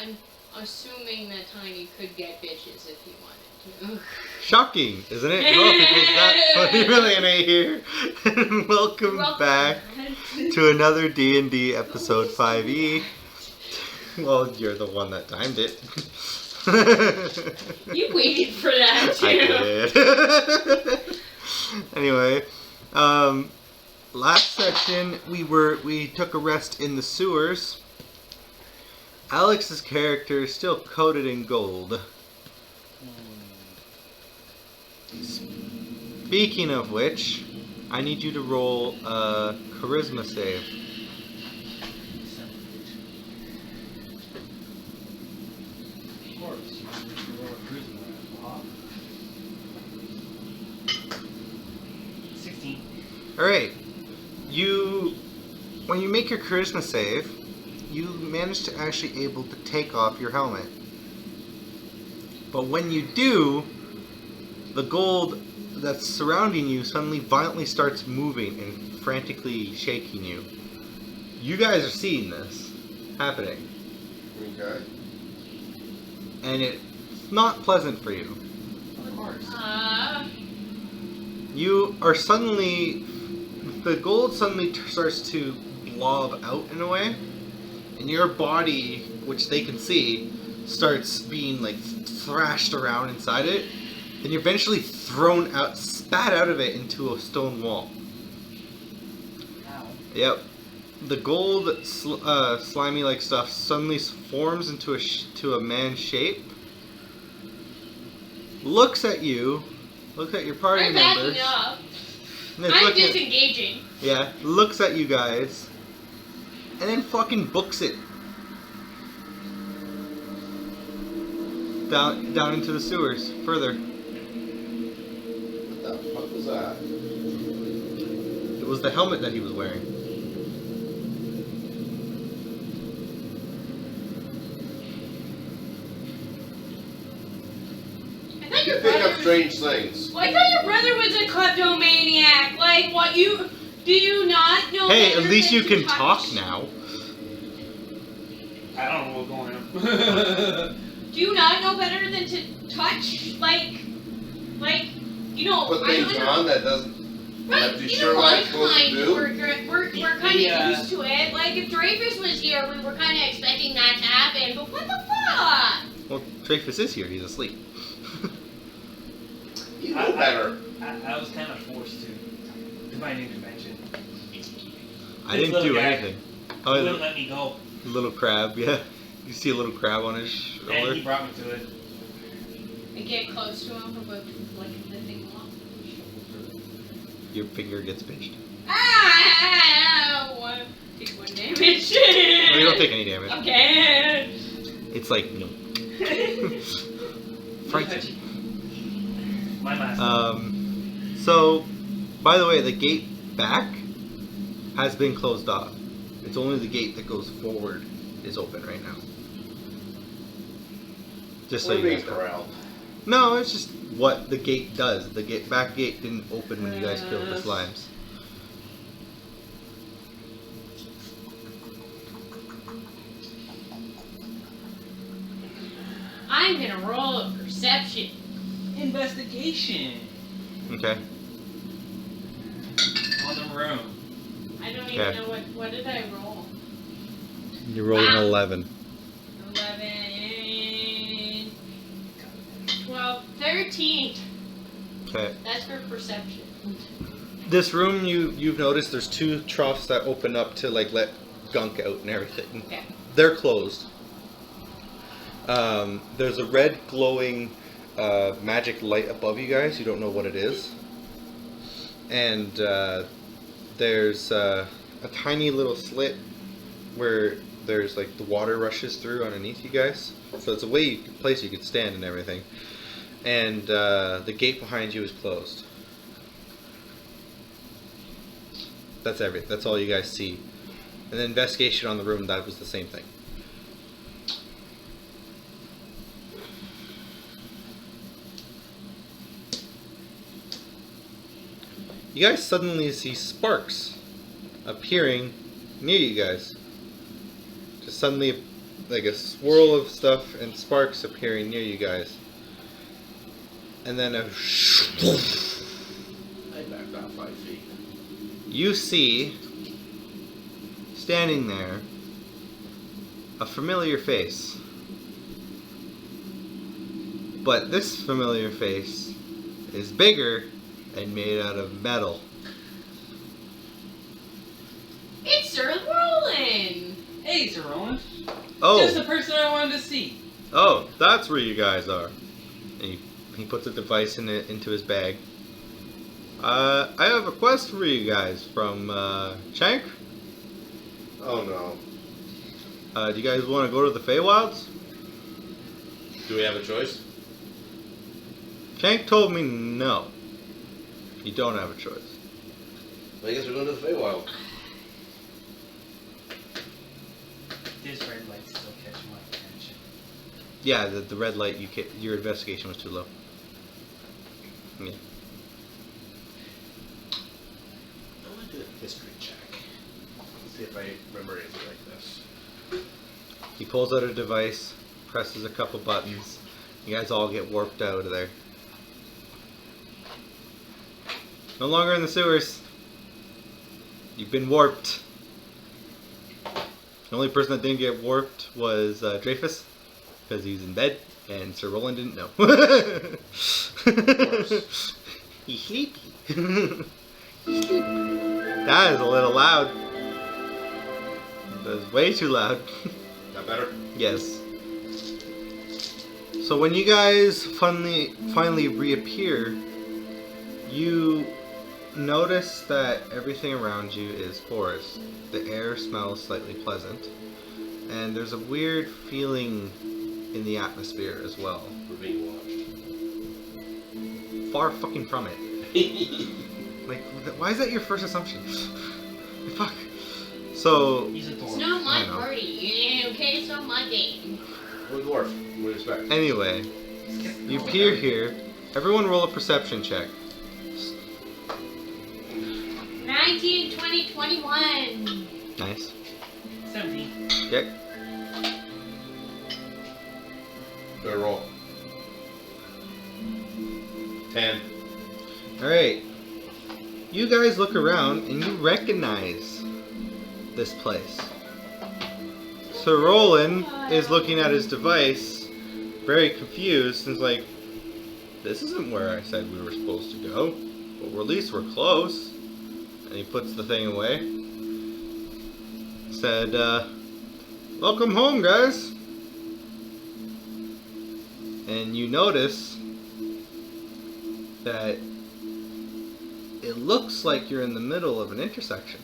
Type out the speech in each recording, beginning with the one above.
I'm assuming that Tiny could get bitches if he wanted to. Shocking, isn't it? Well, because that's Funny Millionaire here. And welcome back to another D&D episode 5e. Well, you're the one that timed it. You waited for that too. I did. Anyway, last section we took a rest in the sewers. Alex's character is still coated in gold. Speaking of which, I need you to roll a charisma save. Of course, you roll a charisma. 16. Alright. When you make your charisma save, you manage to actually able to take off your helmet. But when you do, the gold that's surrounding you suddenly violently starts moving and frantically shaking you. You guys are seeing this happening. Okay. And it's not pleasant for you. Of course. You are suddenly... The gold suddenly starts to blob out in a way. And your body, which they can see, starts being like thrashed around inside it. Then you're eventually thrown out, spat out of it into a stone wall. Ow. Yep. The gold, slimy-like stuff suddenly forms into a man's shape. Looks at you. Looks at your party I'm members. backing up. And it's I'm looking at- disengaging. Yeah. Looks at you guys. And then fucking books it. Down into the sewers. Further. What the fuck was that? It was the helmet that he was wearing. I thought You your pick brother up was... strange things. Well, I thought your brother was a kleptomaniac. Like, what you... Do you not know Hey, better at least than you to can touch? talk now. I don't know what's going on. Do you not know better than to touch? Like, you know, Put I things don't on that doesn't. Right, You you sure know what what, I'm supposed to do? we're kind of Yeah. used to it. Like, if Dreyfus was here, we were kind of expecting that to happen. But what the fuck? Well, Dreyfus is here. He's asleep. You know better. I was kind of forced to do my intervention. I didn't do anything. He Oh, wouldn't let me go, little crab, yeah. You see a little crab on his and shoulder? he brought me to it. I get close to him, but like the thing off. Your finger gets pinched. Ah! Take 1 damage. No, you don't take any damage. Okay. It's like, no. Frightening. My master. So, by the way, the gate back has been closed off. It's only the gate that goes forward is open right now. Just so We're you being guys know. corralled. No, it's just what the gate does. The back gate didn't open when you guys killed the slimes. I'm gonna roll a perception. Investigation Okay. on the room. I don't Okay. even know what did I roll? You rolled an 11. 11, 12, 13. Okay. That's for perception. This room, you've noticed there's 2 troughs that open up to like let gunk out and everything. Okay. They're closed. There's a red glowing magic light above you guys. You don't know what it is. And there's a tiny little slit where there's like the water rushes through underneath you guys. So it's a place you could stand and everything. And the gate behind you is closed. That's everything. That's all you guys see. And the investigation on the room, that was the same thing. You guys suddenly see sparks appearing near you guys. Just suddenly like a swirl of stuff and sparks appearing near you guys. And then a I backed out 5 feet. you see standing there a familiar face. But this familiar face is bigger and made out of metal. It's Sir Roland. Hey, Sir Roland. Oh, Just the person I wanted to see. oh, that's where you guys are. And he puts a device into his bag. I have a quest for you guys from Shank. Oh no. Do you guys want to go to the Feywilds? Do we have a choice? Shank told me no. You don't have a choice. I guess we're going to the Feywild. This red light still catch my attention. Yeah, the red light. Your investigation was too low. Yeah. I want to do a history check. See if I remember anything like this. He pulls out a device, presses a couple buttons. You guys all get warped out of there. No longer in the sewers. You've been warped. The only person that didn't get warped was Dreyfus, because he's in bed, and Sir Roland didn't know. course. He's sleepy. He's sleepy. That is a little loud. That is way too loud. That better? Yes. So when you guys finally reappear, you notice that everything around you is forest. The air smells slightly pleasant, and there's a weird feeling in the atmosphere as well. We're being Far fucking from it. watched. Like, why is that your first assumption? Fuck. So, He's a It's dwarf. not I my know. party. Okay, it's not my game. We're dwarf. What do you expect? anyway, you appear here. Everyone roll a perception check. 19, 20, 21. Nice. 17. Okay. Good roll. 10. Alright. You guys look around and you recognize this place. Sir Roland is looking at his device, very confused, and is like, this isn't where I said we were supposed to go. But at least we're close. And he puts the thing away. Said, welcome home, guys. And you notice that it looks like you're in the middle of an intersection.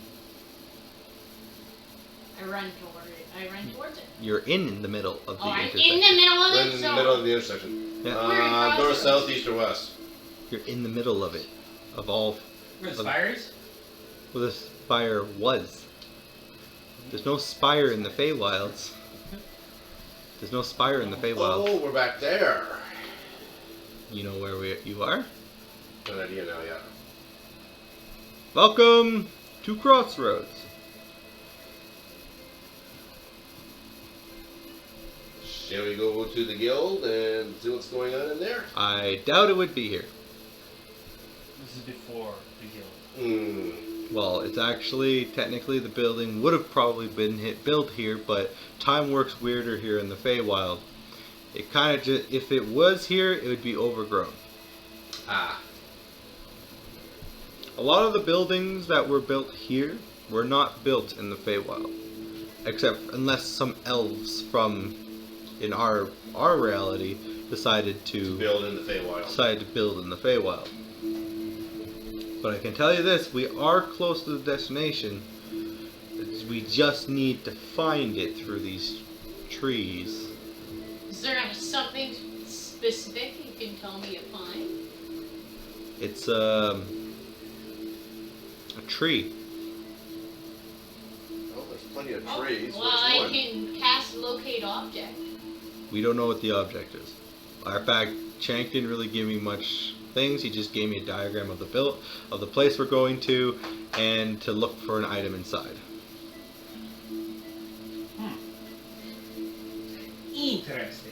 I run towards it. You're in the middle of the Oh, I'm intersection. in the middle of We're it, in the so... middle of the intersection. Yeah. We're in North, crossroads. south, east, or west? You're in the middle of it. Of all Where the spires? where the spire was. There's no spire in the Feywilds. There's no spire in the Feywilds. Oh, we're back there. You know where you are? Good idea now, yeah. Welcome to Crossroads. Shall we go to the guild and see what's going on in there? I doubt it would be here. This is before the guild. Well, it's actually, technically, the building would have probably been built here, but time works weirder here in the Feywild. It kind of just, if it was here, it would be overgrown. Ah. A lot of the buildings that were built here were not built in the Feywild, except unless some elves from in our reality decided to Build in the Feywild. build in the Feywild. But I can tell you this: we are close to the destination. We just need to find it through these trees. Is there something specific you can tell me to find? It's a tree. Oh, there's plenty of Oh, trees. well, Which I one? can cast locate object. We don't know what the object is. In fact, Shank didn't really give me much things. He just gave me a diagram of the place we're going to, and to look for an item inside. Interesting.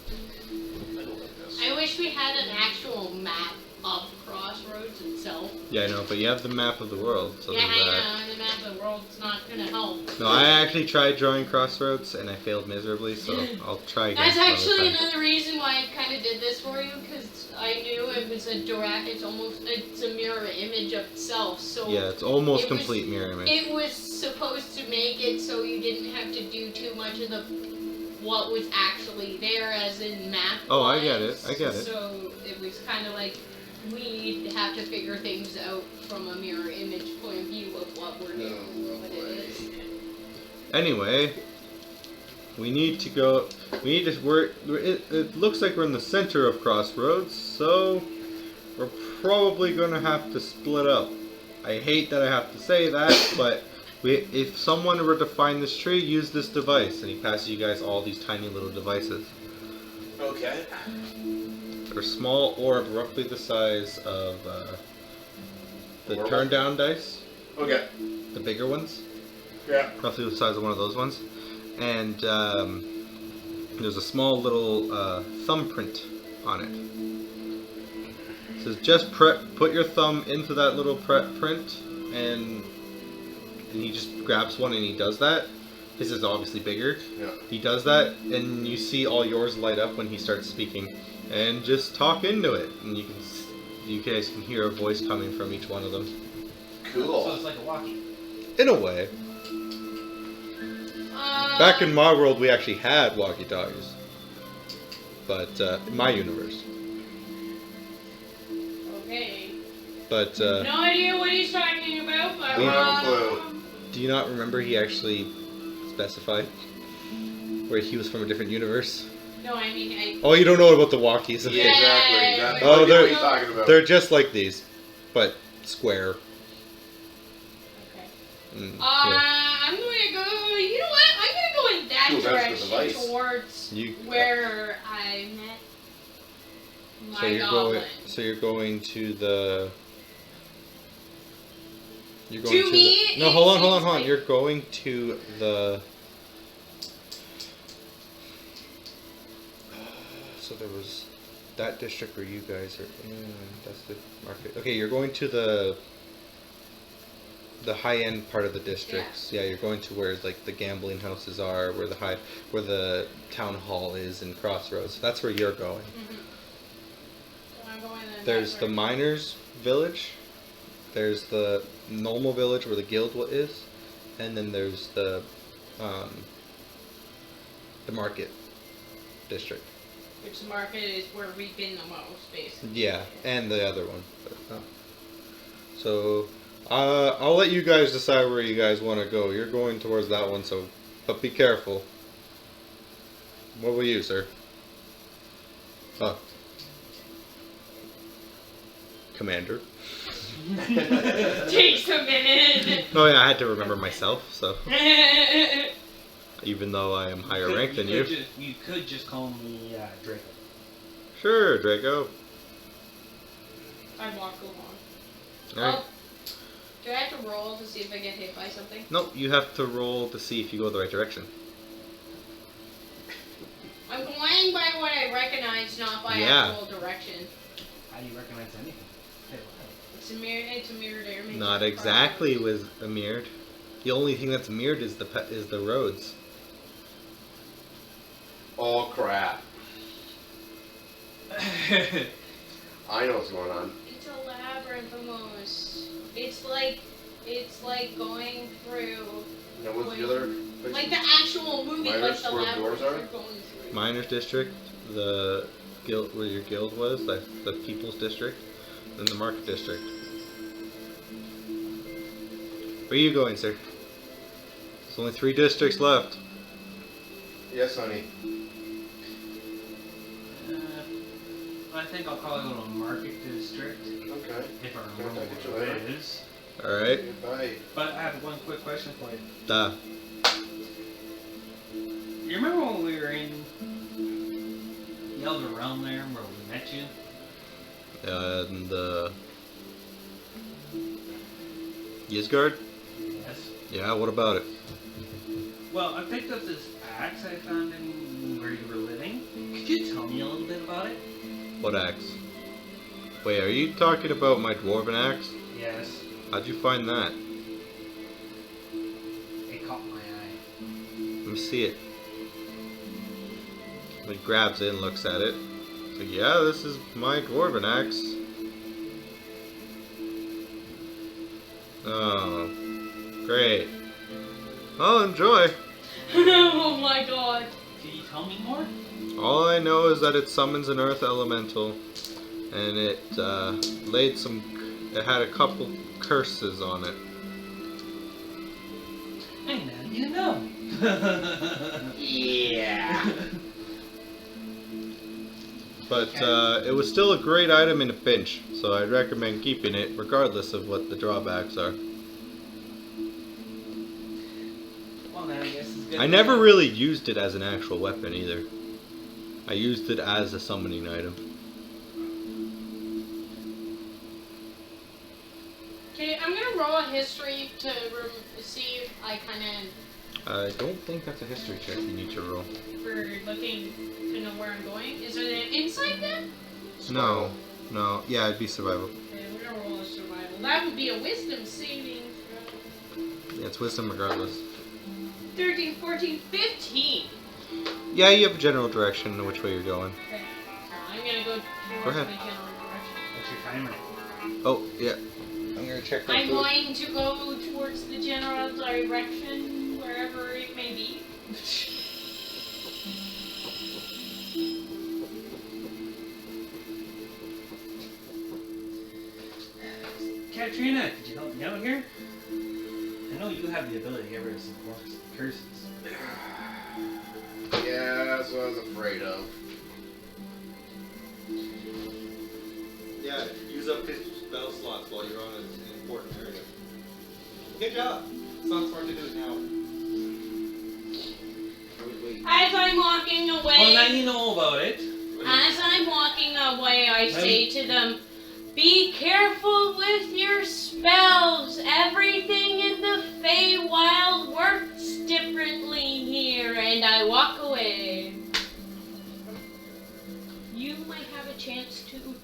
I don't like this. I wish we had an actual map of Crossroads itself. Yeah, I know, but you have the map of the world, so Yeah, there's that. I know. The map of the world's not gonna help. No, I actually tried drawing Crossroads and I failed miserably, so I'll try again. That's some other actually time. another reason why I kind of did this for you, because I knew it was a direct. It's a mirror image of itself. So Yeah, it's almost it was- complete mirror image. it was supposed to make it so you didn't have to do too much of the what was actually there, as in map. Oh, I get it. I get it. So it was kind of like we have to figure things out from a mirror image point of view of what we're doing, what it is. Anyway, we need to go. We need to. It looks like we're in the center of Crossroads, so we're probably gonna have to split up. I hate that I have to say that, but if someone were to find this tree, use this device, and he passes you guys all these tiny little devices. Okay. They're small orb, roughly the size of the Orb? turn down dice, Okay. the bigger ones. Yeah. Roughly the size of one of those ones, and there's a small little thumbprint on it. It says just put your thumb into that little print, and he just grabs one and he does that. His is obviously bigger. Yeah. He does that, and you see all yours light up when he starts speaking, and just talk into it, and you guys can hear a voice coming from each one of them. Cool. So it's like a walkie. In a way. Back in my world, we actually had walkie-talkies. But, in my universe. Okay. But, No idea what he's talking about, but We don't have a clue. do you not remember he actually specified where he was from a different universe? No, I mean, Oh, you don't know about the walkies. Yeah, exactly. Oh, I get they're- what he's talking about. They're just like these, but square. Okay. Mm, yeah. I'm going to go. You know what? I'm going to go in that Ooh, that's the direction device. towards You- where I met my So you're goblin. going. So you're going to the. You're going To to me, the. No, it hold on. seems like- You're going to the. So there was that district where you guys are in. That's the market. Okay, you're going to the high end part of the districts. Yeah, you're going to where like the gambling houses are, where the town hall is in Crossroads. That's where you're going. Mhm. So I'm going in that There's the direction. miners' village. There's the normal village where the guild is, and then there's the market district. Which market is where we've been the most, basically. Yeah, and the other one. So I'll let you guys decide where you guys want to go. You're going towards that one, so but be careful. What will you, sir? Oh, Commander. Takes a minute. Oh yeah, I had to remember myself. So even though I am higher ranked than you. You could just call me Draco. Sure, Draco. I walk along. Alright. Oh, do I have to roll to see if I get hit by something? Nope, you have to roll to see if you go the right direction. I'm going by what I recognize, not by Yeah. actual direction. How do you recognize anything? Hey, wow. It's a mirrored image. Not exactly with a mirrored. The only thing that's mirrored is the roads. Oh crap. I know what's going on. It's a labyrinth almost. It's like going through Now what's the other picture? like the actual movie, Miners, like the where labyrinth doors are? you're going through. Miners district, the guild where your guild was, the people's district, then the market district. Where are you going, sir? There's only 3 districts left. Yes, honey. I think I'll probably go to Market District, Okay. if I Can I remember take it to what there? it is. Alright. Bye. But I have one quick question for you. Duh. You remember when we were in the Elder Realm there, where we met you? And Yisgard? Yes. Yeah, what about it? Well, Well, I picked up this axe I found in where you were living. Could you tell me a little bit about it? What axe? Wait, are you talking about my dwarven axe? Yes. How'd you find that? It caught my eye. Let me see it. He grabs it and looks at it. It's like, yeah, this is my dwarven axe. Oh, great. Oh, enjoy. Oh my god. Can you tell me more? All I know is that it summons an earth elemental, and it it had a couple curses on it. Hey, now you know. Yeah. But it was still a great item in a pinch, so I'd recommend keeping it regardless of what the drawbacks are. Well, then I guess it's good. I never really used it as an actual weapon either. I used it as a summoning item. Okay, I'm gonna roll a history to see if I kind I don't think that's a history check you need to roll. of, for looking to know where I'm going. Is it an insight then? No. Yeah, it'd be survival. Okay, we're gonna roll a survival. That would be a wisdom saving throw. Yeah, it's wisdom regardless. 13, 14, 15. Yeah, you have a general direction in which way you're going. Okay. I'm gonna go towards ahead. my general direction. What's your timer? Oh, yeah. I'm gonna check that I'm food. going to go towards the general direction, wherever it may be. Katrina, could you help me out here? I know you have the ability to get rid of some curses. Yeah, that's what I was afraid of. Yeah, use up his spell slots while you're on an important area. Good job. It's not smart to do it now. Wait. As I'm walking away, Well, now you know about it. as I'm walking away, I say to them, "Be careful with your spells. Everything in the Feywild works differently here," and I walk away. You might have a chance to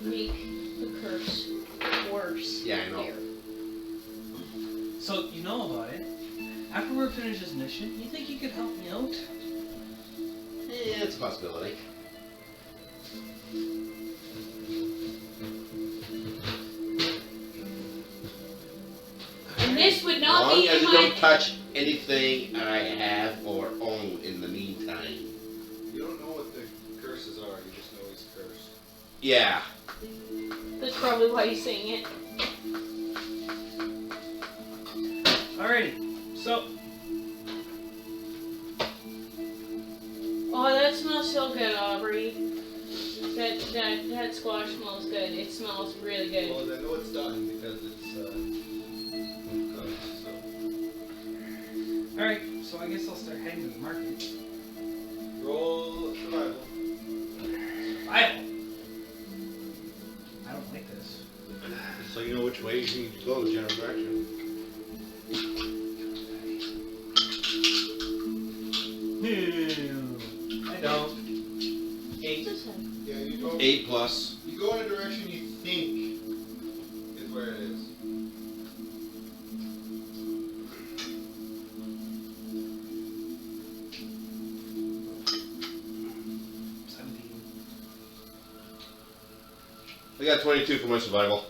make the curse worse. Yeah, I know. Here. So, you know about it. After we're finished this mission, you think you could help me out? Yeah, it's a possibility. And this would As not long be as in you my... don't touch anything I have or own in the meantime. You don't know what the curses are, you just know he's cursed. Yeah. That's probably why he's saying it. Alrighty, so Oh, that smells so good, Aubrey. That squash smells good. It smells really good. Well, I know it's done because it's cooked, so. alright, so I guess I'll start heading to the market. Roll survival. I don't like this. So you know which way you need to go, the general direction. I don't. 8. Yeah, you go. 8 plus. You go in a direction you think is where it is. I got 22 for my survival.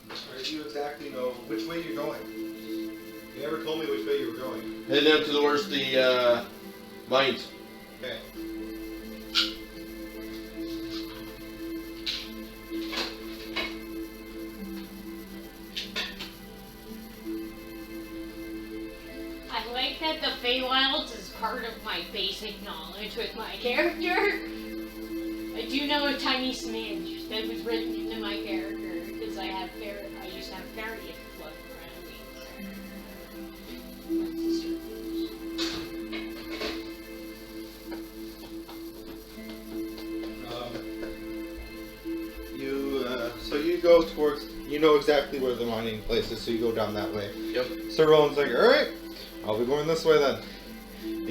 Or do you exactly know which way you're going? You never told me which way you were going. Heading up towards the mines. Okay. I like that the Feywilds is part of my basic knowledge with my character. I do know a tiny smidge that was written into my character because I used to have fairy floating around me. My sister. So you go towards, you know exactly where the mining place is, so you go down that way. Yep. So Rowan's like, alright, I'll be going this way then.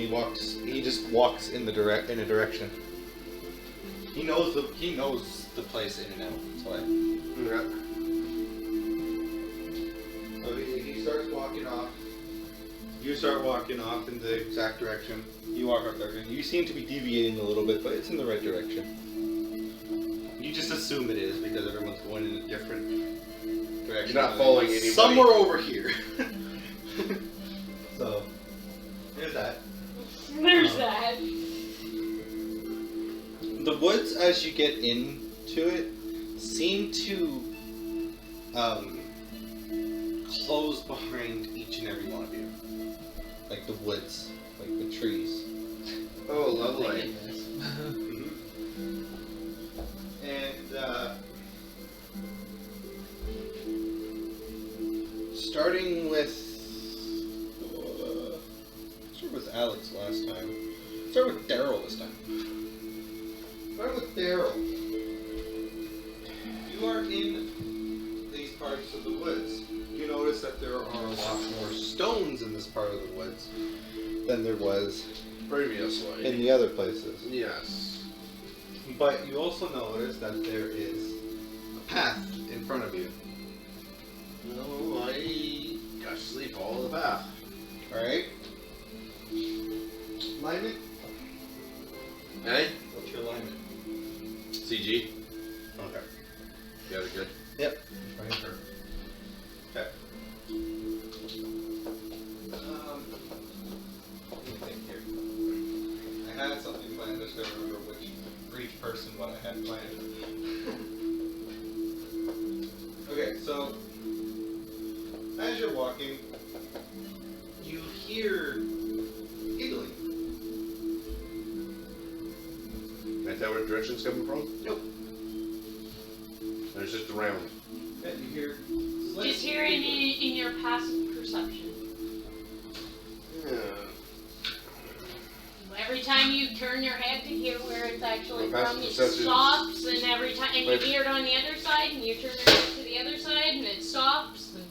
He just walks in a direction. He knows the place in and out. That's why. Yeah. So he starts walking off. You start walking off in the exact direction. You walk up there. You seem to be deviating a little bit, but it's in the right direction. You just assume it is because everyone's going in a different direction. You're not following anybody. Somewhere over here. So, there's that. There's that. The woods, as you get into it, seem to close behind each and every one of you. Like the woods, like the trees. Oh, lovely. And starting with start with Alex last time. Start with Daryl this time. Start with Daryl. You are in these parts of the woods. You notice that there are a lot more stones in this part of the woods than there was Previously. in the other places. Yes. But you also notice that there is a path in front of you. No, I cautiously follow the path. Alright? Alignment? Hey? What's your alignment? CG. Okay. You got it good? Yep. Right. Sure. Okay. Let me think here. I had something planned, I just gotta remember for each person what I had planned. Okay, so as you're walking, you hear giggling. Can I tell where the direction's coming from? Nope. There's just around. Yeah, you hear Just hear it in your passive perception. Yeah. Every time you turn your head to hear where it's actually Well, from, it passive perception stops, and every time, and you Wait. hear it on the other side, and you turn your head to the other side, and it stops, and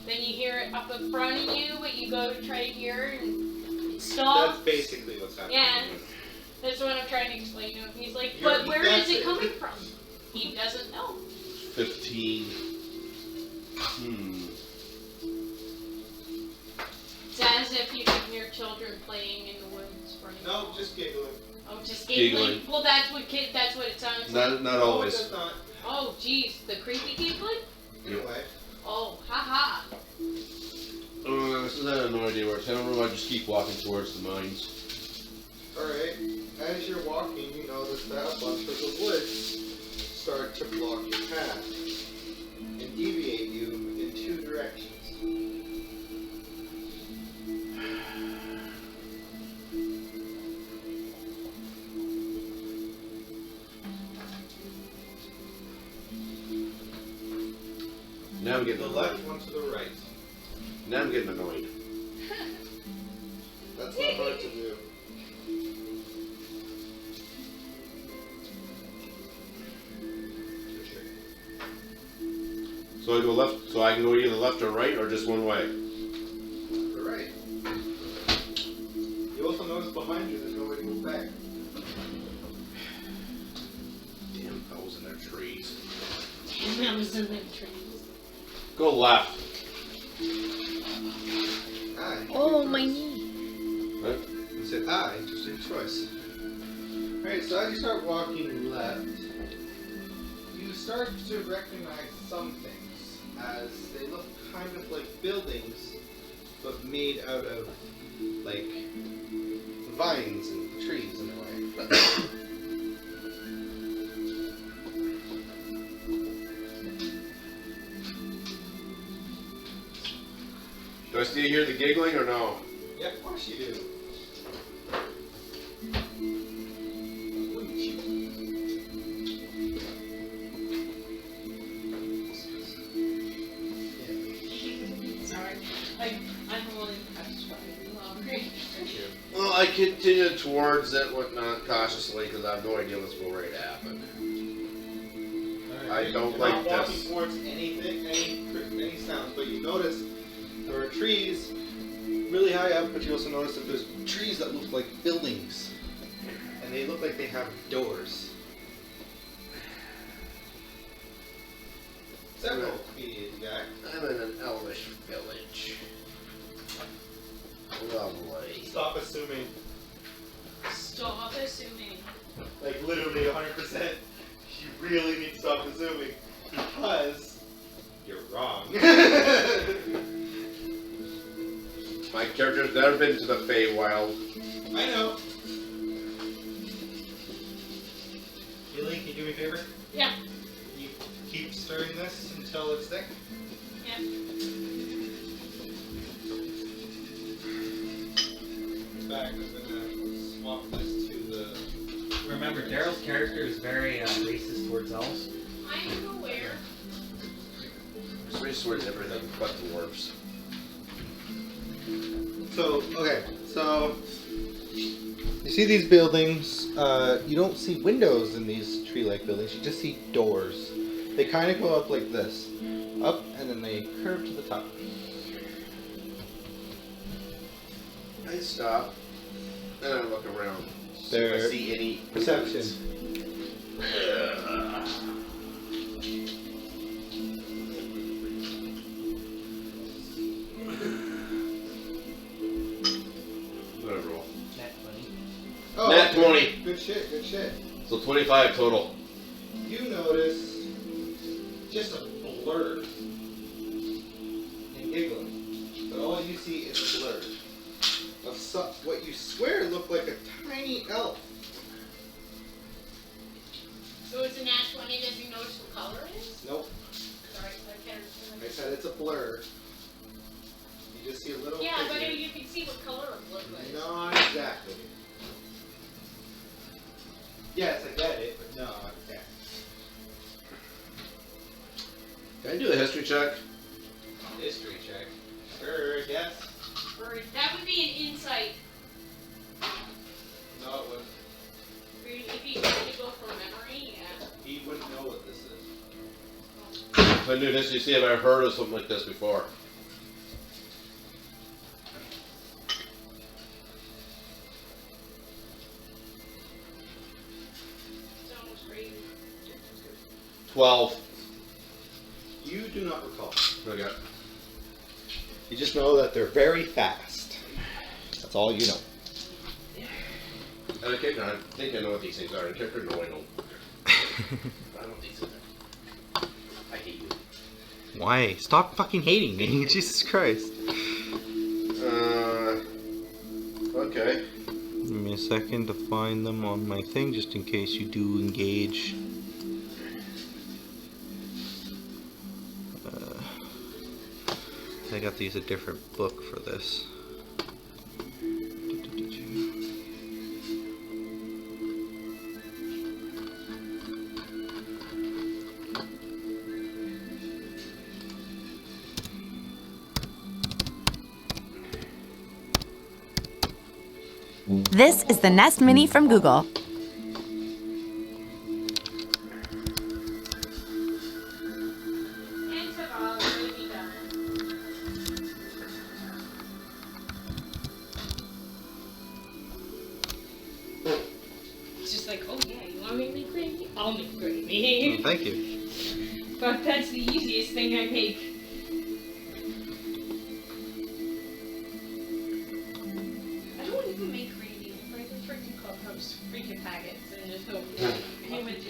then you hear it up in front of you, but you go to try to hear, and it stops. That's basically what's happening. Yeah, that's what I'm trying to explain to him. He's like, You're- but where that's is it it. coming from? He doesn't know. 15. It's as if you can hear children playing in the woods. Running. No, just giggling. Oh, just giggling. Giggling. Well, that's what it sounds like. Not always. No, it does not. Oh, geez, the creepy giggling. Anyway. Oh, haha. I have no idea where it's heading. I just keep walking towards the mines. Alright, as you're walking, you notice that a bunch of the woods start to block your path and deviate you in two directions. Now I'm getting The annoyed. left, one to the right. Now I'm getting annoyed. That's not hard to do. So I go left. So I can go either left or right, or just one way. The right. You also notice behind you there's nobody move back. Damn those in their trees. And I was in the trees. Go left. Oh, my knee. Right? You said, interesting choice. Alright, so as you start walking left, you start to recognize some things as they look kind of like buildings, but made out of, like, vines and trees in a way. Do I still hear the giggling or no? Yeah, of course you do. Wouldn't you? Sorry. I'm really impressed by you. Thank you. Well, I continue towards it, whatnot, cautiously, because I have no idea what's going to happen. I don't You're like not walking this. towards anything, any sounds, but you notice there are trees really high up, but you also notice that there's trees that look like buildings. And they look like they have doors. Several guy. I'm in an elvish village. Lovely. Stop assuming. Stop assuming. Like literally 100%. You really need to stop assuming. Because you're wrong. My character's never been to the Feywild. I know. Haley, can you do me a favor? Yeah. You keep stirring this until it's thick. Yeah. In fact, I'm gonna swap this to the. Remember, Daryl's character is very racist towards elves. I am aware. It's racist towards everything but dwarves. So, okay, so you see these buildings, you don't see windows in these tree-like buildings, you just see doors. They kind of go up like this, up, and then they curve to the top. I stop and I look around. See There- if I see any Perception. Whatever. Roll. Nat 20. Oh, Nat okay. 20. Good shit, good shit. So 25 total. You notice just a blur and giggling, but all you see is a blur of what you swear looked like a tiny elf. So it's a nat 20, does he notice what color it is? Nope, Sorry, I can't. I said it's a blur. You just see a little Yeah, but figure. you can see what color it looks like. Not exactly. Yes, I get it, but no, okay. Can I do a history check? History check. Sure, yes. Or that would be an insight. No, it wouldn't. If you try to go from memory, yeah. He wouldn't know what this is. If I do history, see if I've heard of something like this before. Sounds crazy. 12. You do not recall. Okay. You just know that they're very fast. That's all you know. Okay, I think I know what these things are. In character, no, I don't. I don't think so. I hate you. Why? Stop fucking hating me. Jesus Christ. Okay. Give me a second to find them on my thing, just in case you do engage. I got to use a different book for this. This is the Nest Mini from Google. And took all the baby down. It's just like, oh yeah, you want to make me gravy? I'll make gravy. Thank you. But that's the easiest thing I make. I don't even make gravy. I make the freaking cookbooks, freaking packets, and just go ham it.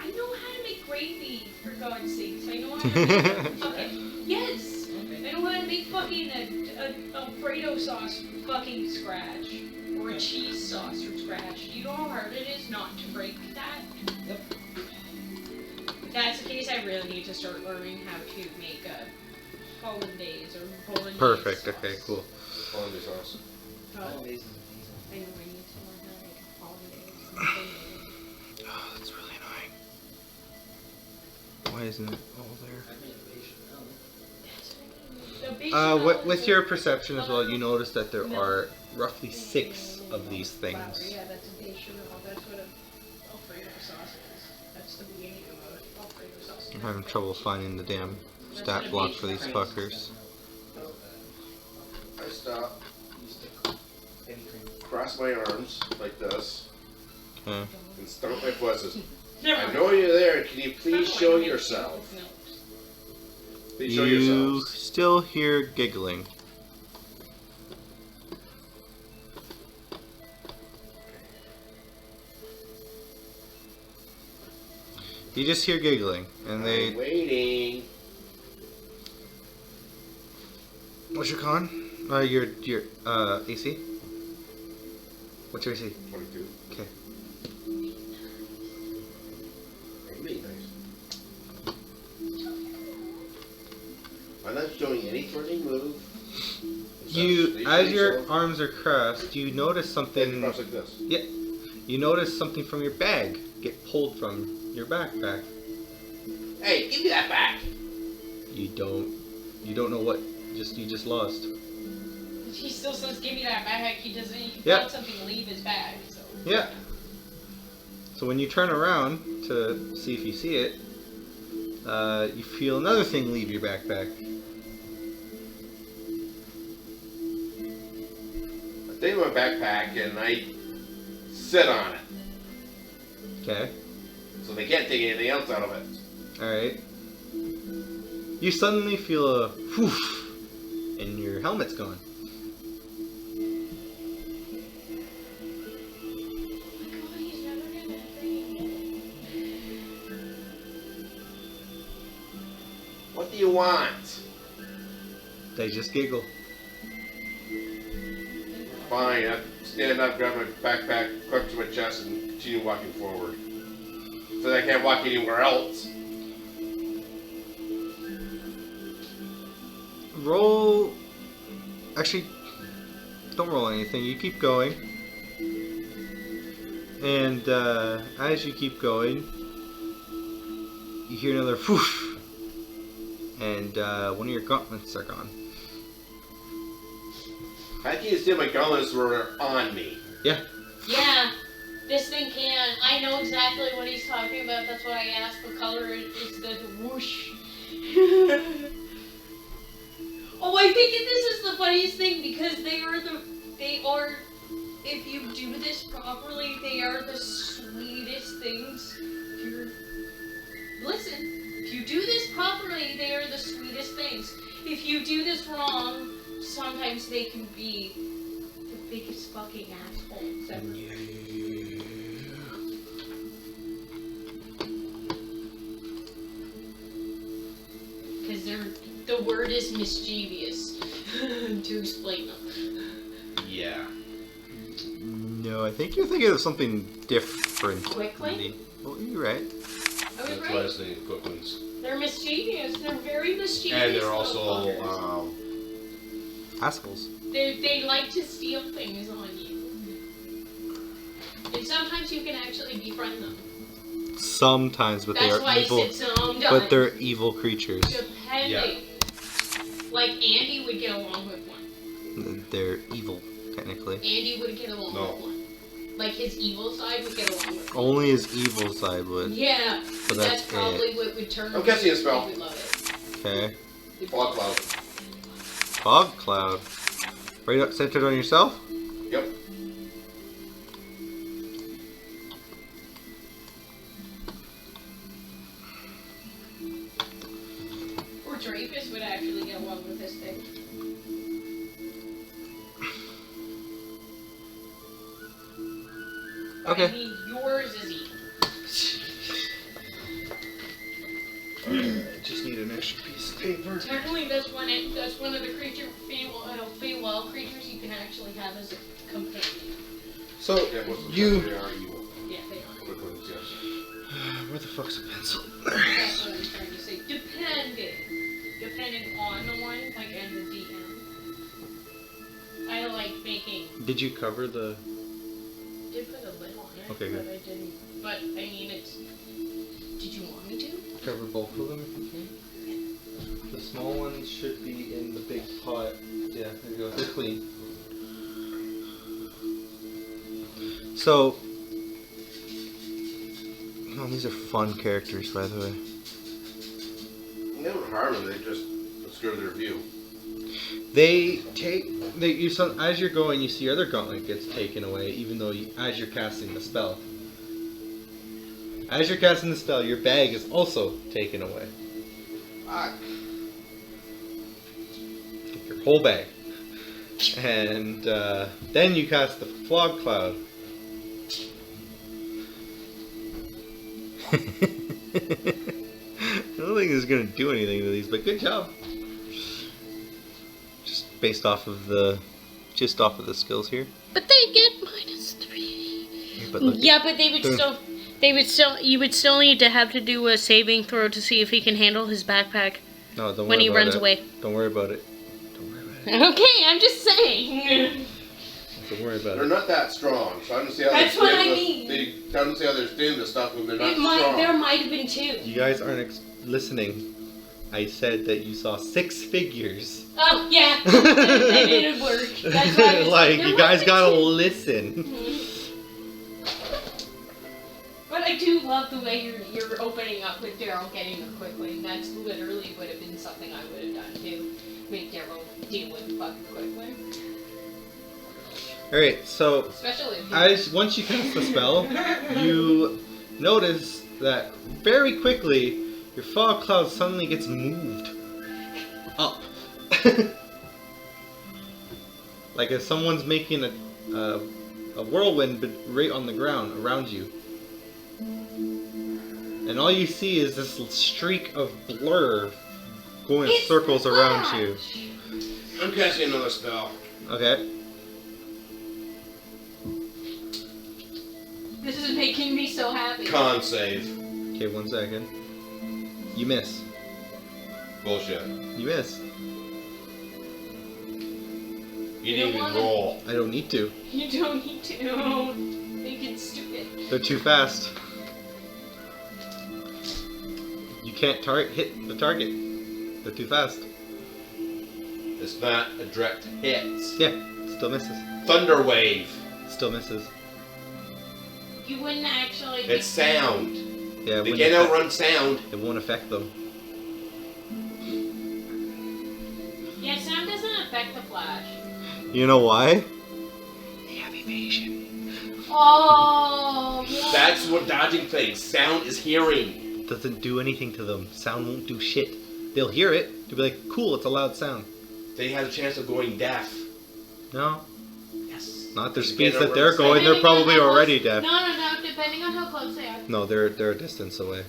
I know how to make gravy, for God's sakes. I know how to make fucking, yes! I know how to make fucking a Alfredo sauce from fucking scratch. Or a cheese sauce from scratch. Do you know how hard it is not to break that? Yep. If that's the case, I really need to start learning how to make a hollandaise or bolognese Perfect. sauce. Okay, cool. Hollandaise sauce. Oh, All I know I need these- to learn how to make a hollandaise. Oh, that's really annoying. Why isn't it all there? I made a bechamel. The bechamel With is your a- perception as well, you notice that there are roughly 6 of these Flour, things. yeah, that's a bechamel. That's what a Alfredo sauce is. That's the beginning of a Alfredo sauce. I'm having trouble finding the damn stat block for these fuckers. stop, Any cream. cross my arms like this, Okay. and stomp my foot. Says, Never I mind. know you're there. Can you please show yourself? Please show You yourselves. still hear giggling. You just hear giggling, and I'm they. waiting. What's your con? Your AC. What's your AC? 22. Okay. Really nice. I'm not showing any threatening move. You, as your arms are crossed, you notice Then something. cross like this. Yeah, you notice something from your bag get pulled from your backpack. Hey, give me that back. You don't know what. You just lost. He still says, "Give me that bag." He doesn't. He Yeah. felt something leave his bag. So. Yeah. So when you turn around to see if you see it, you feel another thing leave your backpack. I take my backpack and I sit on it. Okay. So they can't take anything else out of it. Alright. You suddenly feel a whoosh, and your helmet's gone. What do you want? They just giggle. Fine, I stand up, grab my backpack, clip to my chest, and continue walking forward. So that I can't walk anywhere else. Roll. Actually, don't roll anything. You keep going. And as you keep going, you hear another whoosh. And one of your gauntlets are gone. I can't see my gauntlets were on me. Yeah. Yeah, this thing can. I know exactly what he's talking about. That's why I asked what color is the whoosh. Oh, I think this is the funniest thing because they are, if you do this properly, they are the sweetest things. Listen, if you do this properly, they are the sweetest things. If you do this wrong, sometimes they can be the biggest fucking assholes ever. Because the word is mischievous to explain them. Yeah. No, I think you're thinking of something different. Quickly? Well, you're right. I was That's why I right. was thinking quick ones. They're mischievous. They're very mischievous. And they're little also, fuckers. Assholes. They like to steal things on you. And sometimes you can actually befriend them. Sometimes, but they That's are why evil. I said sometimes. But they're evil creatures. Depending. Yeah. Like Andy would get along with one. They're evil, technically. Andy would get along No. with one. Like his evil side would get along with one. Only his evil side would. Yeah. But that's that's probably what would turn I'm guessing a spell. They would love it. Okay. Fog cloud. Fog cloud. Right up centered on yourself? Yep. Or Drapus would actually get along with this thing. Okay. I mean, yours is evil. I just need an extra piece of paper. Technically, that's one of the Feywild creatures you can actually have as a companion. So, Yeah, most of the you... time they are evil. Yeah, they are. Quick ones, yes. Where the fuck's the pencil? That's what I'm trying to say. Depending on the one, like, and the DM. I like making. Did you cover the... Did put a lid on it, Okay, but good. I didn't. But I mean, it's. Did you want me to? Cover both of them if you can? The small ones should be in the big pot. Yeah, there you go. They're clean. So... Oh, these are fun characters, by the way. You never harm them, they just obscure their view. They take. As you're going, you see your other gauntlet gets taken away, even though as you're casting the spell. As you're casting the spell, your bag is also taken away. Fuck. Your whole bag. And then you cast the fog cloud. I don't think it's going to do anything to these, but good job. Just based off of the skills here. But they get -3. But look, Yeah, but you would still need to have to do a saving throw to see if he can handle his backpack no, don't worry when he about runs it. away. Don't worry about it. Don't worry about it. Okay, I'm just saying. Don't worry about They're it. not that strong, so I don't see how That's they're what I doing mean. this. I don't see how they're doing this stuff when they're not strong. There might have been 2. You guys aren't listening. I said that you saw 6 figures. Oh yeah, it didn't work. That's why I was Like, there you might guys be gotta 2. listen. But I do love the way you're opening up with Daryl getting a quick win. That's literally would have been something I would have done too. Make Daryl deal with the fucking quick win. Alright, so Especially if once you cast the spell, you notice that very quickly your fog cloud suddenly gets moved up. Like if someone's making a whirlwind but right on the ground around you. And all you see is this streak of blur going in circles around you. I'm casting another spell. Okay. This is making me so happy. Con save. Okay, 1 second. You miss. Bullshit. You miss. You didn't even roll. I don't need to. You don't need to. Think it's stupid. They're too fast. You can't hit the target. They're too fast. It's not a direct hit. Yeah, still misses. Thunder wave. Still misses. You wouldn't actually. It's sound. Yeah, They can't outrun sound. It won't affect them. Yeah, sound doesn't affect the flash. You know why? They have evasion. Oh. Yeah. That's what dodging things. Sound is hearing. It doesn't do anything to them. Sound won't do shit. They'll hear it. They'll be like, cool, it's a loud sound. They have a chance of going deaf. No, Yes. not their They speeds can't that they're outrun going. sound. They're probably already deaf. No, depending on how close they are. No, they're a distance away.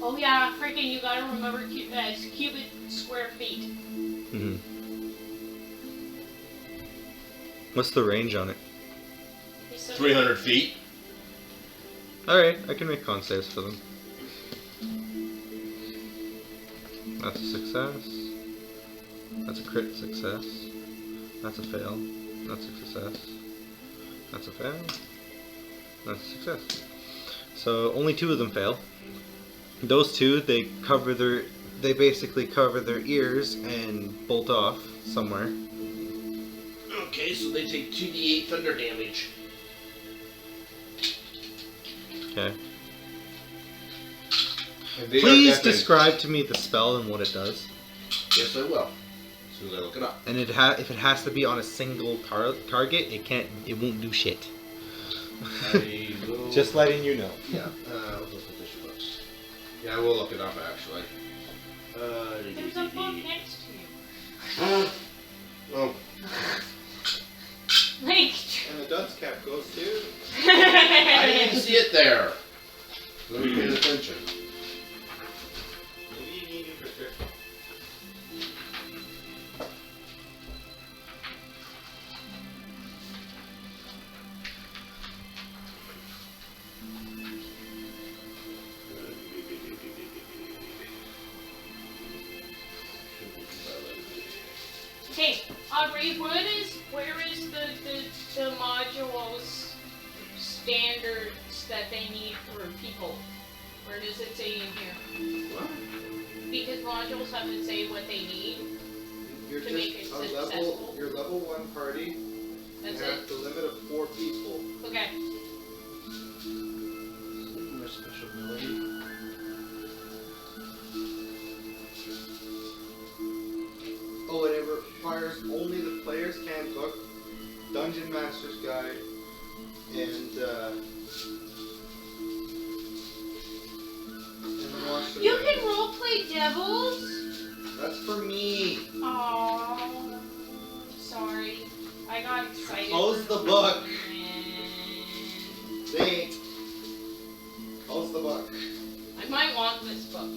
Oh yeah, freaking! You gotta remember cubic square feet. Mm-hmm. What's the range on it? 300 feet. Alright, I can make con saves for them. That's a success. That's a crit success. That's a fail. That's a success. That's a fail. That's a success. So only 2 of them fail. Those 2, they basically cover their ears and bolt off somewhere. Okay, so they take 2d8 thunder damage. Okay. And they are Please deafened. describe to me the spell and what it does. Yes, I will. As soon as I look it up. And if it has to be on a single target, it won't do shit. I will... Just letting you know. Yeah. What's the petition books? Yeah, I will look it up actually. There's a book next to you. Oh. Like. And the dunce cap goes too. I didn't even see it there. Let me pay attention. Maybe you need prescription. Okay, Aubrey, where is the modules standards that they need for people? Where does it say in here? What? Because modules have to say what they need. You're To make it just a successful. You're level 1 party. That's you have it. the limit of 4 people. Okay. More special ability. Oh, and it requires guy, and wash the You rain. can roleplay devils? That's for me. Oh, sorry. I got excited. Close for the no book. reason. See? Close the book. I might want this book.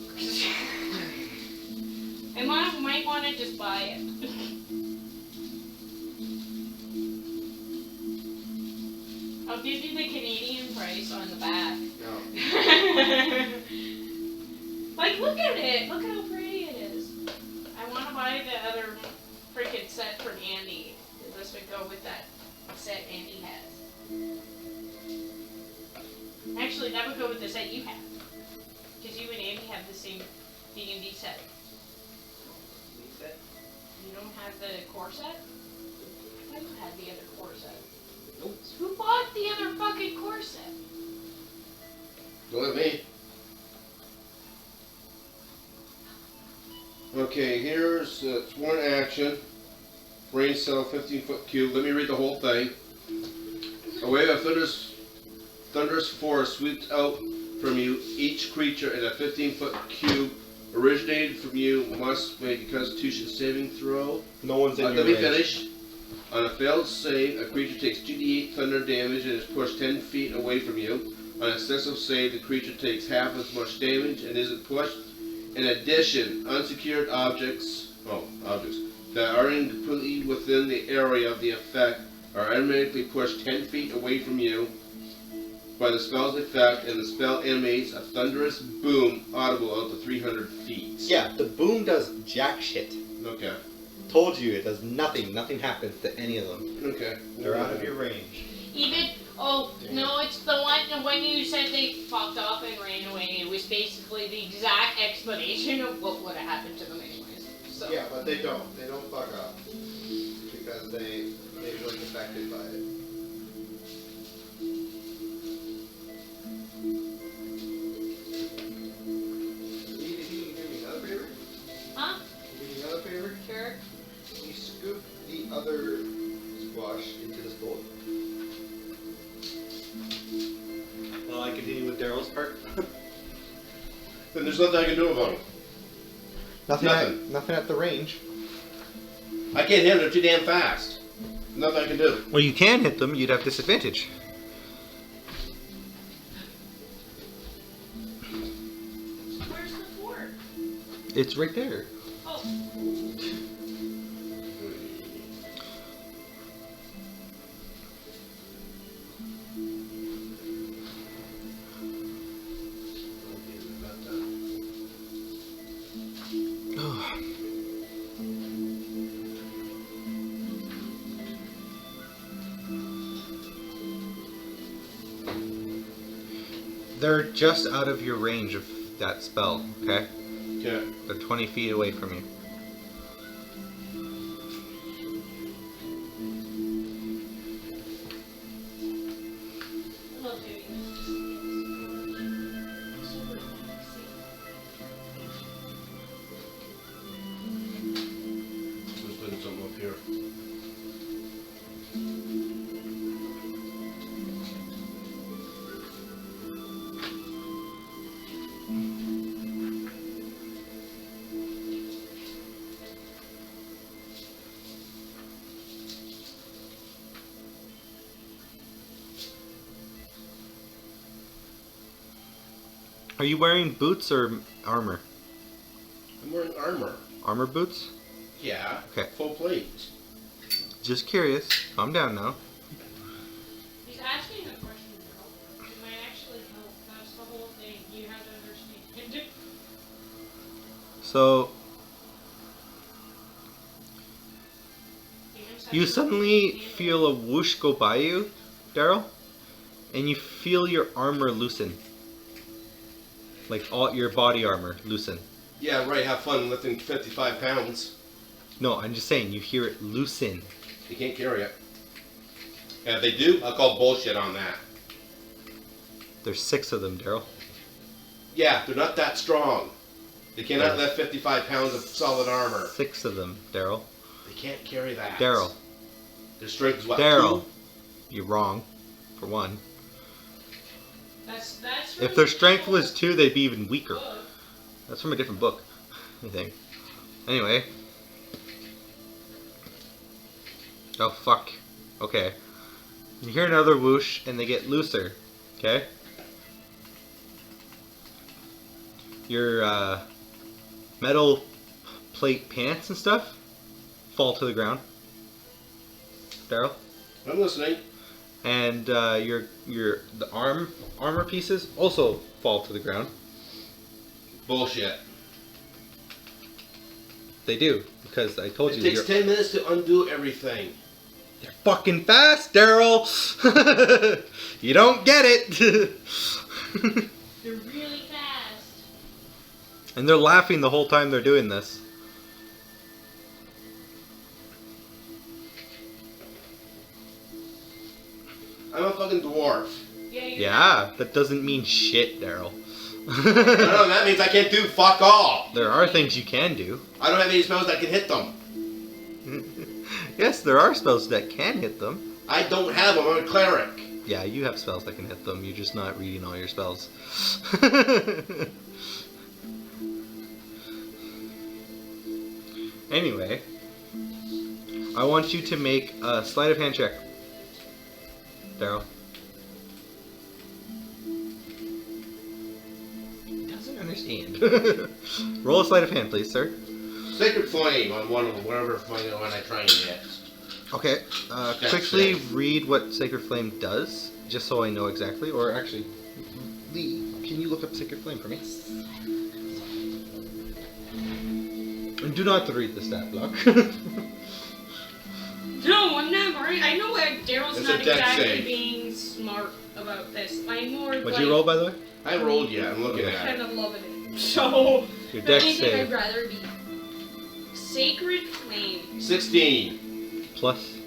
I might want to just buy it. I'll give you the Canadian price on the back. No. Like, look at it. Look how pretty it is. I want to buy the other freaking set from Andy. This would go with that set Andy has. Actually, that would go with the set you have. Because you and Andy have the same D&D set. You don't have the core set? I thought you had the other core set. Nope. Who bought the other fucking core set? Don't let me. Okay, here's sworn action. Range cell 15-foot cube. Let me read the whole thing. A wave of thunderous force sweeps out from you. Each creature in a 15-foot cube originated from you must make a Constitution saving throw. No one's in your Let me range. finish. On a failed save, a creature takes 2d8 thunder damage and is pushed 10 feet away from you. On a successful save, the creature takes half as much damage and isn't pushed. In addition, unsecured objects that are completely within the area of the effect are automatically pushed 10 feet away from you by the spell's effect, and the spell animates a thunderous boom audible out to 300 feet. Yeah, the boom does jack shit. Okay. Told you it does nothing. Nothing happens to any of them. Okay. They're out of your range. Even, no, it's the one, when you said they fucked off and ran away, it was basically the exact explanation of what would have happened to them anyways. So. Yeah, but they don't. They don't fuck up. Because they weren't affected by it. If you can do me another favor? Huh? Give me another favor? Sure. Can you scoop the other squash into this bowl? Well, I continue with Daryl's part. Then there's nothing I can do about it. Nothing at the range. I can't hit them, they're too damn fast. Nothing I can do. Well, you can hit them. You'd have disadvantage. Where's the fort? It's right there. Oh. They're just out of your range of that spell, okay? Okay. They're 20 feet away from you. I love doing this. So relaxing. Just putting something up here. Are you wearing boots or armor? I'm wearing armor. Armor boots? Yeah. Okay. Full plate. Just curious. Calm down now. He's asking a question, girl. It might actually help. That's the whole thing. You have to understand. So, you suddenly feel a whoosh go by you, Daryl, and you feel your armor loosen. Like all your body armor loosen. Yeah, right. Have fun lifting 55 pounds. No, I'm just saying, you hear it loosen. You can't carry it. And if they do, I'll call bullshit on that. There's 6 of them, Daryl. Yeah, they're not that strong. They cannot lift 55 pounds of solid armor. 6 of them, Daryl. They can't carry that. Daryl. Their strength is what? Daryl. you're wrong, for one. That's If their strength was 2, they'd be even weaker. That's from a different book, I think. Anyway. Oh, fuck. Okay. You hear another whoosh, and they get looser. Okay? Your, metal plate pants and stuff fall to the ground. Daryl? I'm listening. And, the armor pieces also fall to the ground. Bullshit. They do, because I told It you. takes 10 minutes to undo everything. They're fucking fast, Daryl! You don't get it! They're really fast. And they're laughing the whole time they're doing this. I'm a fucking dwarf. Yeah, that doesn't mean shit, Daryl. I don't know, that means I can't do fuck all. There are things you can do. I don't have any spells that can hit them. Yes, there are spells that can hit them. I don't have them, I'm a cleric. Yeah, you have spells that can hit them. You're just not reading all your spells. Anyway, I want you to make a sleight of hand check. Daryl. He doesn't understand. Roll a sleight of hand, please, sir. Sacred Flame on one of them, whatever one I try and get. Okay, quickly read what Sacred Flame does, just so I know exactly. Or actually, Lee, can you look up Sacred Flame for me? And do not read the stat block. No, I'm not worried. I know that Daryl's It's not a dex exactly save. being smart about this. I'm more What'd like, you roll, by the way? I rolled yet, I'm looking at kind it. of loving it. So, Your if dex anything, I'd save. rather be Sacred Flame. 16. Plus.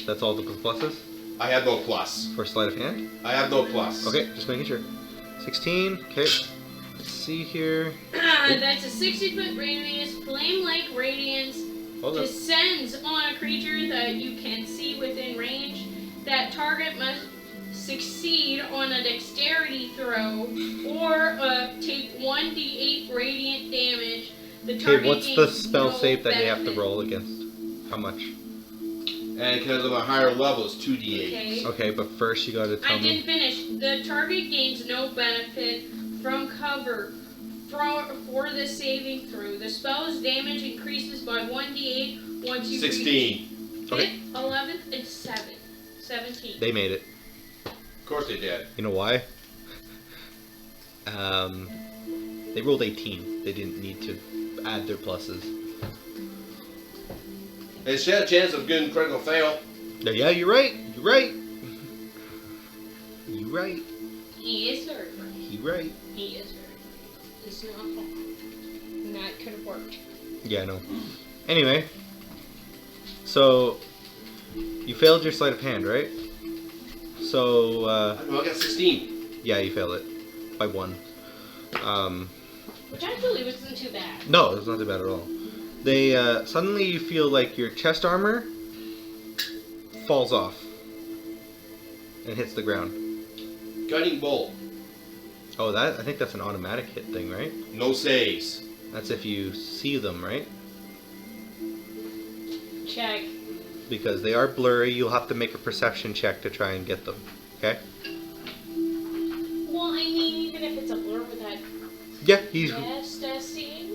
That's all the pluses I have no plus. for sleight of hand? I have no plus. Okay, just making sure. 16, okay. Let's see here. That's a 60-foot radius, flame-like radiance, Hold up. descends on a creature that you can see within range. That target must succeed on a dexterity throw or take 1d8 radiant damage. The target Okay, what's the gains spell no save that they have to benefit. roll against? How much? And because I'm a higher level, it's 2d8. Okay. Okay, but first you gotta tell I me. didn't finish. The target gains no benefit from cover for the saving throw. The spell's damage increases by 1d8 once you reach 16. 5th, Okay. 11th, and 17. They made it. Of course they did. You know why? They rolled 18. They didn't need to add their pluses. They still had a chance of getting critical fail. Yeah, you're right. You're right. You're right. He is very right. You're right. He is very right. It's not wrong. And that could have worked. Yeah, I know. Anyway, so you failed your sleight of hand, right? So Well, I got 16. yeah, you failed it by 1. Which actually wasn't too bad. No, it's not too bad at all. They suddenly you feel like your chest armor falls off and hits the ground. Guiding Bolt. Oh, I think that's an automatic hit thing, right? No saves. That's if you see them, right? Check. Because they are blurry, you'll have to make a perception check to try and get them. Okay? Well, I mean, even if it's a blur with that Yeah, seeing.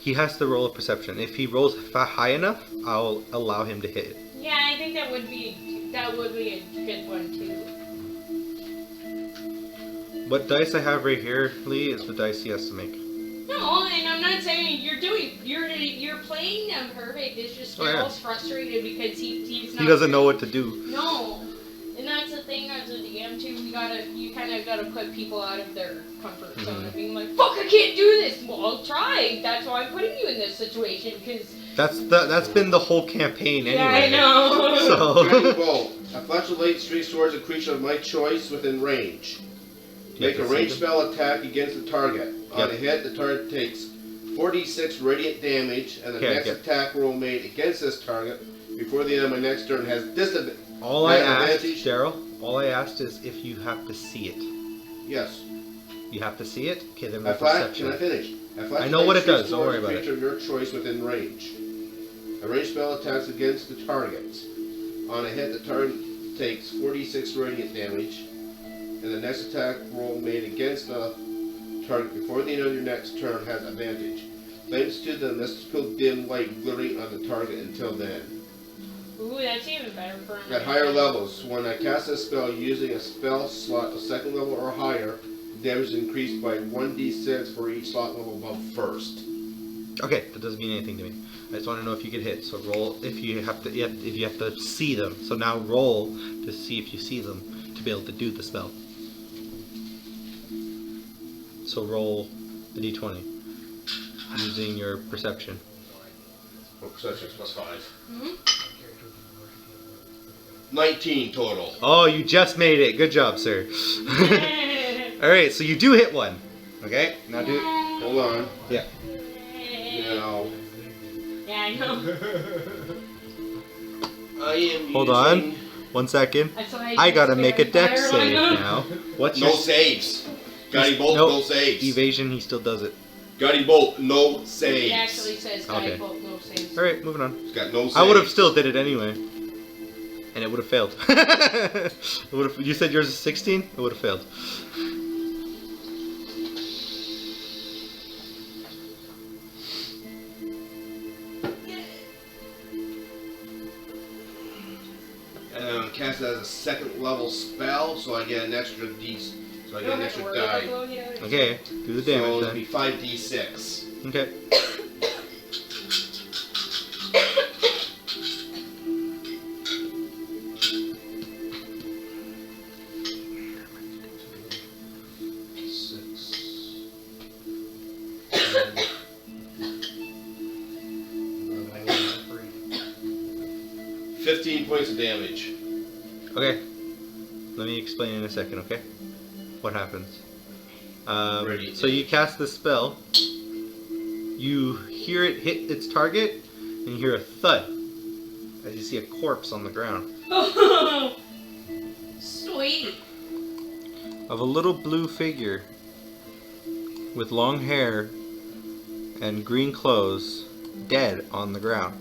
He has to roll a perception. If he rolls high enough, I'll allow him to hit it. Yeah, I think that would be a good one too. What dice I have right here, Lee, is the dice he has to make. No, and I'm not saying you're playing them perfect. It's just Oh, yeah. Daryl's frustrated because he's not. He doesn't know what to do. No, and that's the thing as a DM too. You kind of gotta put people out of their comfort zone of being like, fuck, I can't do this. Well, I'll try. That's why I'm putting you in this situation because. That's been the whole campaign anyway. Yeah, I know. So Guiding bolt. A flash of light streaks towards a creature of my choice within range. Make a ranged spell attack against the target. On a hit, the target takes 4d6 radiant damage, and the next attack roll made against this target before the end of my next turn has All I That asked, advantage? Daryl, all I asked is if you have to see it. Yes. You have to see it? Okay, then A roll flash, perception. can I finish? A flash I know what it shoots does, don't towards worry about a creature of your choice within range. A ranged spell attacks against the target. On a hit, the target takes 46 radiant damage, and the next attack roll made against the target before the end of your next turn has advantage. Thanks to the mystical dim light glittering on the target until then. Ooh, that's even better for me. At higher levels, when I cast a spell using a spell slot of second level or higher, damage is increased by 1d6 for each slot level above first. Okay, that doesn't mean anything to me. I just want to know if you get hit. So roll if you have to if you have to see them. So now roll to see if you see them to be able to do the spell. So roll the d20 using your perception. Oh, perception plus 5. Hmm? 19 total. Oh, you just made it. Good job, sir. All right, so you do hit one. Okay, now do. Hold on. Yeah. Now, Yeah, I know. I am Hold using on. 1 second. That's why I gotta make a dex fire save on them. now. What's no your saves. Guiding bolt, Nope. no saves. evasion? He still does it. Guiding bolt, no saves. It actually says Okay. guide bolt, no saves. All right, moving on. It's got no saves. I would have still did it anyway, and it would have failed. It would've, you said yours is 16. It would have failed. Cast it as a second level spell, so I get an extra d. So I You get don't an have to extra worry about die. blowing it out. Okay, do the So damage it'll then. be 5d6. Okay. Six. 15 points of damage. Okay. Let me explain in a second. Okay. What happens? Ready. So you cast the spell. You hear it hit its target, and you hear a thud as you see a corpse on the ground Sweet. of a little blue figure with long hair and green clothes, dead on the ground.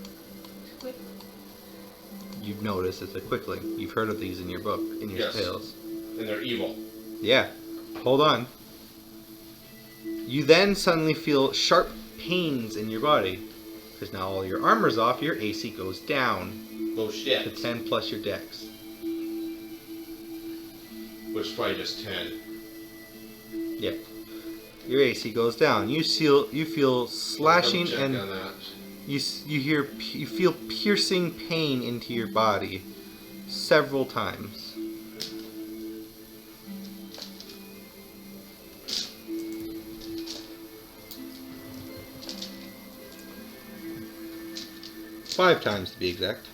You've noticed it's a quickling. You've heard of these in your book, in your Yes. tales. And they're evil. Yeah. Hold on. You then suddenly feel sharp pains in your body. Because now all your armor's off, your AC goes down No to shit. 10 plus your dex. Which is probably just 10. Yep. Your AC goes down. You feel slashing Double check and on that. you feel piercing pain into your body several times. Five times to be exact.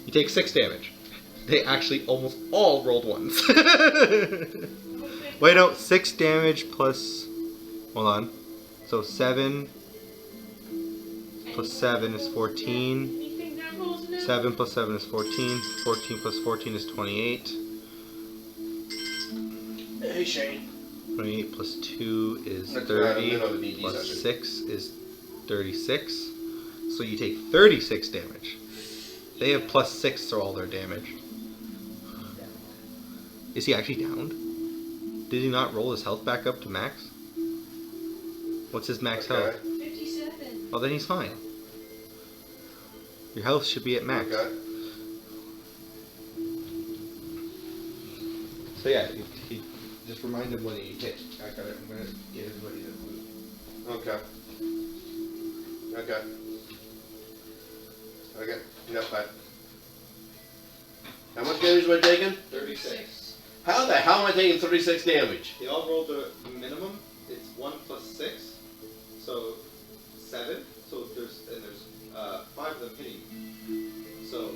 You take 6 damage. They actually almost all rolled ones. Wait, no, 6 damage plus. Hold on. So 7 plus 7 is 14. Anything that rolls now? 7 plus 7 is 14. 14 plus 14 is 28. Hey, Shane. 28 plus 2 is That's 30. right, I'm in on the DD Plus session. 6 is 36. So you take 36 damage. They have plus 6 to all their damage. Is he actually downed? Did he not roll his health back up to max? What's his max health? 57. Oh, then he's fine. Your health should be at max. Okay. So yeah, he just remind him when he hit. I'm gonna get everybody to move. Okay. Okay. Okay. Enough that. How much damage am I taking? 36. How the hell am I taking 36 damage? They all rolled the minimum. It's 1 plus 6, so 7. So there's 5 of them hitting. So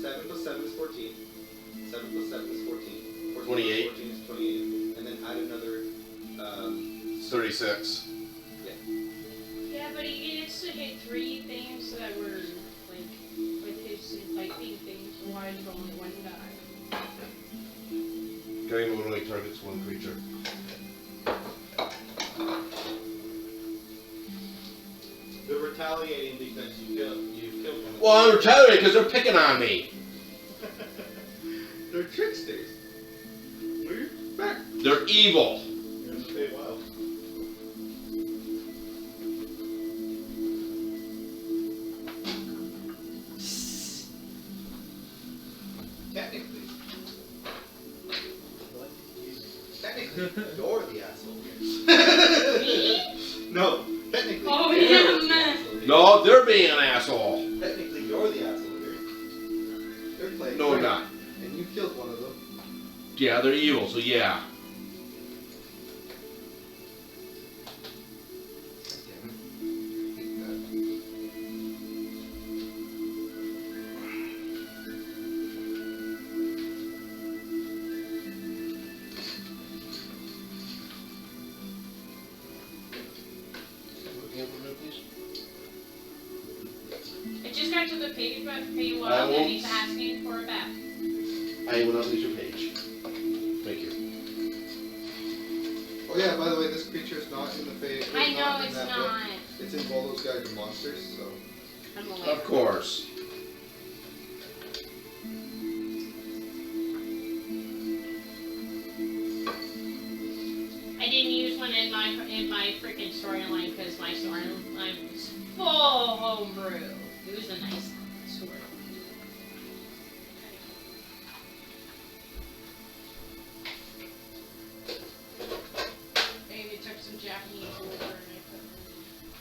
7 plus 7 is 14. 7 plus 7 is 14. 14 28. Plus 14 is 28. 36. Yeah, but he gets to hit 3 things that were like with his lightning things. Why is only 1 die? Game mode only targets 1 creature. They're retaliating because you killed one. Well, I'm retaliating because they're picking on me. They're tricksters. We're back. They're evil. You're in the Feywild. Technically, you're the asshole. Me? No, technically. Oh, you're yeah, the man. asshole here. No, they're being an asshole. Technically, you're the asshole here. They're playing. No, I'm not. And you killed one of them. Yeah, they're evil, so yeah. Damn it. Hate that. I just got to the page about I Feywild won't- and he's asking for a bath. I will not lose your page. Thank you. Oh yeah, by the way, this creature is not in the Fey. I know in it's that not. book. It's in all those guys are monsters, so. I'm aware. Of course. I didn't use one in my freaking storyline because my storyline was full homebrew. It was a nice storyline. Maybe took some Japanese water and I put it in.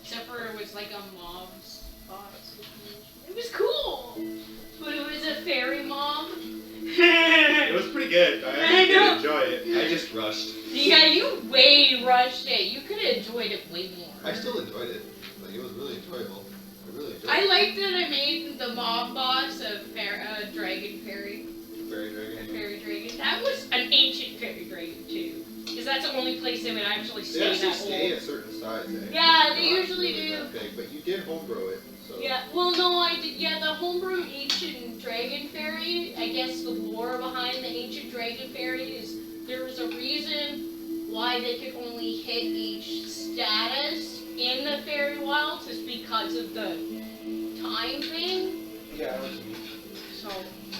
Except for it was like a mob spot situation. It was cool, but it was a fairy mob. It was pretty good. I I actually know. did enjoy it. I just rushed. Yeah, you way rushed it. You could have enjoyed it way more. I still enjoyed it. Like it was really enjoyable. I really enjoyed I it. liked that I made the mob boss a dragon fairy. Very, very A good. fairy dragon. That was an ancient fairy dragon too. Because that's the only place they would actually They stay actually that stay old. a certain size, eh? Yeah, They're they not usually really do. that big, but you did homebrew it, so. Yeah, well, no, I did. Yeah, the homebrew ancient dragon fairy. I guess the lore behind the ancient dragon fairy is there was a reason why they could only hit each status in the fairy wilds is because of the time thing. Yeah, I know what you mean. So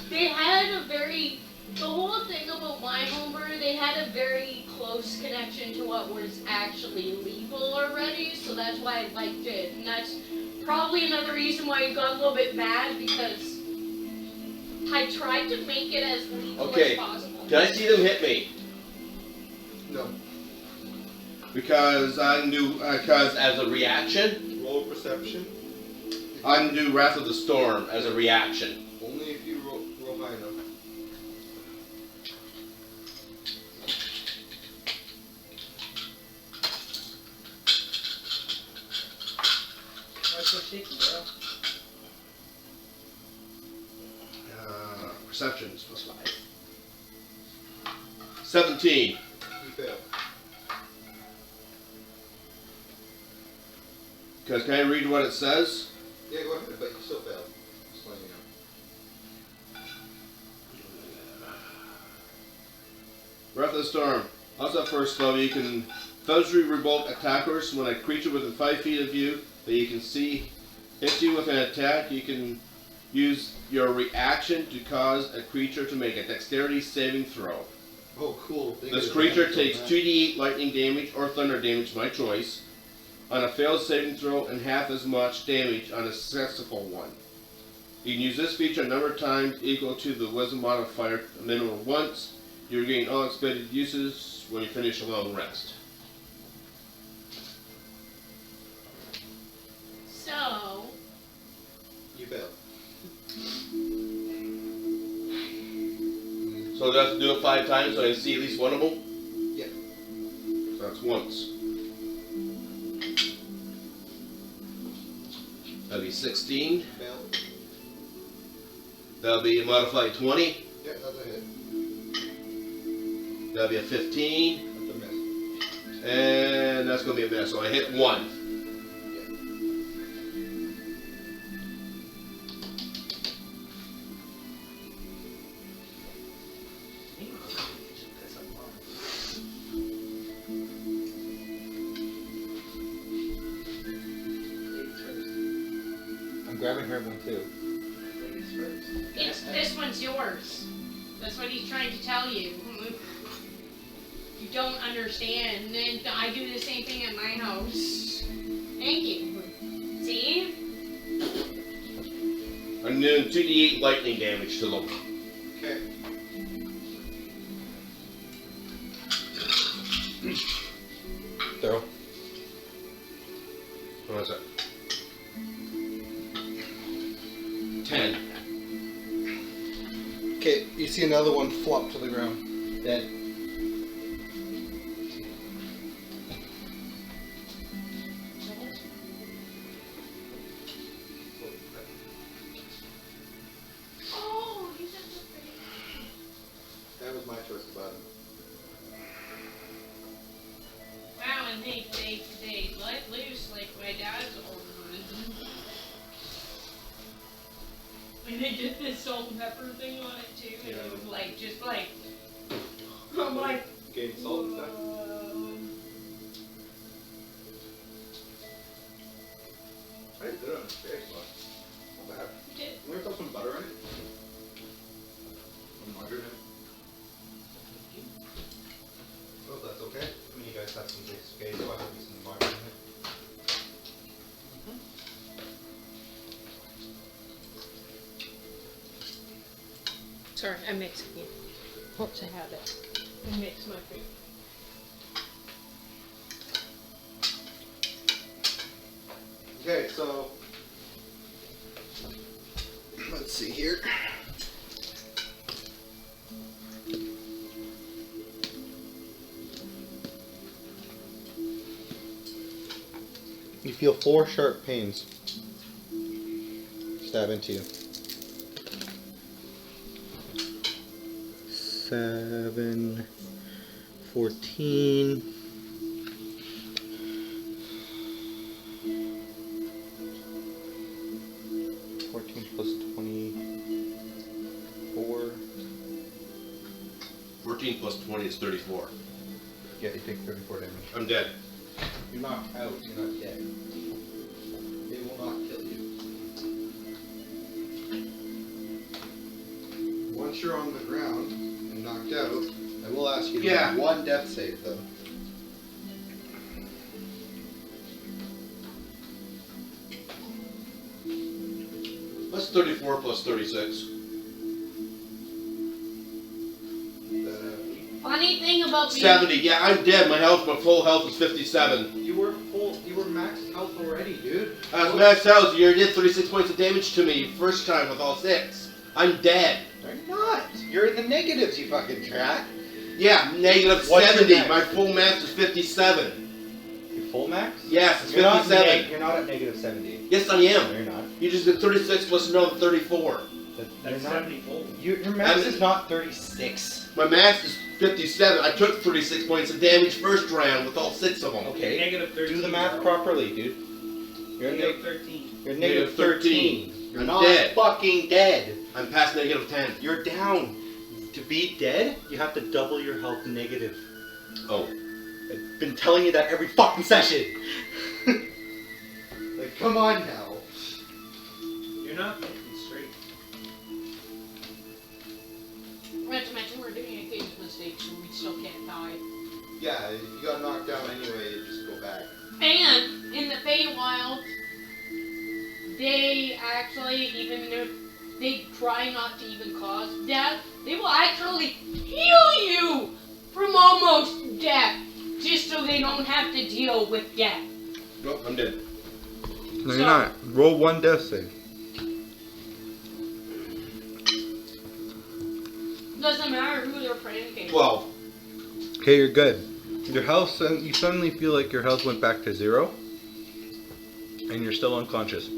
they had a very the whole thing about my homebrew. They had a very close connection to what was actually legal already. So that's why I liked it, and that's probably another reason why I got a little bit mad because I tried to make it as legal Okay. as possible. Can I see them hit me? No. Because I knew, because as a reaction, Roll perception. I can do Wrath of the Storm as a reaction. Only if you roll high enough. Why so shaky, bro? Perception is plus 5. 17. You fail. Because can I read what it says? Yeah, go ahead, but you still fail. Just letting you know. Wrath of the Storm. Also at first level, you can featherly revolt attackers when a creature within 5 feet of you that you can see hits you with an attack. You can use your reaction to cause a creature to make a dexterity saving throw. Oh, cool. This creature takes 2d8 lightning damage or thunder damage, my choice, on a failed saving throw and half as much damage on a successful one. You can use this feature a number of times equal to the wisdom modifier a minimum of once. You regain all expended uses when you finish a long rest. So You fail. So do I have to do it 5 times so I can see at least one of them? Yeah. So that's once. That'd be 16. Fail. That'll be a modified 20. Yeah, that's a hit. That'll be a 15. That's a miss. And that's going to be a miss. So I hit 1. I'm grabbing her one too. This one's yours. That's what he's trying to tell you. You don't understand. And I do the same thing at my house. Thank you. See? I'm doing 2d8 lightning damage to them. Okay. Throw. What was that? 10. Okay, you see another one flop to the ground. Dead. Oh, he's so pretty. That was my choice about it. Wow, and they let loose like my dad's old one. And they did this salt and pepper thing on it too, and it was like, just like, I'm like, Gain salt and I did it on his face, but not bad. you did. You want to throw some butter in it? Some margarine in it? Oh, that's okay. I mean, you guys have some big spaghetti, so I have some margarine in it. Sorry, I'm mixing it. Once I have it, I mix my food. Okay, so let's see here. You feel 4 sharp pains stab into you. 7, 14. 14 plus 24. 14 plus 20 is 34. Yeah, you take 34 damage. I'm dead. You're knocked out, you're not dead. It will not kill you. Once you're on the ground and knocked out, I will ask you to Yeah. do 1 death save though. What's 34 plus 36? Funny thing about being 70. Yeah, I'm dead. My full health is 57. You were max health already, dude. I was max health. You did 36 points of damage to me first time with all 6. I'm dead. You're not. You're in the negatives, you fucking track. Yeah, negative What's your 70. max? My full max is 57. Your full max? Yes, it's You're not 57. you're not at negative 70. Yes, I No, am. you're not. You just did 36 plus another 34. That's 70 full. Your max is not 36. My max is 57. I took 36 points of damage first round with all 6 of them. Okay. Negative 13. Do the math properly, dude. You're Negative 13. You're Negative negative 13. You're I'm not dead. fucking dead. I'm past negative 10. You're down. To be dead, you have to double your health negative. Oh. I've been telling you that every fucking session. Like, come on now. You're not thinking straight. not to mention we're doing a case mistake, so we still can't die. Yeah, if you got knocked down anyway, you just go back. And in the Feywild, they actually, even if they try not to even cause death, they will actually heal you from almost death, just so they don't have to deal with death. Nope, I'm dead. No, you're not. Roll 1 death save. Doesn't matter who they're pranking. 12. Okay, you're good. Your health, you suddenly feel like your health went back to 0, and you're still unconscious.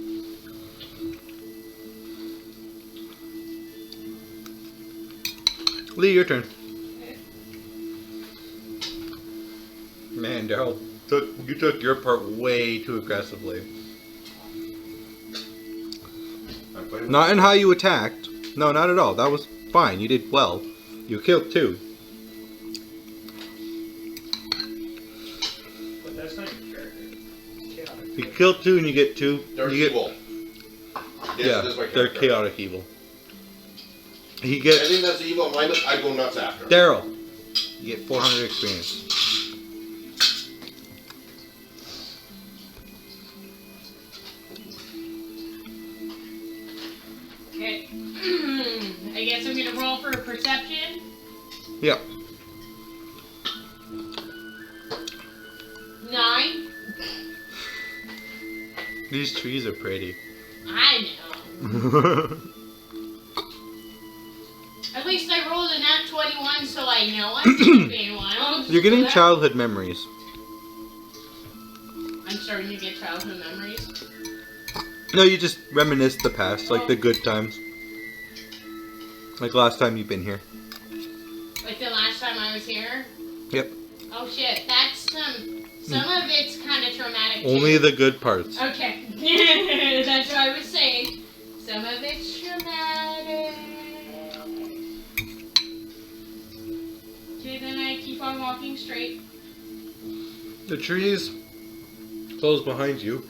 Lee, your turn. Man, Daryl, you took your part way too aggressively. I'm fine with Not in how you attacked. No, not at all. That was fine. You did well. You killed 2. But that's not your character. Chaotic. You killed 2 and you get 2. They're you evil. Yes, Yeah, it is my they're character. chaotic evil. He Anything gets that's evil in alignment, I go nuts after. Daryl. You get 400 experience. Okay. I guess I'm gonna roll for a perception. Yep. 9. These trees are pretty. I know. At least I rolled a nat 21, so I know I'm being wild. You're getting So that- childhood memories. I'm starting to get childhood memories. No, you just reminisce the past, like the good times. Like last time you've been here. Like the last time I was here. Yep. Oh shit, that's some of it's kind of traumatic. Only too. the good parts. Okay. That's what I was saying. Some of it's traumatic. Okay, then I keep on walking straight. The trees close behind you,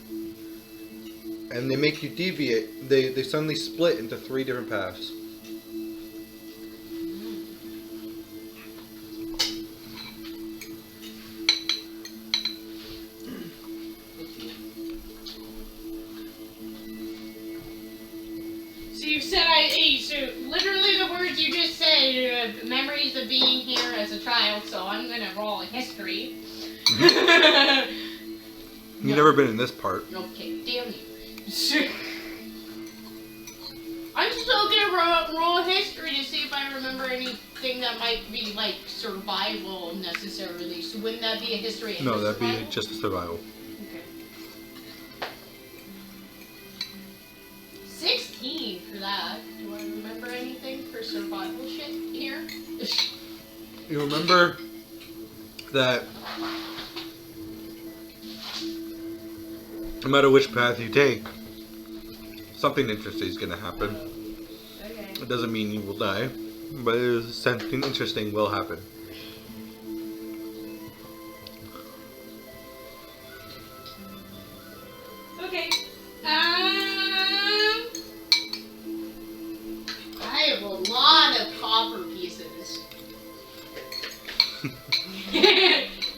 and they make you deviate. They suddenly split into 3 different paths. So you said so literally the words you just said, memories of being here as a child, so I'm gonna roll a history. You've never been in this part. Okay, damn you. I'm still gonna roll a history to see if I remember anything that might be like survival necessarily. So wouldn't that be a history? And No, a that'd be survival? just survival. Okay. 16 for that. Do I remember anything for survival shit here? You remember that no matter which path you take, something interesting is going to happen. Okay. It doesn't mean you will die, but something interesting will happen. Okay. I have a lot of copper pieces.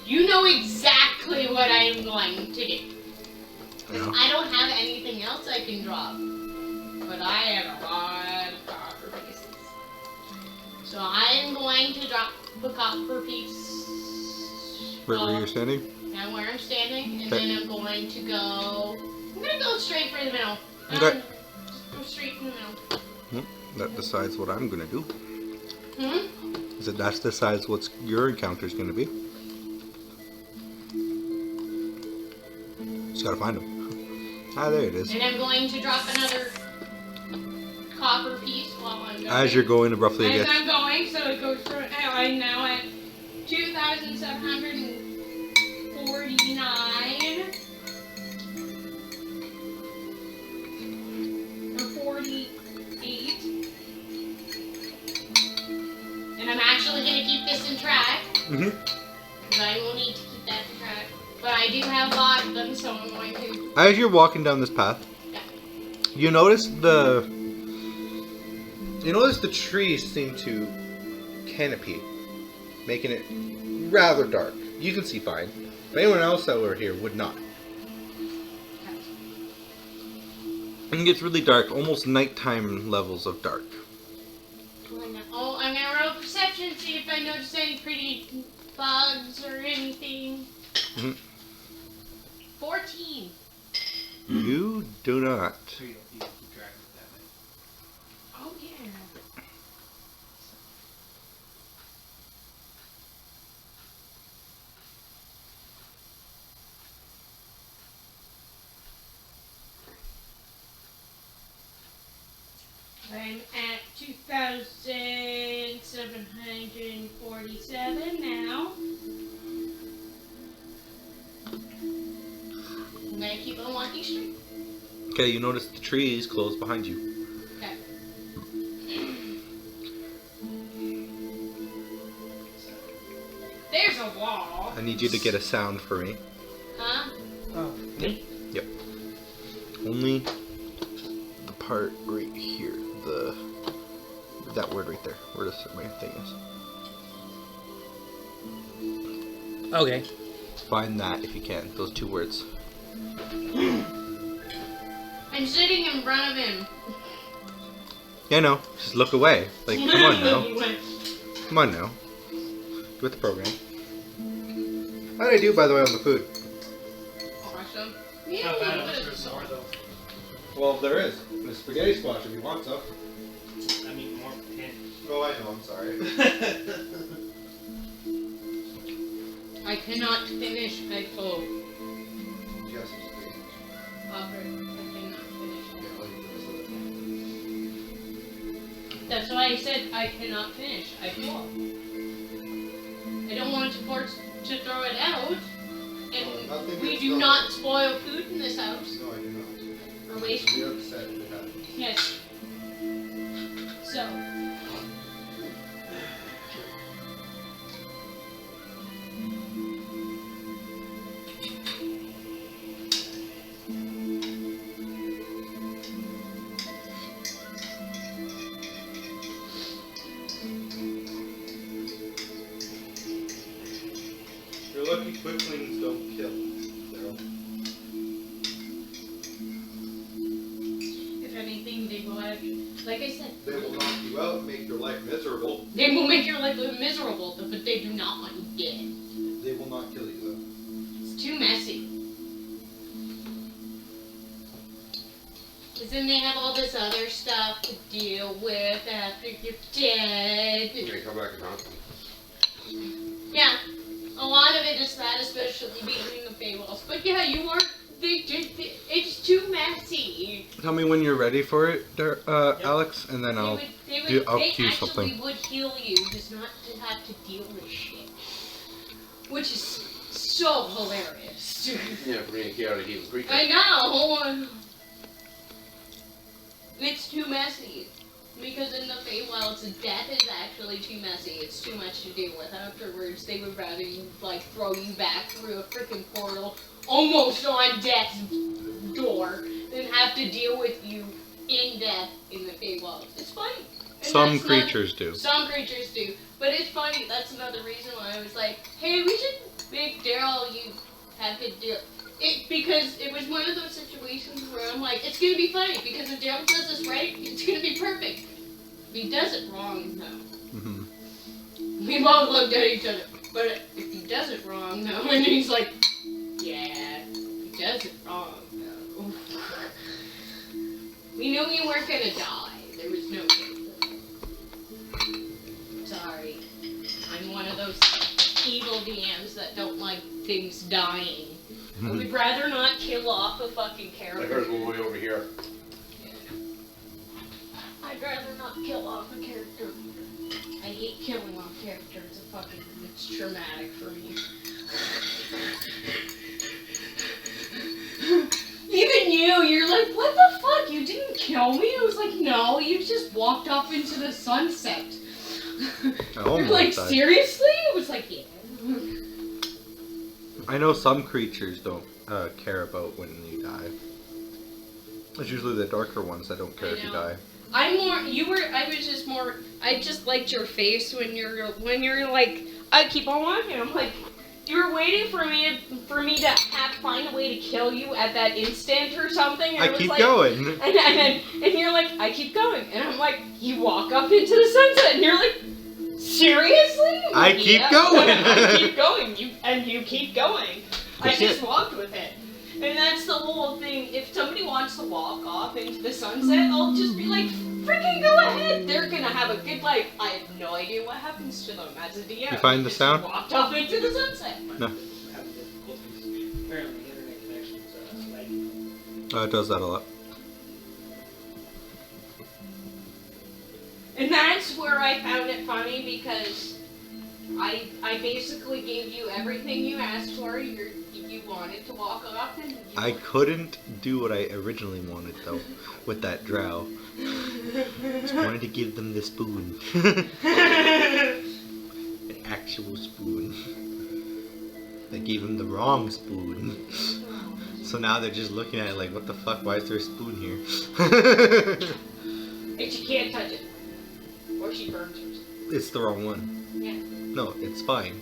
You know exactly what I'm going to do. Because Yeah. I don't have anything else I can drop. But I have a lot of copper pieces. So I'm going to drop the copper piece. Right where you're standing? Now where I'm standing, and Okay. then I'm going to go. I'm gonna go straight for the middle. Okay. Just go straight in the middle. That decides what I'm going to do. Hmm? So that decides what your encounter is going to be. Just gotta find them. Ah, there it is. And I'm going to drop another copper piece while I'm going. As you're going roughly As against. I'm going, so it goes from. I'm now at 2,749. Or 48. And I'm actually going to keep this in track. Mm-hmm. Because I will need to keep that in track. But I do have a lot of them, so I'm going to. As you're walking down this path, Yeah. you notice the trees seem to canopy, making it rather dark. You can see fine. But anyone else that were here would not. And it gets really dark, almost nighttime levels of dark. Oh, I'm gonna roll perception, see if I notice any pretty bugs or anything. Mhm. 14. You do not. So you don't need to keep track of that. Oh, yeah. I'm at 2,749. 747 now. I'm gonna keep on walking straight. Okay, you notice the trees close behind you. Okay. There's a wall. I need you to get a sound for me. Huh? Oh, me? Yep. Only the part right here. That word right there. Where my thing is. Okay. Find that if you can. Those two words. I'm sitting in front of him. Yeah, no. Just look away. Like, come on now. Come on now. Do with the program. How did I do, by the way, on the food? Awesome. Yeah, Not a bad. little bit of There's salt. more though. Well, there is. There's spaghetti squash if you want some. I mean more. Oh, I know. I'm sorry. I cannot finish my food. Yes, Alfred, I cannot finish my food. That's why I said I cannot finish. I will. I don't want to force to throw it out. And nothing we gets do thrown not spoil food in this house. No, I do not. Or waste You're food. upset if it happens. Yes. So. You're lucky quicklings don't kill. Daryl. If anything, they will have, like I said, They will knock you out and make your life miserable. they will make your life miserable, but they do not want you dead. They will not kill you though. It's too messy. Because then they have all this other stuff to deal with after you're dead. Okay, come back and haunt them. Yeah, a lot of it is that, especially being in the Feywilds. But yeah, you are. It's too messy. Tell me when you're ready for it, Alex, and then I'll They cue actually something. would heal you, just not to have to deal with shit. Which is so hilarious. Yeah, for me and Kiara to keep creature. I know. It's too messy. Because in the Feywilds, death is actually too messy. It's too much to deal with afterwards. They would rather you, like, throw you back through a freaking portal, almost on death's door, than have to deal with you in death in the Feywilds. It's funny. And Some that's creatures do. Some creatures do. But it's funny. That's another reason why I was like, hey, we should make Daryl you have to deal. Because it was one of those situations where I'm like, it's gonna be funny because if Daryl does this right, it's gonna be perfect. If he does it wrong, no. Mm-hmm. We both looked at each other. But if he does it wrong, no. And he's like, yeah, he does it wrong, no. We knew you weren't gonna die. There was no way. Sorry. I'm one of those evil DMs that don't like things dying. I would rather not kill off a fucking Like character. hers will way over here. I'd rather not kill off a character. I hate killing off characters. It's traumatic for me. Even you're like, what the fuck? You didn't kill me? I was like, no, you just walked off into the sunset. I You're almost like, died. seriously? I was like, yeah. I know some creatures don't care about when you die. It's usually the darker ones that don't care if you die. I just liked your face when you're like, I keep on walking. I'm like, you were waiting for me to find a way to kill you at that instant or something. And I was keep like, going. And you're like, I keep going. And I'm like, you walk up into the sunset and you're like, seriously? I'm I like, keep yeah. going. I keep going. You keep going. I That's just it. walked with it. And that's the whole thing. If somebody wants to walk off into the sunset, I'll just be like, freaking go ahead. They're gonna have a good life. I have no idea what happens to them as a DM. You find the Just sound? Walked off into the sunset. No. Having difficulties. Apparently, internet connections lagging. It does that a lot. And that's where I found it funny because I basically gave you everything you asked for. You wanted to walk off and I couldn't do what I originally wanted though, with that drow. Just wanted to give them the spoon. An actual spoon. They gave him the wrong spoon. So now they're just looking at it like, what the fuck, why is there a spoon here? And she can't touch it. Or she burns herself. It's the wrong one. Yeah. No, it's fine.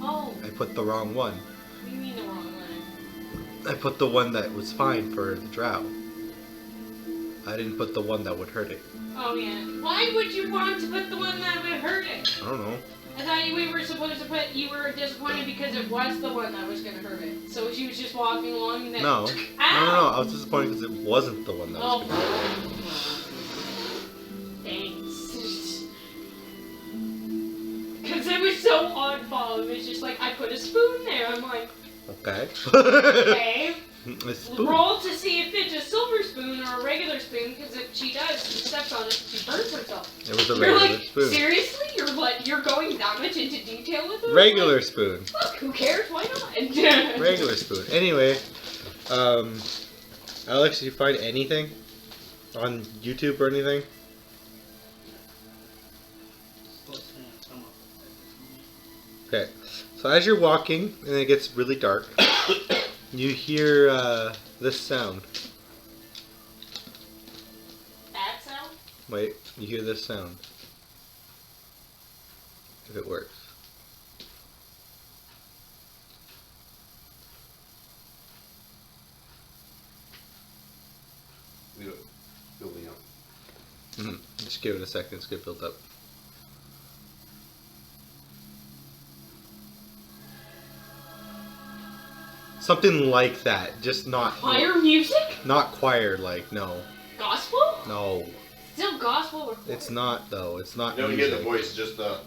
Oh, I put the wrong one. what do you mean the wrong one? I put the one that was fine for the drow. I didn't put the one that would hurt it. Oh yeah. Why would you want to put the one that would hurt it? I don't know. I thought we were supposed to put, you were disappointed because it was the one that was going to hurt it. So she was just walking along and then... No. Ow! No. I was disappointed because it wasn't the one that was Oh. going to hurt it. Thanks. Because it was so oddball. It was just like, I put a spoon there. I'm like, Okay. okay. A spoon. Roll to see if it's a silver spoon or a regular spoon, because if she does, she steps on it, she burns herself. It was a You're regular like, spoon. seriously? You're going that much into detail with it? Regular spoon. Look, who cares? Why not? Regular spoon. Anyway, Alex, did you find anything on YouTube or anything? Okay, so as you're walking and it gets really dark, you hear this sound. That sound? Wait, you hear this sound. If it works. Building up. Just give it a second, it's gonna build up. Something like that, just not Choir music? not choir like, no. Gospel? No. Still gospel or choir? It's not though, it's not You don't music. hear the voice, just the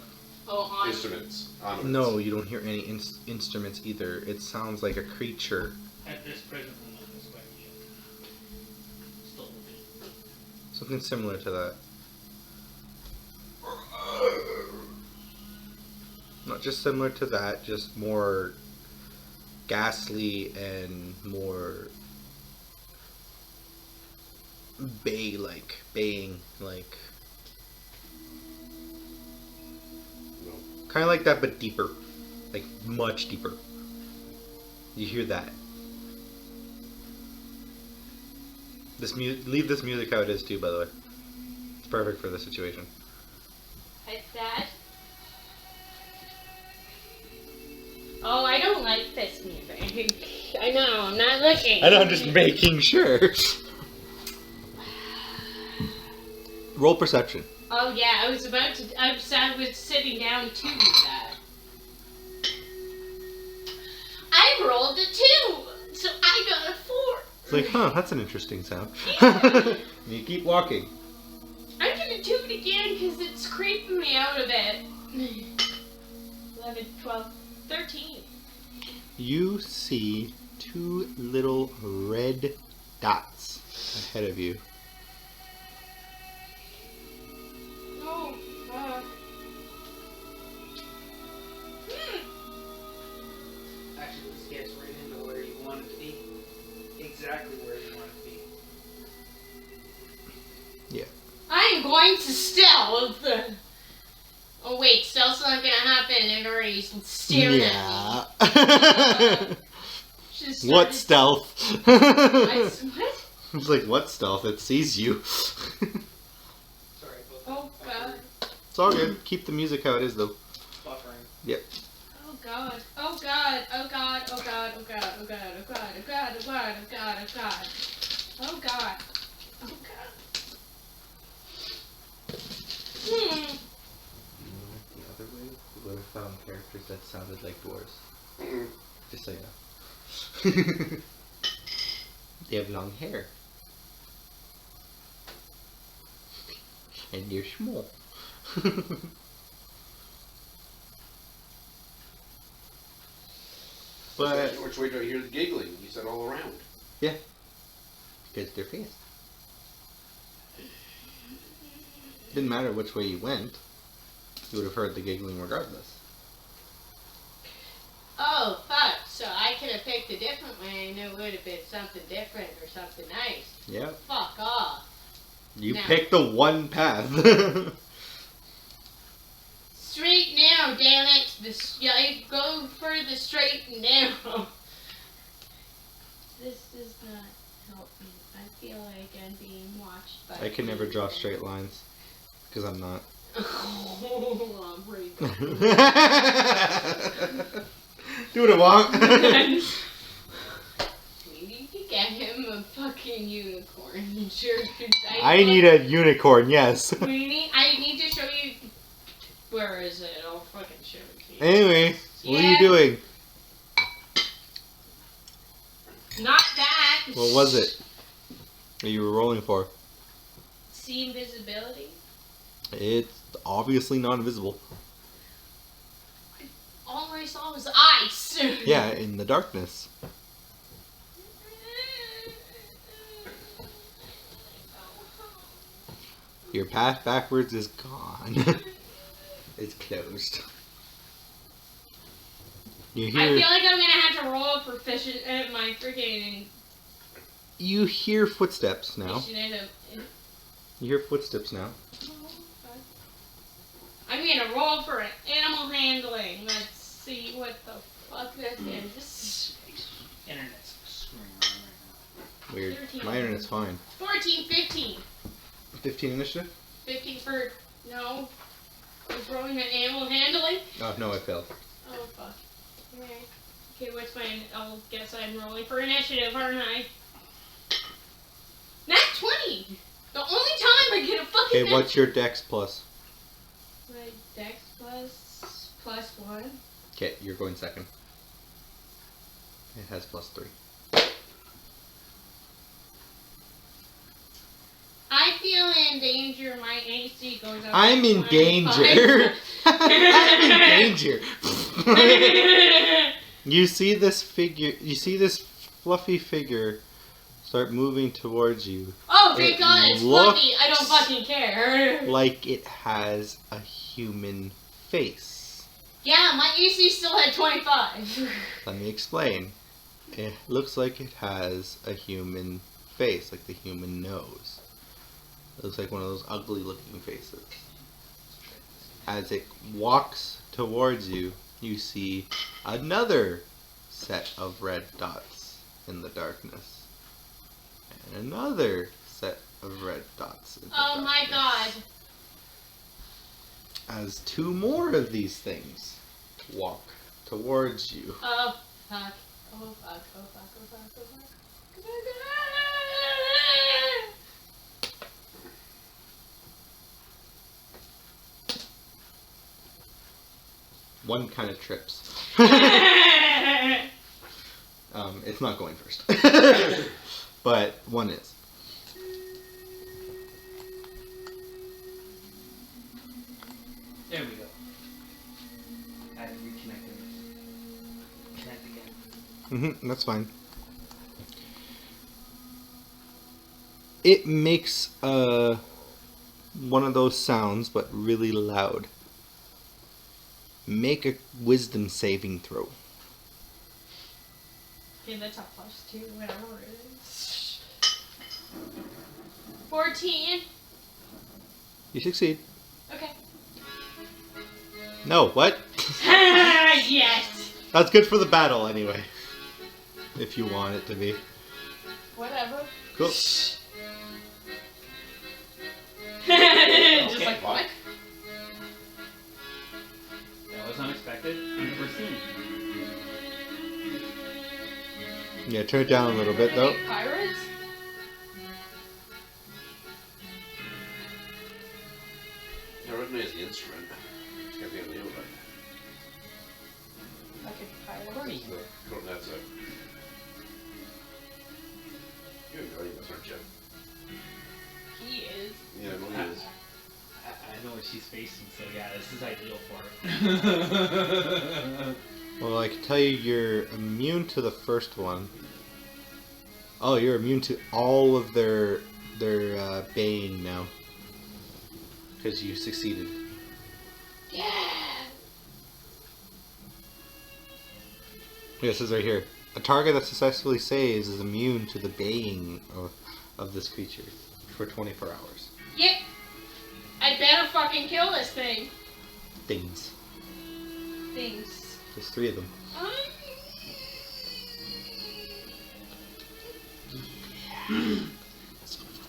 Oh, on. instruments. Onwards. No, you don't hear any instruments either. It sounds like a creature. At this present moment, this way, still moving. Something similar to that. Not just similar to that, just more ghastly and more baying like. No. Kind of like that, but deeper. Like, much deeper. You hear that. Leave this music how it is, too, by the way. It's perfect for this situation. Like that? Oh, I don't like this music. I know, I'm not looking. I know, I'm just making sure. Roll perception. Oh yeah, I was sitting down to do that. I rolled a 2, so I got a 4. It's like, huh, that's an interesting sound. Yeah. You keep walking. I'm gonna do it again because it's creeping me out a bit. 11, 12, 13. You see 2 little red dots ahead of you. Oh, Actually, this gets right into where you want it to be. Exactly where you want it to be. I am going to stealth. Oh wait, stealth's not gonna happen. It already stared at me. Just What started- stealth? What? It's like, what stealth? It sees you. Sorry, both. Oh god. It's all good. Keep the music how it is, though. Buffering. Yep. Oh god. Oh god. Oh god. Oh god. Oh god. Oh god. Oh god. Oh god. Oh god. Oh god. Oh god. Oh god. Oh god. Hmm. The other way, we would have found characters that sounded like dwarves. Just so you know. They have long hair. And they're small. But Which way do I hear the giggling? You said all around. because they're fast. Didn't matter which way you went. You would have heard the giggling regardless. Oh, fuck. So I could have picked a different way and it would have been something different or something nice. Yep. Fuck off. You No. picked the one path. Straight now, damn it. I go for the straight and narrow. This does not help me. I feel like I'm being watched by... I can never draw straight lines. Because I'm not. Oh, I'm pretty good. Do what I want. We need to get him a fucking unicorn shirt. I need a unicorn, yes. I need to show you... Where is it? I'll fucking show it to you. Anyway, what are Yeah. you doing? Not that. What was it that you were rolling for? See invisibility? It's obviously not invisible. All I saw was ice. Yeah, in the darkness. Your path backwards is gone. It's closed. You I hear feel like I'm gonna have to roll proficient at my freaking you hear footsteps now. initiative. You hear footsteps now. I'm gonna roll for animal handling. Let's see what the fuck this is. Internet's screwing around right Weird. 13. My internet's fine. 14, 15. 15 initiative? 15 for, no. I was rolling an animal handling. Oh no, I failed. Oh fuck. Okay. Okay, what's my, I'll guess I'm rolling for initiative, aren't I? Nat 20! The only time I get a fucking Okay, nat what's your dex plus? My dex plus 1. Okay, you're going second. It has +3. I feel in danger. My AC goes up. I'm to in 25. danger. I'm in danger. You see this figure, you see this fluffy figure start moving towards you. Oh, thank It God, it's looks- fluffy. I don't fucking care. Like it has a human face. Yeah, my AC still had 25. Let me explain. It looks like it has a human face, like the human nose. It looks like one of those ugly looking faces. As it walks towards you, you see another set of red dots in the darkness. And another set of red dots in the Oh my God. As two more of these things walk towards you. Oh, fuck. Oh, fuck. Oh, fuck. Oh, fuck. Oh, fuck. One kind of trips. It's not going first. But one is. There we go. I reconnected. Connect again. That's fine. It makes one of those sounds, but really loud. Make a wisdom saving throw. Okay, that's a +2, whatever it is. 14. You succeed. Okay. No, what? Yes. That's good for the battle anyway. If you want it to be. Whatever. Cool. Just Okay. like, what? That was unexpected. Unforeseen. Yeah, turn it down a little bit though. Pirates? I recognize the instrument. It's gotta be a name of it. Fucking What pirates. are you? Cool, that's it. You're enjoying this, aren't you? He is. Yeah, I know he is. I know what she's facing, so yeah, this is ideal for her. Well, I can tell you you're immune to the first one. Oh, you're immune to all of their baying now. because you succeeded. Yeah. Yeah, it says right here. A target that successfully saves is immune to the baying of this creature for 24 hours. Yep. I better fucking kill this thing. Things. Things. There's 3 of them.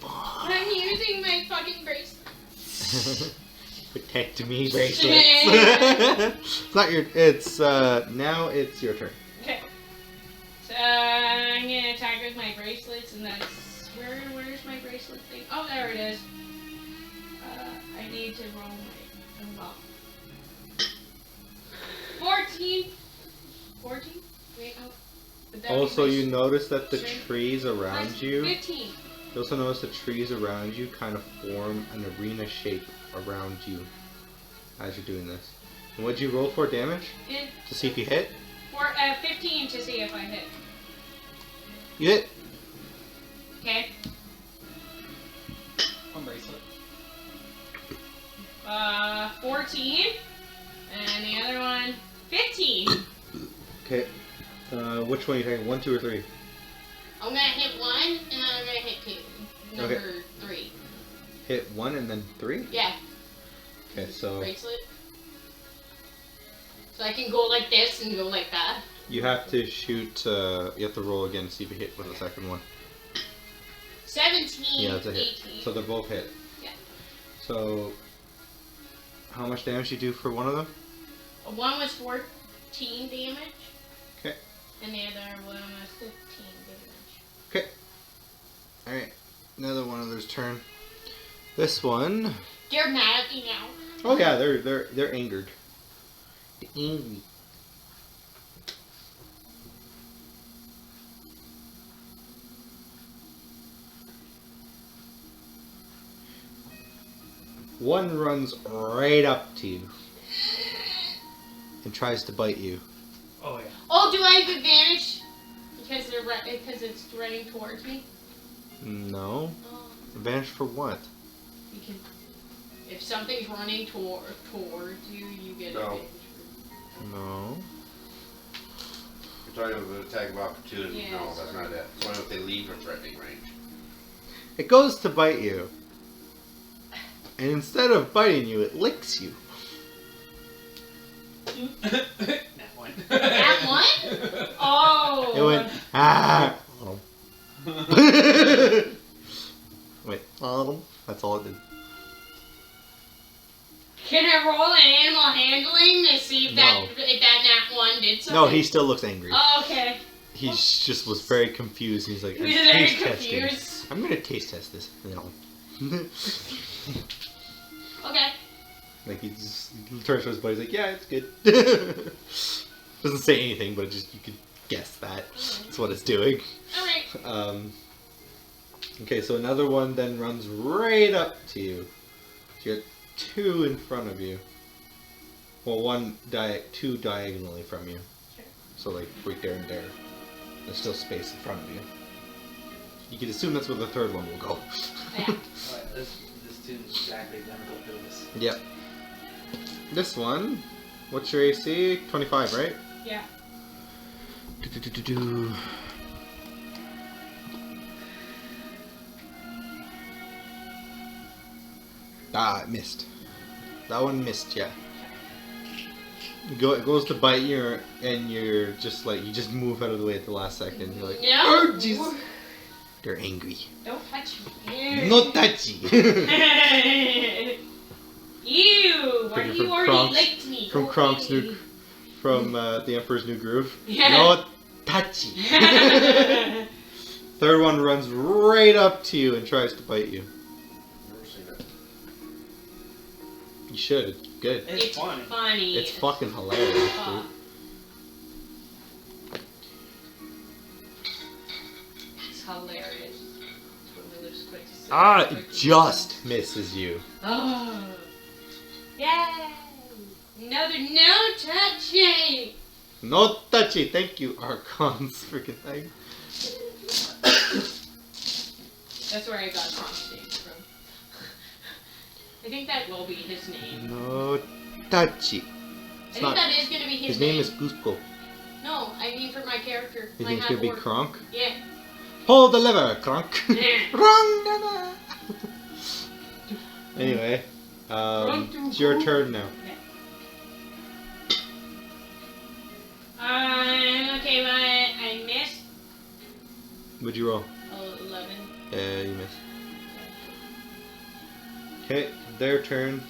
I'm using my fucking bracelet. Protect me bracelets. It's not your. It's now it's your turn. Okay. So I'm gonna attack with my bracelets, and that's where's my bracelet thing? Oh, there it is. I need to roll my 14. 14? Wait, oh. Would that be Also, my you notice that the strength? trees around That's you. 15. You also notice the trees around you kind of form an arena shape around you as you're doing this. And what'd you roll for damage? To see if you hit? 15 to see if I hit. You hit. Okay. One bracelet. 14. And the other one, 15. Okay. Which one are you taking? 1, 2, or 3? I'm gonna hit 1, and then I'm gonna hit 2. Number 3. Hit 1 and then 3? Yeah. Okay, so Bracelet. So I can go like this and go like that. you have to shoot. You have to roll again to see if you hit with the second one. 17, Yeah, that's a hit. 18. So they're both hit. Yeah. So how much damage you do for one of them? One was 14 damage. Okay. And the other one was 15 damage. Okay. All right. Another one of theirs turn. This one. They're mad at me now. Oh yeah, they're angered. They're angry. One runs right up to you and tries to bite you. Oh yeah. Oh, do I have advantage? Because it's running towards me? No. Oh. Advantage for what? Because if something's running towards you, you get No. advantage. No. You're talking about an attack of opportunity. Yeah, No, that's sorry. not it. It's only if they leave from threatening range. It goes to bite you. And instead of biting you, it licks you. That one. That one? Oh. It went, ah. Oh. Wait, that's all it did. Can I roll an animal handling to see if No. that one did something? No, he still looks angry. Oh, okay. He just was very confused. He's like, He I'm was very taste testing. confused. I'm gonna taste test this. No. Okay. Like he turns to his buddy. He's like, yeah, it's good. Doesn't say anything, but you could guess that. That's what it's doing. Alright. Okay, so another one then runs right up to you. So you got 2 in front of you. Well, 2 diagonally from you. Sure. So like right there and there. There's still space in front of you. You can assume that's where the third one will go. Yeah. Alright, this tune's exactly identical to this. Yep. This one, what's your AC? 25, right? Yeah. Do-do-do-do-do. Ah, it missed. That one missed, yeah. It goes to bite you, and you're just like, you just move out of the way at the last second. You're like, Yeah. oh, jeez. They're angry. Don't touch me. No touchy. Ew! Why Figure do you from already Kronk's- licked me? From Go Kronk's away. new, from the Emperor's New Groove. Yeah. No touchy. Third one runs right up to you and tries to bite you. Never seen it. You should. It's good. It's funny. funny. It's fucking hilarious, dude. Fuck. It's hilarious. Totally looks quick to say. Ah, it just misses you. Oh. Yay! No touching! No touchy. Thank you, Archon's freaking thing. That's where I got Kronk from. I think that will be his name. No Tachi. I think that is gonna be his His name is Cusco. No, I mean for my character. You my think it's gonna be hot orc. Kronk? Yeah. Pull the lever, Kronk. Yeah. Wrong, Nana. Anyway, it's your turn now. Okay, but I missed. What'd you roll? 11. You missed. Okay, their turns.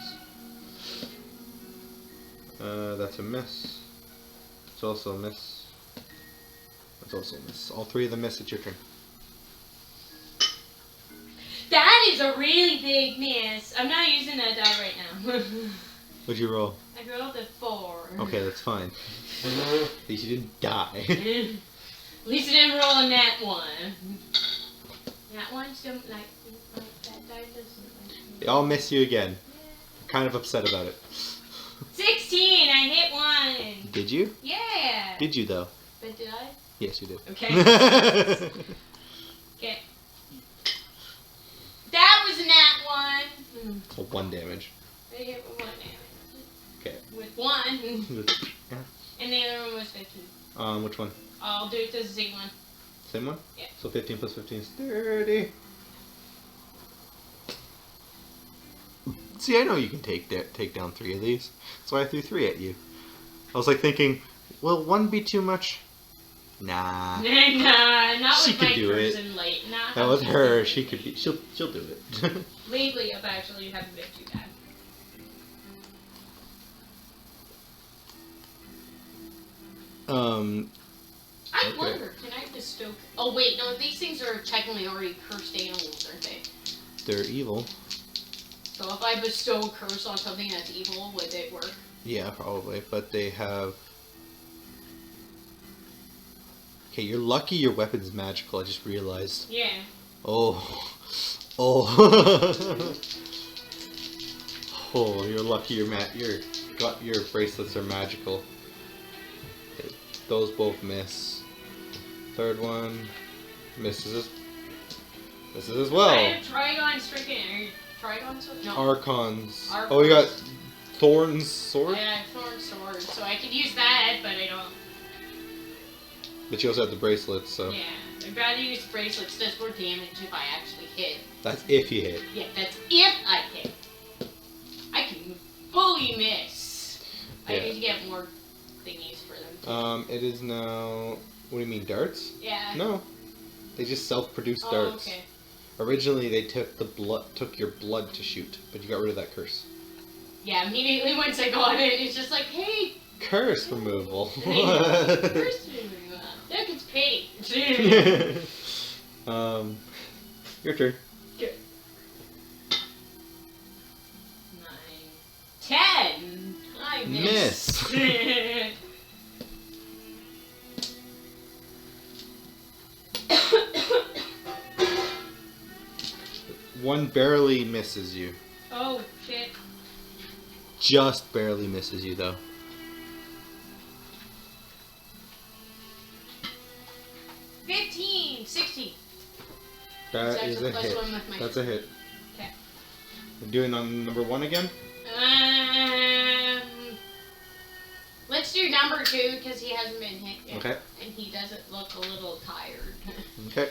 That's a miss. It's also a miss. That's also a miss. All three of them miss. It's your turn. That is a really big miss. I'm not using that die right now. What'd you roll? I rolled a 4. Okay, that's fine. At least you didn't die. At least I didn't roll a nat 1. Nat 1's don't like that die doesn't like me. They all miss you again. I'm kind of upset about it. 16! I hit 1! Did you? Yeah! Did you though? But did I? Yes, you did. Okay. Okay. That was a nat 1! Well, 1 damage. I hit with 1 damage. Okay. With 1. Yeah. And the other one was 15. Which one? I'll do it to the same one. Same one? Yeah. So 15 plus 15 is 30. See, I know you can take down 3 of these. That's why I threw 3 at you. I was like thinking, will 1 be too much? Nah. Nah, not She with could my do it. person late. Not That was her. She could be. She'll do it. Lately, I've actually haven't been too bad. I Okay. wonder, can I bestow... Oh wait, no, these things are technically already cursed animals, aren't they? They're evil. So if I bestow a curse on something that's evil, would it work? Yeah, probably. But they have. Okay, you're lucky your weapon's magical. I just realized. Yeah. Oh. Oh. Oh, you're lucky your bracelets are magical. Okay, those both miss. Third one misses as well. I have Trigon stricken. Are you Trigon sword? No. Archons. Archons. Oh, you got Thorn's sword? Yeah, Thorn sword. So I could use that, but I don't. But you also have the bracelets, so. Yeah. I'd rather use bracelets. Does more damage if I actually hit. That's if you hit. Yeah, that's if I hit. I can fully miss. I Yeah. need to get more thingies for them. It is now. What do you mean, darts? Yeah. No. They just self-produce Oh, darts. okay. Originally, they took your blood to shoot, but you got rid of that curse. Yeah, immediately once I got it, it's just like, hey, Curse removal. first look, it's paid. Your turn. 9, 10. I missed. One barely misses you. Oh shit. Just barely misses you, though. $16. That That's is a a plus hit. one with my That's a hit. Okay. We're doing on number 1 again? Let's do number 2 because he hasn't been hit yet. Okay. And he doesn't look a little tired. Okay.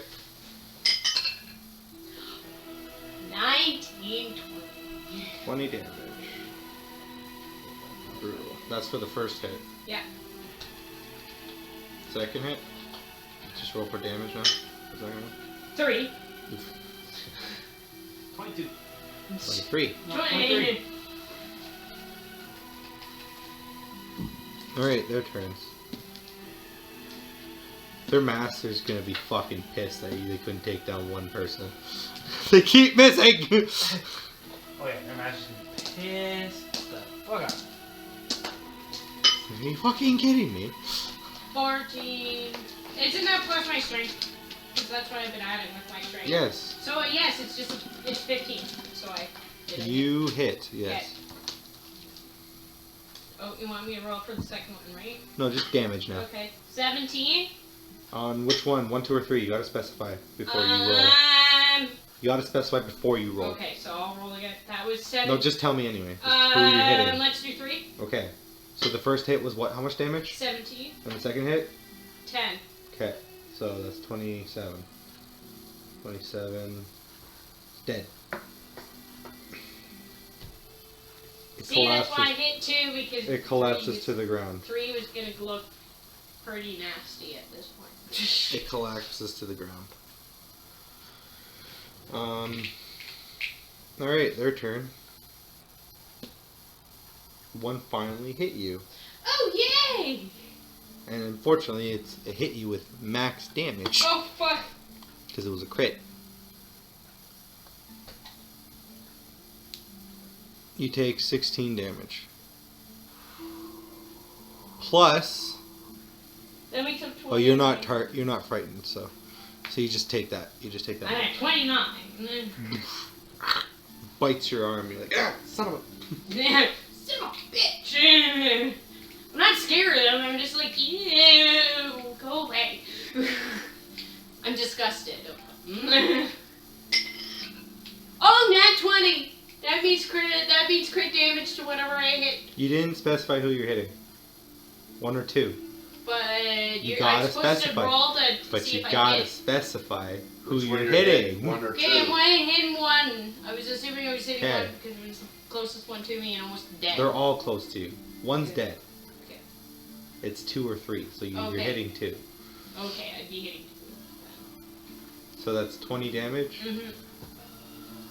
19, 20. 20 damage. Brutal. That's for the first hit. Yeah. Second hit? Just roll for damage now. Is that right? 3. 22. 23. No, 20. 23. Alright, their turns. Their master's gonna be fucking pissed that they couldn't take down one person. They keep missing! Oh yeah, their master's gonna be pissed the fuck out. Are you fucking kidding me? 14. Isn't that plus my strength? Because that's what I've been adding with my strength. Yes. So yes, it's 15. So I did it. You hit, yes. Oh, you want me to roll for the second one, right? No, just damage now. Okay. 17. On which one? 1, 2, or 3? You gotta specify before you roll. You gotta specify before you roll. Okay, so I'll roll again that That was 7. No, just tell me anyway. Just who you're hitting. Let's do 3. Okay. So the first hit was what? How much damage? 17. And the second hit? 10. Okay. So that's 27. 27. It's dead. It See, that's collapses. why I hit 2 because It collapses to the ground. 3 was gonna look pretty nasty at this point. It collapses to the ground. Alright, their turn. One finally hit you. Oh, yay! And unfortunately, it hit you with max damage. Oh, fuck. Because it was a crit. You take 16 damage. Plus, That makes up 20. well, you're not frightened, so you just take that. You just take that. I'm at 29. Bites your arm. You're like, ah, son of a. Yeah, son of a bitch. I'm not scared of them. I'm just like, ew, go away. I'm disgusted. Oh, nat 20. That means crit damage to whatever I hit. You didn't specify who you're hitting. 1 or 2. But You I'm gotta supposed specify. to roll to But see you if I gotta hit. specify who Which one you're you're hitting. 1 or 2. Okay, I'm hitting 1. I was assuming I was hitting Okay. 1 because it was the closest one to me and almost dead. They're all close to you. One's Okay. dead. Okay. It's 2 or 3, so you're Okay. hitting 2. Okay, I'd be hitting 2. So that's 20 damage. Mm-hmm.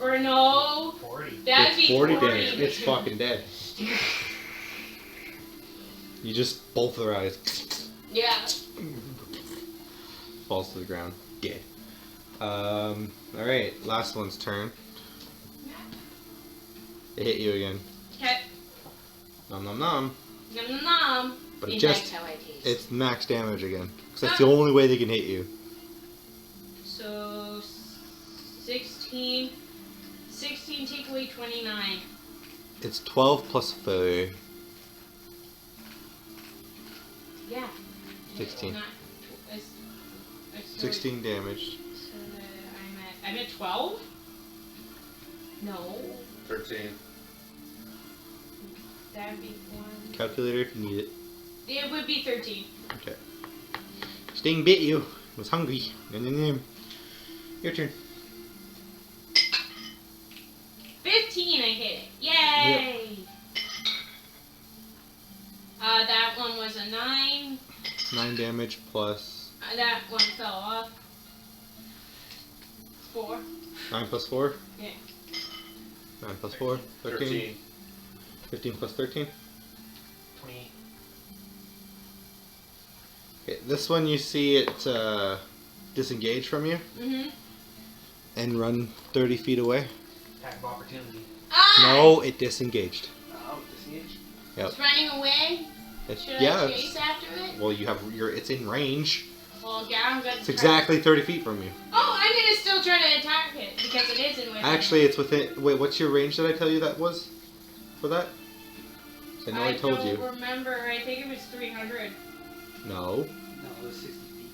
Or no. 40. That'd It's be 40 damage. It's fucking dead. You just both of their eyes Yeah. falls to the ground. Dead. Alright, last one's turn. It hit you again. Okay. Nom nom nom. Yum yum yum. But it And just that's how I taste. it's max damage again. Because that's the only way they can hit you. So 16 take away 29. It's 12 plus 4. Yeah. 16. Not, I 16 damage. So I'm at 12? No. 13. That'd be 1. Calculator if you need it. It would be 13. Okay. Sting bit you. Was hungry. Nom, nom, nom. Your turn. 15, I hit it. Yay! That one was a 9. 9 damage plus That one fell off. 4. 9 plus 4. Yeah. 9 plus 4. 13. 15 plus 13. 20. Okay, this one you see it disengage from you Mm-hmm. and run 30 feet away. Attack of opportunity. Ah! No, it disengaged. Oh, disengage. Yep. It's running away? It's, Should yeah. I It's, chase after it? well, it's in range. Well, yeah, I'm gonna It's try- exactly 30 feet from you. Oh, I'm gonna still try to attack it because it is in with Actually, it's within. Wait, what's your range? Did I tell you that was for that? 'Cause I know I told you. don't remember. I think it was 300. No. No, it was 60 feet.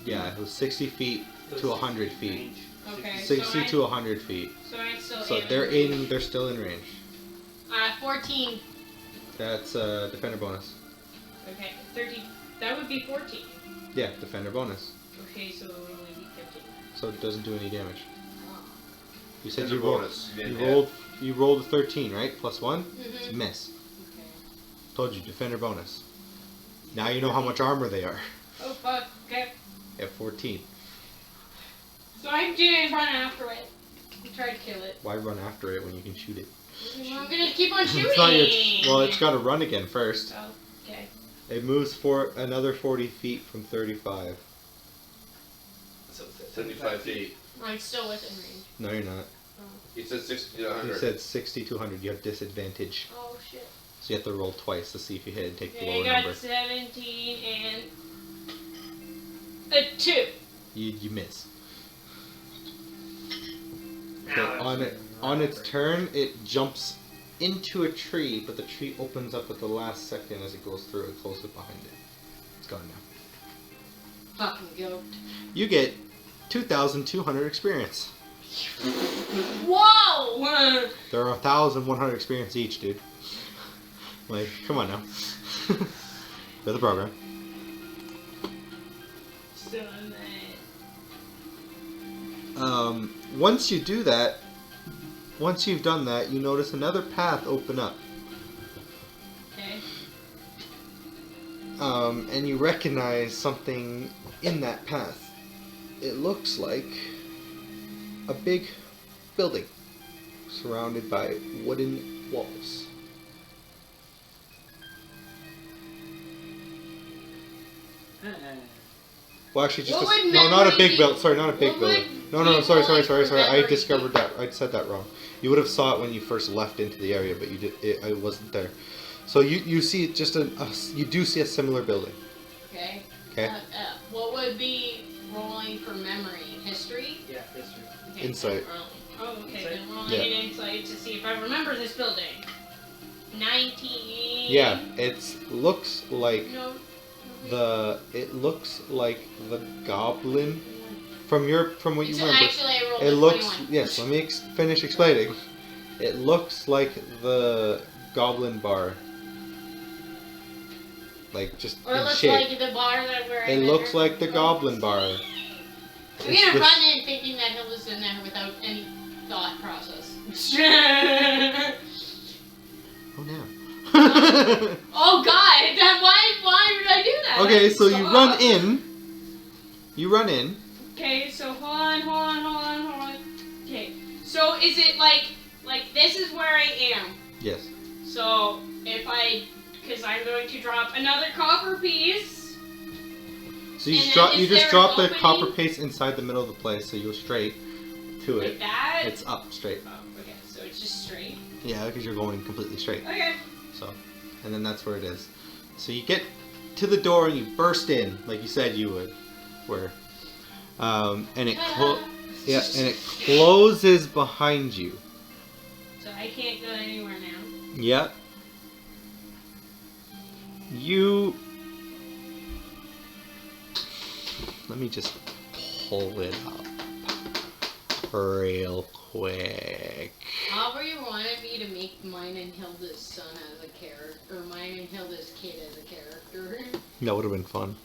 Yeah, it was 60 feet to 100 feet. Range. Okay. 60 so to 100 feet. So I'm still So in. they're still in range. 14. That's defender bonus. Okay, 13. That would be 14. Yeah, defender bonus. Okay, so it would only be 15. So it doesn't do any damage. Oh. You said Defender you rolled. bonus. You You didn't rolled a 13, right? Plus 1. It's a Mm-hmm. miss. Okay. Told you, defender bonus. Now you know how much armor they are. Oh, fuck. Okay. At 14. So I'm gonna run after it. And try to kill it. Why run after it when you can shoot it? Well, I'm gonna keep on shooting. It's not your. Well, it's got to run again first. Oh, okay. It moves for another 40 feet from 35. So it's at 75 feet. I'm still within range. No, you're not. He said 60 to You 100. said 60 to 100. You have disadvantage. Oh, shit. So you have to roll twice to see if you hit and take the Okay, lower I got number. 17 and a 2. You miss. Now Okay, it's on it within on its range. turn, it jumps into a tree, but the tree opens up at the last second as it goes through and closes it behind it. It's gone now. Fucking goat. You get 2,200 experience. Whoa! There are 1,100 experience each, dude. Like, come on now. You're the program. So that. Once you do that, once you've done that, you notice another path open up. Okay. And you recognize something in that path. It looks like a big building surrounded by wooden walls. Well, actually, just What would no, not a memory big be? building. Sorry, not a big What building. would No, people sorry. like I memory discovered be? that. I said that wrong. You would have saw it when you first left into the area, but you did. It wasn't there. So you see just you do see a similar building. Okay. Okay. What would be rolling for memory? History? Yeah, history. Okay, Insight. Oh, okay. Insight? Then rolling Yeah. an insight to see if I remember this building. 19. Yeah, it looks like No. it looks like the goblin from what you So remember. actually, I rolled It a looks 21. yes. Let me finish explaining. It looks like the goblin bar, like just Or it in looks shape. like the bar that we're It in. looks like the goblin bar. I'm It's gonna this- run in thinking that Hilda's in there without any thought process. Oh no. Oh God! Then why did I do that? Okay, so you Stop. run in. You run in. Okay, so hold on. Okay, so is it like this is where I am? Yes. So because I'm going to drop another copper piece. So you And just then drop is you just there drop an the opening? copper paste inside the middle of the place, so you go straight to Like it. that? It's up straight. Oh, okay, so it's just straight. Yeah, because you're going completely straight. Okay. So, and then that's where it is. So you get to the door and you burst in, like you said you would. And it closes behind you. So I can't go anywhere now. Yep. Let me just pull it up real quick. Aubrey wanted me to make mine and Hilda's son as a character, or mine and Hilda's kid as a character. That would have been fun.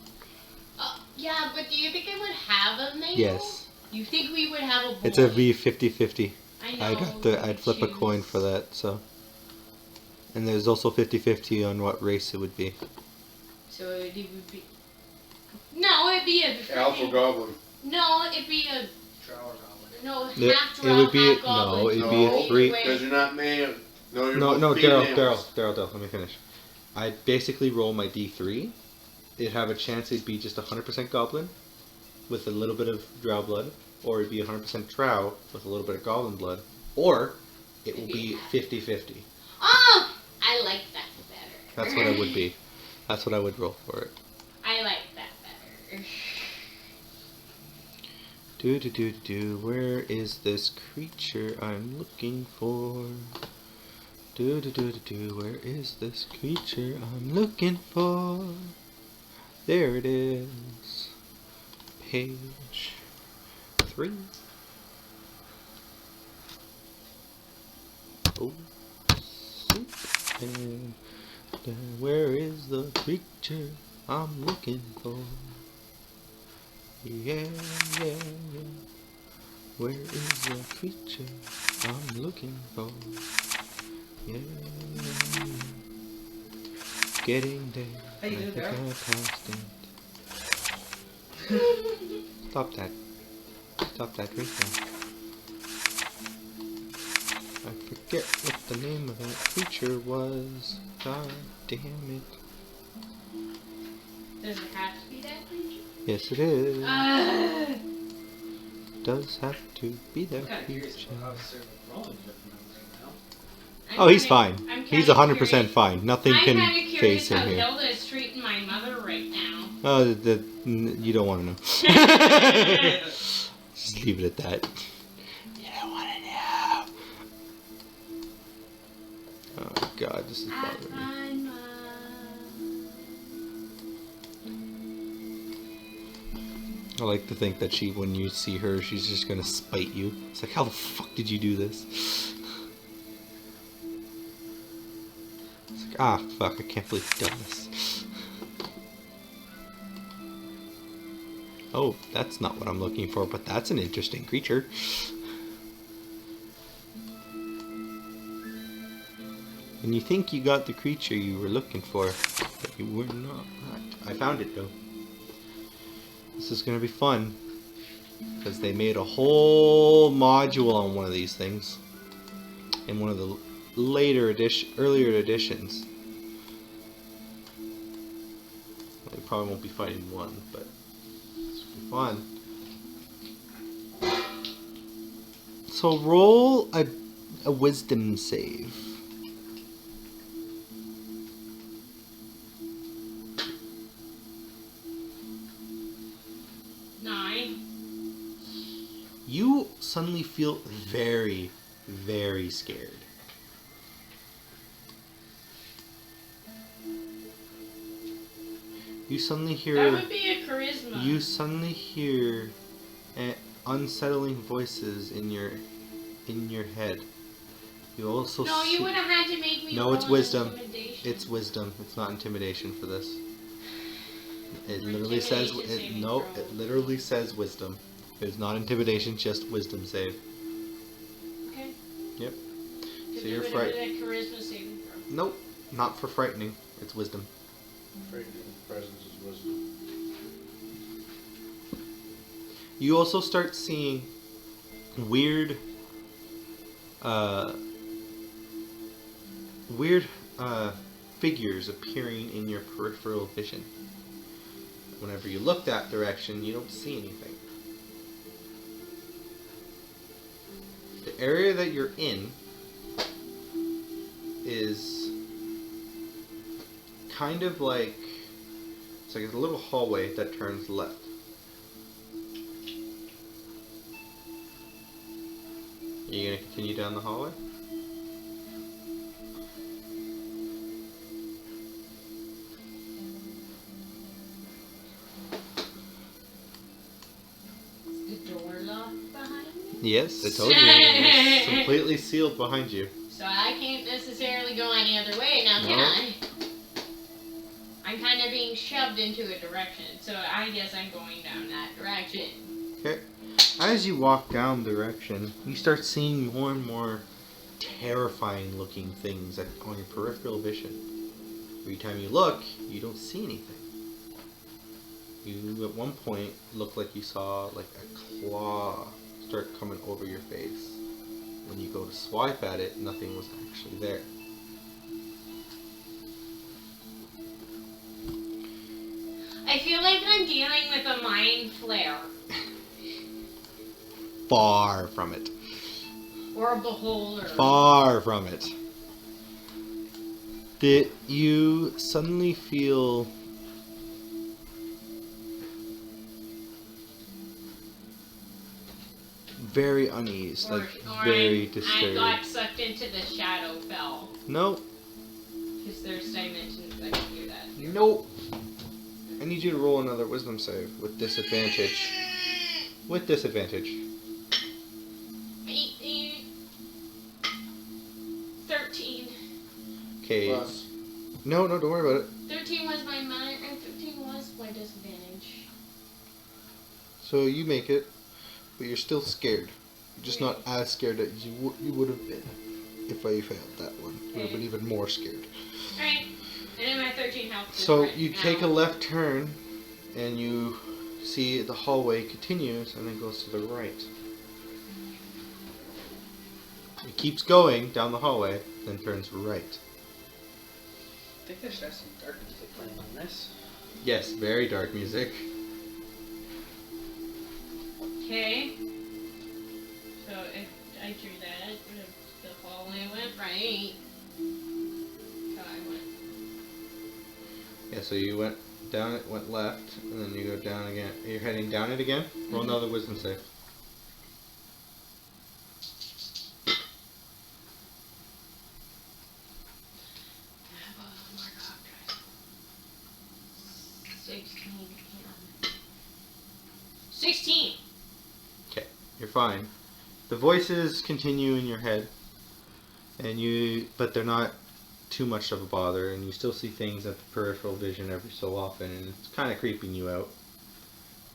Yeah, but do you think I would have a male? Yes. You think we would have a boy? It's a V 50-50. I know. I'd flip a coin for that, so. And there's also 50-50 on what race it would be. So it would be. No, it'd be a. Alpha Goblin. No, it'd be a. Drow or goblin. No, It- half it drow, would be- half goblin. no, it'd be a No, three- Because you're not male. No, you're No, both Daryl, females. let me finish. I'd basically roll my D3. It'd have a chance it'd be just 100% goblin with a little bit of drow blood, or it'd be 100% drow with a little bit of goblin blood, or it will be 50-50. Oh, I like that better. That's what it would be. That's what I would roll for it. I like that better. Where is this creature I'm looking for? Where is this creature I'm looking for? There it is. Page 3. Oh, and where is the creature I'm looking for? Yeah. Where is the creature I'm looking for? Yeah. Getting there. How you doing, I think Daryl? I passed it. Stop that. Stop that right there. I forget what the name of that creature was. God damn it. Does it have to be that creature? Yes, it is. Uh, Does have to be I'm that kind of curious creature. about how Sir Roland looking right now. Oh, he's fine. He's 100% fine. Nothing I'm can kind of curious phase him how here. Hilda is treating my mother right now. Oh, you don't want to know. Just leave it at that. You don't want to know. Oh God, this is bothering me. I like to think that when you see her, she's just gonna spite you. It's like, how the fuck did you do this? It's like, ah, fuck, I can't believe you've done this. Oh, that's not what I'm looking for, but that's an interesting creature. And you think you got the creature you were looking for, but you were not. I found it though. This is gonna be fun, because they made a whole module on one of these things in one of the earlier editions. They probably won't be fighting one, but it's gonna be fun. So roll a wisdom save. You suddenly feel very, very scared. You suddenly hear... That would be a charisma. You suddenly hear unsettling voices in your head. You also No, you would have had to make me No, roll it's wisdom. intimidation. It's wisdom. It's not intimidation for this. It literally says... It literally says wisdom. It's not intimidation, just wisdom save. Okay. Yep. So you you're would have frightened. did a charisma saving throw. Nope, not for frightening. It's wisdom. Frightening presence is wisdom. You also start seeing weird figures appearing in your peripheral vision. Whenever you look that direction, you don't see anything. The area that you're in is kind of like, it's like a little hallway that turns left. Are you going to continue down the hallway? Yes, I told you. It's completely sealed behind you. So I can't necessarily go any other way now, can No. I? I'm kind of being shoved into a direction, so I guess I'm going down that direction. Okay. As you walk down the direction, you start seeing more and more terrifying looking things on your peripheral vision. Every time you look, you don't see anything. You, at one point, looked like you saw like a claw start coming over your face. When you go to swipe at it, nothing was actually there. I feel like I'm dealing with a mind flare. Far from it. Or a beholder. Far from it. That you suddenly feel very uneasy, like very disturbed. I got sucked into the shadow fell. Nope. Because there's dimensions that can do that. Nope. I need you to roll another wisdom save with disadvantage. With disadvantage. 18. 13. Okay. Plus. No, don't worry about it. 13 was my minor, and 13 was my disadvantage. So you make it, but you're still scared. You're just not as scared as you would have been if I failed that one. You would have been even more scared. Alright. And then my 13 health. So you take a left turn, and you see the hallway continues, and then goes to the right. It keeps going down the hallway, then turns right. I think there's some dark music playing on this. Yes, very dark music. Okay. So if I drew that, the hallway went right. So I went. Yeah, so you went down it, went left, and then you go down again. You're heading down it again? Roll another wisdom save. Oh my god. 16. 16. Okay, you're fine. The voices continue in your head, but they're not too much of a bother, and you still see things at the peripheral vision every so often, and it's kind of creeping you out.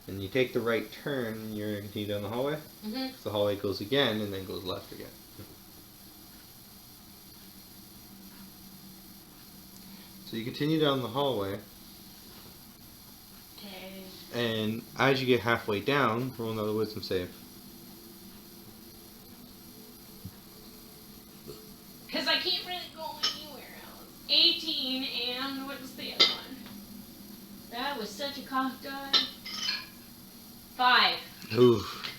And you take the right turn, and you're going to continue down the hallway. Mm-hmm. The hallway goes again, and then goes left again. So you continue down the hallway, Okay. and as you get halfway down, roll another wisdom save. Because I can't really go anywhere else. 18, and what was the other one? That was such a cock die. 5. Oof.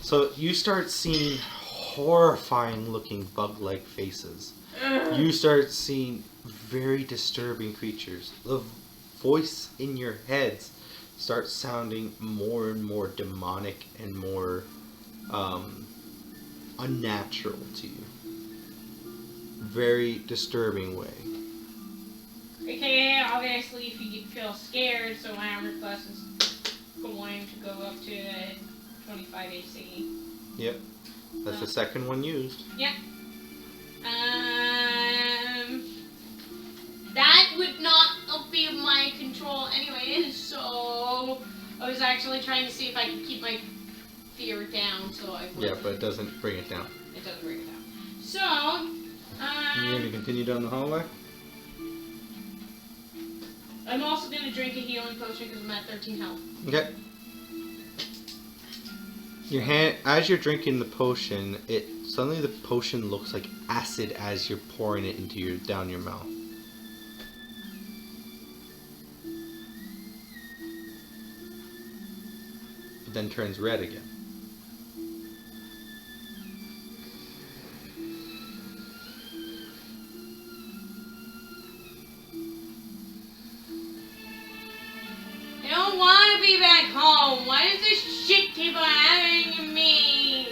So you start seeing horrifying looking bug-like faces. You start seeing very disturbing creatures. The voice in your heads starts sounding more and more demonic and more unnatural to you. Very disturbing way. Okay, obviously if you feel scared, so my armor class is going to go up to 25 AC. Yep. That's the second one used. Yep. That would not be my control anyway, so I was actually trying to see if I could keep my fear down, so I would. Yeah, but it doesn't bring it down. It doesn't bring it down. So, You're going to continue down the hallway? I'm also going to drink a healing potion because I'm at 13 health. Okay. Your hand, as you're drinking the potion, suddenly the potion looks like acid as you're pouring it into down your mouth. It then turns red again. I don't want to be back home. Why does this shit keep on happening to me?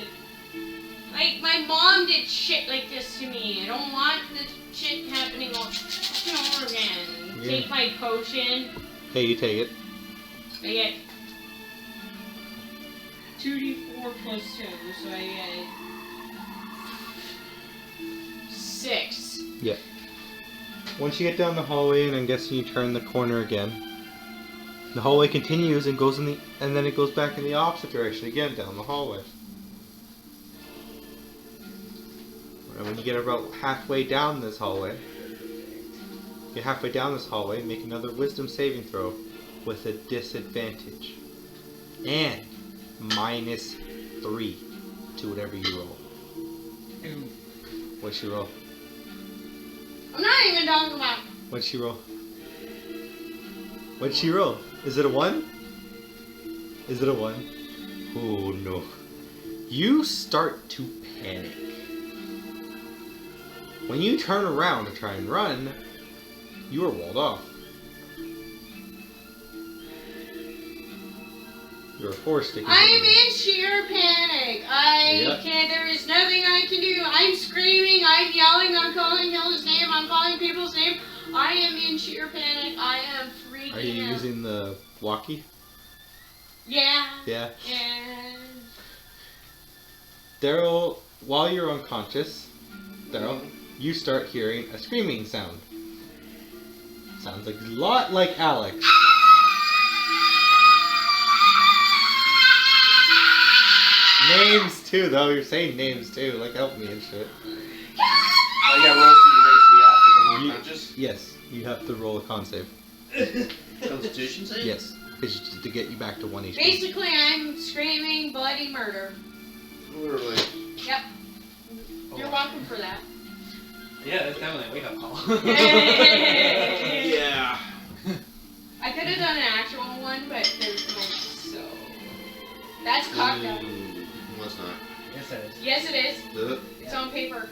Like, my mom did shit like this to me. I don't want this shit happening all over again. Yeah. Take my potion. Hey, you take it. I get 2d4 plus 2, so I get 6. Yeah. Once you get down the hallway, and I'm guessing you turn the corner again, the hallway continues and and then it goes back in the opposite direction again down the hallway. And when you get about halfway down this hallway, make another wisdom saving throw with a disadvantage. And -3 to whatever you roll. What's your roll? I'm not even talking about. What's she roll? What's she roll? Is it a 1? Is it a 1? Oh no. You start to panic. When you turn around to try and run, you are walled off. You are forced to continue. I'm in sheer panic. Yep. There is nothing I can do. I'm screaming, I'm yelling, I'm calling Hilda's name, I'm calling people's name. I am in sheer panic. I am freaking out. Are you using the walkie? Yeah. Yeah. Yeah. Daryl, while you're unconscious, Daryl, you start hearing a screaming sound. Sounds like a lot like Alex. Names too, though. You're saying names too. Like, help me and shit. I got rolls to erase me off because I'm unconscious. Yes, you have to roll a con save. Constitution save? Yes, because to get you back to 1 HP. Basically, I'm screaming bloody murder. Literally. Yep. You're welcome for that. Yeah, that's definitely a wake-up call. Yeah. I could have done an actual one, but there's no so. That's cocked up. No, it's not. Yes, it is. Yes, it is. Is it? It's on paper.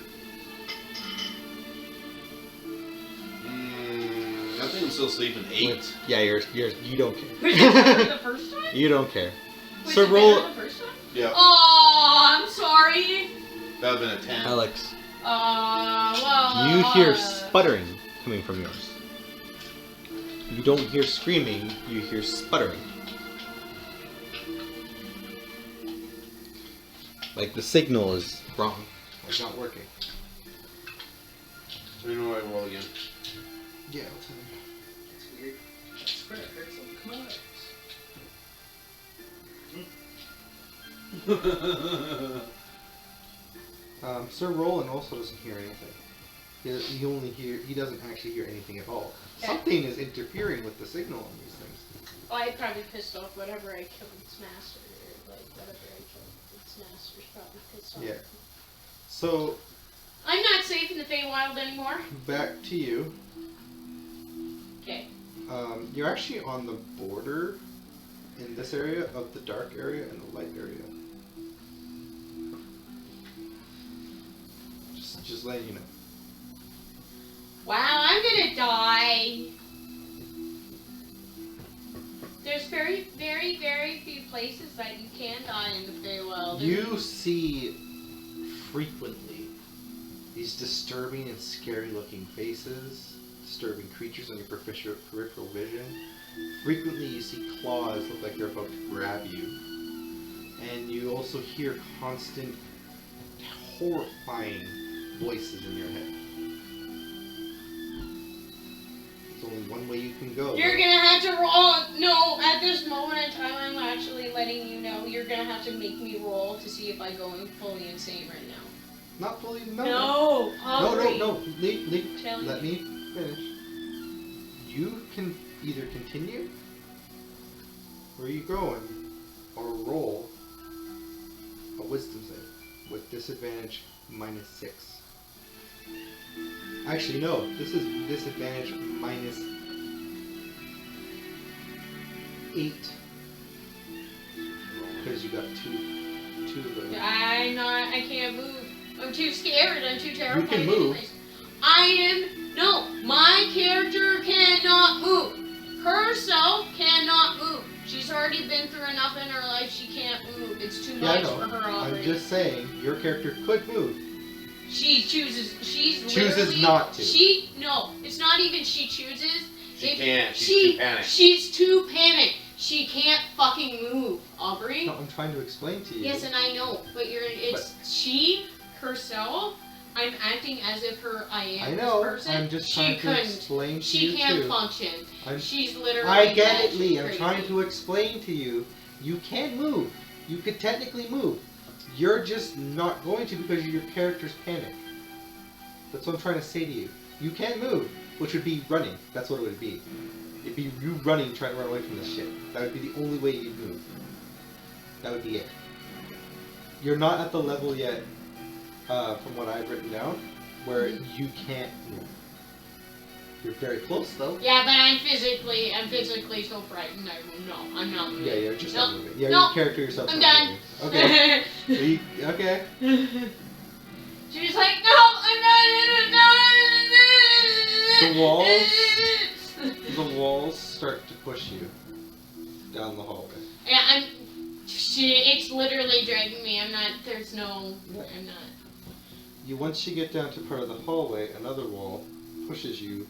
I think I'm still sleeping 8. Yeah, you don't care. Was it better the first time? You don't care. Was So it roll- better the first time? Yeah. Oh, I'm sorry. That would have been a 10. Alex, Well. you hear sputtering coming from yours. You don't hear screaming, you hear sputtering. Like the signal is wrong. It's not working. I know I roll again. Yeah, I'll tell you. It's weird. I swear I heard something come out. Sir Roland also doesn't hear anything. He doesn't actually hear anything at all. Okay. Something is interfering with the signal on these things. Well, I probably pissed off whatever I killed its master, or like whatever I killed its master's probably pissed off. Yeah. So, I'm not safe in the Feywild anymore. back to you. Okay. You're actually on the border in this area of the dark area and the light area. Just letting you know. Wow, I'm gonna die. There's very, very, very few places that you can die in the Feywild. You see frequently these disturbing and scary looking faces, disturbing creatures on your peripheral vision. Frequently you see claws look like they're about to grab you. And you also hear constant, horrifying voices in your head. There's only one way you can go. You're gonna have to roll. No, at this moment in time, I'm actually letting you know you're gonna have to make me roll to see if I go fully insane right now. Not fully. No, No. hungry. No. Leave. Telling Let you. me finish. You can either continue where you going, or roll a wisdom save with disadvantage -6. Actually, no. This is disadvantage -8 because you got two of those. I can't move. I'm too scared. I'm too terrified. You can move. Anyways. No, my character cannot move. Herself cannot move. She's already been through enough in her life. She can't move. It's too Yeah, I much know. for her already. I'm just saying, your character could move. She chooses. She's Chooses literally- not to. No, it's not even she chooses. She can't. She's too panicked. She's too panicked. She can't fucking move, Aubrey. No, I'm trying to explain to you. Yes, and I know, but she herself. I'm acting as if I am I know. this person. I'm just she trying to couldn't. explain to She you can't too. function. I'm- She's literally. I get it, batshit Lee. I'm crazy. trying to explain to you. You can move. You could technically move. You're just not going to because your character's panicked. That's what I'm trying to say to you. You can move, which would be running. That's what it would be. It'd be you running, trying to run away from this shit. That would be the only way you'd move. That would be it. You're not at the level yet, from what I've written down, where you can't move. You're very close though. Yeah, but I'm physically so frightened. I'm not moving. Yeah, you're just No. not moving. Yeah, No. your character yourself. I'm not done. moving. Okay. Okay. She was like, no, I'm not The walls. The walls start to push you down the hallway. Yeah, it's literally dragging me. I'm not. I'm not. Once you get down to part of the hallway, another wall pushes you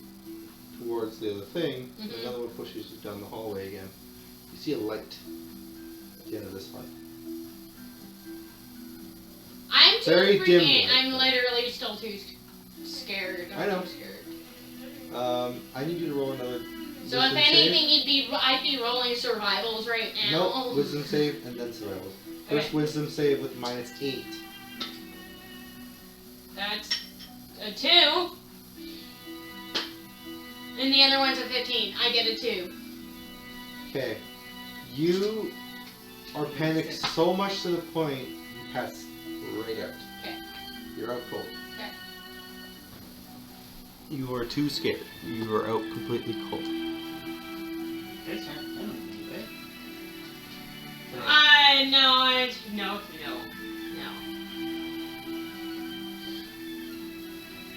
towards the other thing, and Mhm. another one pushes you down the hallway again. You see a light at the end of this light. I'm too Very dim freaking. light. I'm literally still too scared. I know. Too scared. I need you to roll another. So wisdom if save. anything, I'd be rolling survivals right now. No, wisdom save and then survival. First Okay. wisdom save with -8. That's a 2. And the other one's a 15. I get a 2. Okay. You are panicked so much to the point you pass right out. Okay. You're out cold. Okay. You are too scared. You are out completely cold. This time, I don't need it. No.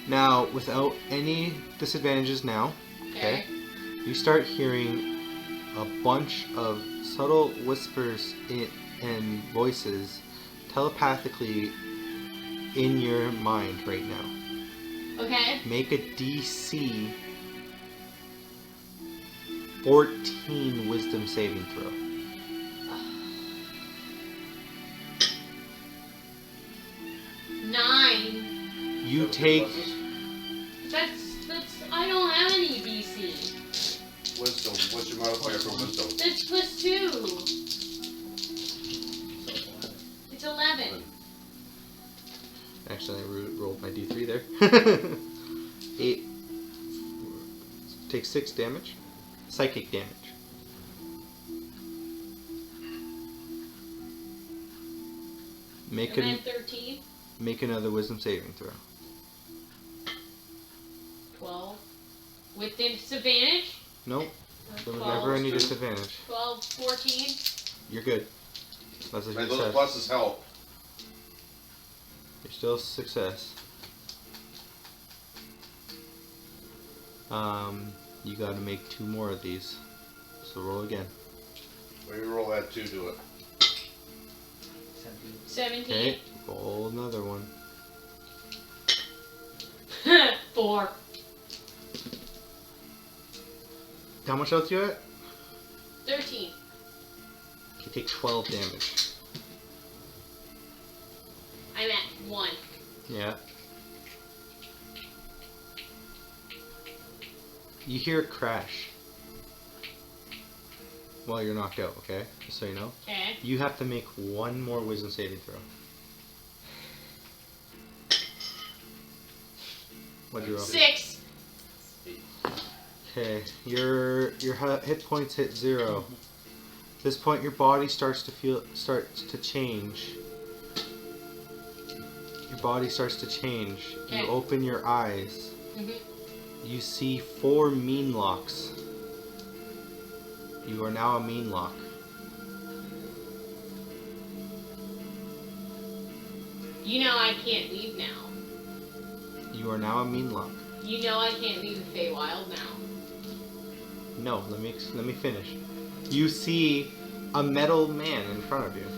Now, without any disadvantages now, Okay. you start hearing a bunch of subtle whispers and voices telepathically in your mind right now. Okay. Make a DC 14 wisdom saving throw. You take. That's. I don't have any DC. Wisdom. What's your modifier for wisdom? That's +2. It's 11. Actually, I rolled my d3 there. 8. Take 6 damage. Psychic damage. And then 13. Make another wisdom saving throw. 12. With disadvantage? Nope. There was 12, never any disadvantage. 12, 14. You're good. That's a My success. little pluses help. You're still a success. You gotta make 2 more of these. So roll again. When you roll that 2, do it. 17. Okay, roll another one. 4. How much health you at? 13. You take 12 damage. I'm at 1. Yeah. You hear a crash while you're knocked out, okay? Just so you know. Okay. You have to make 1 more wisdom saving throw. What'd you roll? 6. Okay, your hit points hit 0. At this point, your body starts to change. Your body starts to change. Okay. You open your eyes. Mm-hmm. You see 4 mean locks. You are now a mean lock. You know I can't leave now. You are now a mean lock. You know I can't leave the Feywild now. No, let me finish. You see a metal man in front of you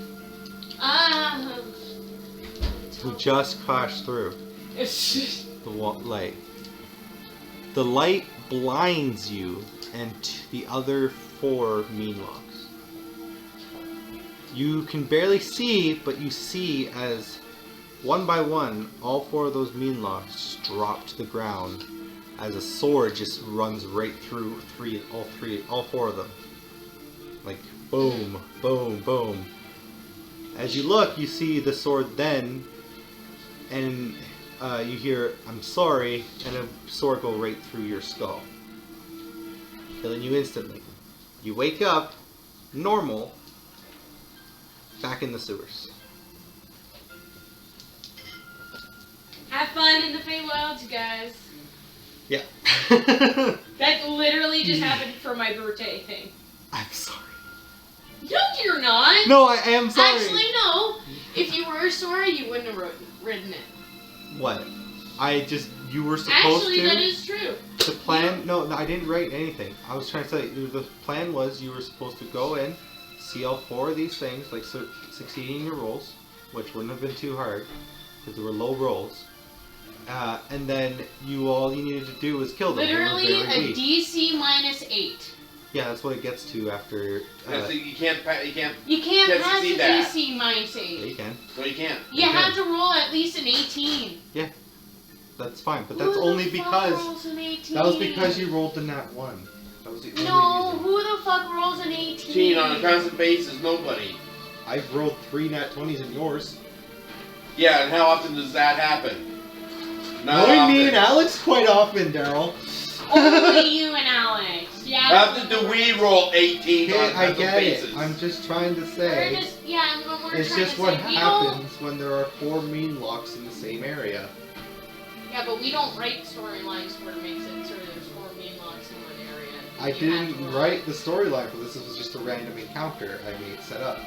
who just crashed through the light. The light blinds you and the other 4 mean locks. You can barely see, but you see as one by one, all 4 of those mean locks just drop to the ground as a sword just runs right through all 4 of them. Like boom, boom, boom. As you look, you see the sword then, and you hear, "I'm sorry," and a sword go right through your skull, killing you instantly. You wake up, normal, back in the sewers. Have fun in the Feywilds, you guys. Yeah. That literally just happened for my birthday thing. I'm sorry. No, you're not. No, I am sorry. Actually, no. If you were sorry, you wouldn't have ridden it. What? You were supposed Actually, to. that is true. The plan, no, I didn't write anything. I was trying to tell you, the plan was you were supposed to go in, see all 4 of these things, like succeeding in your rolls, which wouldn't have been too hard, because they were low rolls. And then all you needed to do was kill them. Literally a DC -8. Yeah, that's what it gets to after. You can't pass You can't Can't pass the succeed that. DC Yeah, -8. you can. No, you can't. You You have can. to roll at least an 18. That's fine, but that's Who only the fuck because rolls an 18? that was because you rolled the nat 1. That was the only No, reason. who the fuck rolls an 18? 18 on a constant basis, nobody. I've rolled 3 nat 20s in yours. Yeah, and how often does that happen? Not Knowing often. me and Alex quite often, Daryl. Only you and Alex. Yeah. How often do we roll 18 on a Okay, I constant get basis? it. I'm just trying to We're say. just, yeah, we're It's trying just to what say we don't. happens when there are 4 mean locks in the same area. Yeah, but we don't write storylines where it makes it so there's 4 mean locks in one area. I You have didn't to roll. write the storyline for this. This was just a random encounter I made set up.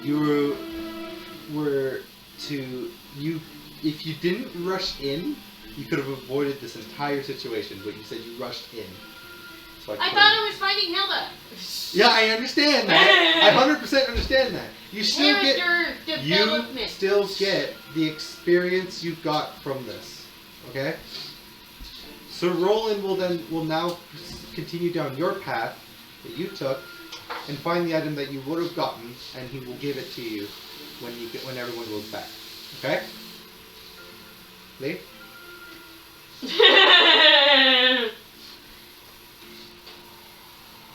You were to if you didn't rush in, you could have avoided this entire situation. But you said you rushed in. So I thought I was fighting Hilda. Yeah, I understand that. I 100% understand that. You still Character development. get the experience you got from this. Okay? So Roland will now continue down your path that you took and find the item that you would have gotten, and he will give it to you when everyone goes back. Okay? Leave.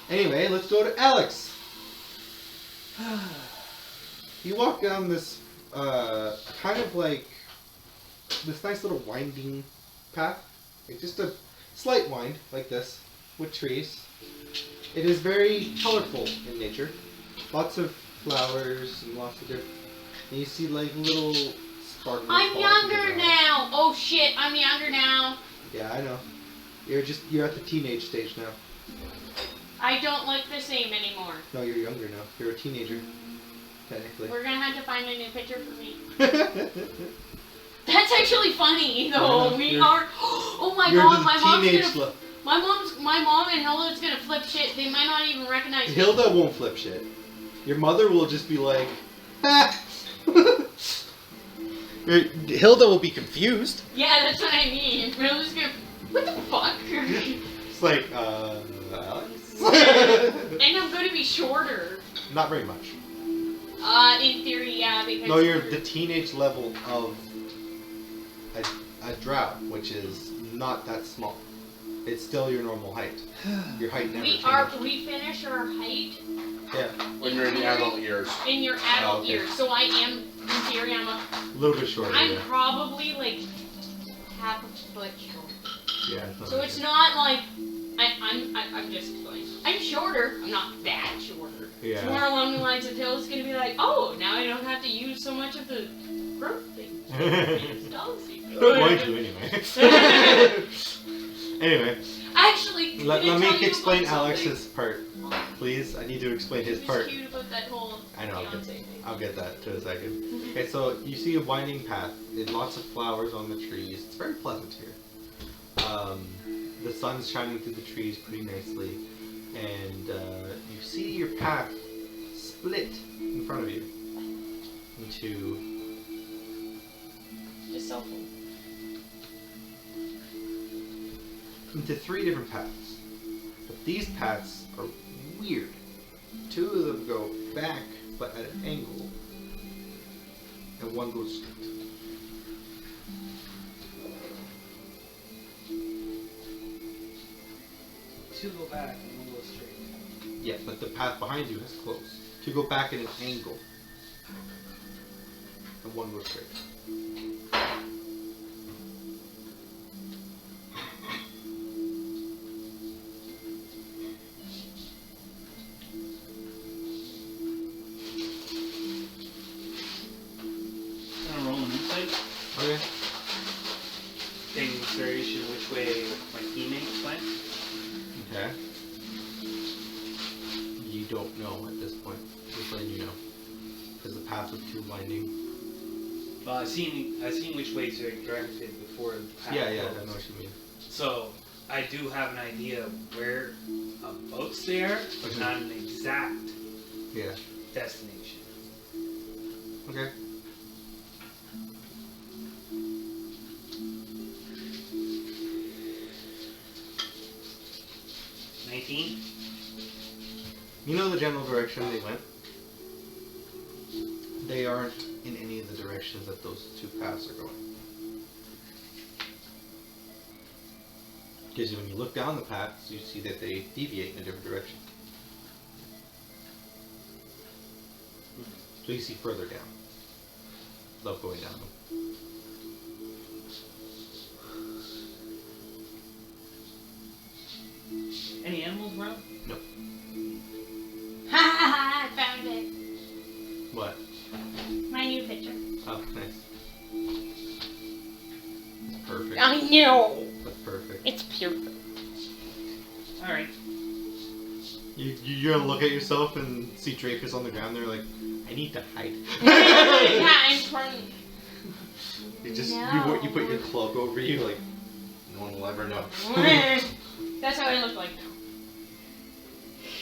Anyway, let's go to Alex. You walk down this kind of like this nice little winding path. It's just a slight wind like this with trees. It is very colorful in nature. Lots of flowers and lots of different. And you see like little sparkles. I'm younger now. Oh shit, I'm younger now. Yeah, I know. You're at the teenage stage now. I don't look the same anymore. No, you're younger now. You're a teenager, technically. We're gonna have to find a new picture for me. That's actually funny though. Yeah, We are. Oh my you're god, the my mom's teenage gonna. look. My mom and Hilda's gonna flip shit. They might not even recognize me. Hilda won't flip shit. Your mother will just be like, ah. Hilda will be confused. Yeah, that's what I mean. Hilda's gonna. What the fuck? It's like, Alex? And I'm gonna be shorter. Not very much. In theory, yeah, because. No, you're the teenage level of a drow, which is not that small. It's still your normal height. Your height never changes. We finish our height. Yeah. When you're in the adult years. In your adult okay. years, so I am, in theory, A little bit shorter. I'm yeah. probably like half a foot short. Yeah. So it's not like I'm just explaining. I'm shorter. I'm not that shorter. Yeah. It's more along the lines of Hill's gonna be like, oh, now I don't have to use so much of the growth thing. Don't mind you anyway. Anyway, Actually, let can I me tell you explain about Alex's part, please. I need to explain his He was part. cute about that whole I know. Beyonce thing. I'll get that to a second. Okay, so you see a winding path. There's lots of flowers on the trees. It's very pleasant here. The sun's shining through the trees pretty nicely, and you see your path split in front of you into 3 different paths. But these paths are weird. 2 of them go back, but at an angle, and 1 goes straight. Two go back and one goes straight. Yeah, but the path behind you is closed. 2 go back at an angle, and 1 goes straight. I'm gonna roll an insight. Okay. Taking consideration which way my teammates went. Okay. You don't know at this point. Just letting you know. Because the path was too winding. Well, I seen which way to direct it before the path Yeah, I closed. know what you mean. So I do have an idea where abouts they are, but Mhm. not an exact Yeah. destination. Okay. You know the general direction they went? They aren't in any of the directions that those 2 paths are going. Because when you look down the paths, you see that they deviate in a different direction. So you see further down, without going down them. Any animals around? No. Ha ha ha! I found it. What? My new picture. Oh, nice. That's perfect. I know. That's perfect. It's beautiful. Alright. You're gonna look at yourself and see Dracus on the ground there like, I need to hide. Yeah, I'm trying. You just, No. you put your cloak over you like, no one will ever know. That's how I look like now.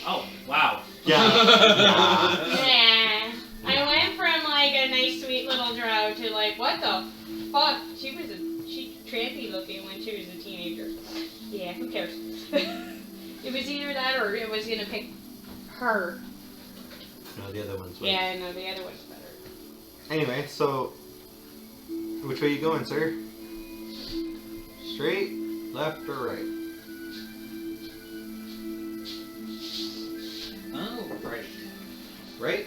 Oh, wow. Yeah. Yeah. I went from like a nice sweet little drow to like, what the fuck? She trampy looking when she was a teenager. Yeah, who cares? It was either that or it was gonna pick her. No, the other one's way. Yeah, no, the other one's better. Anyway, so which way you going, sir? Straight, left, or right? Oh, right. Right?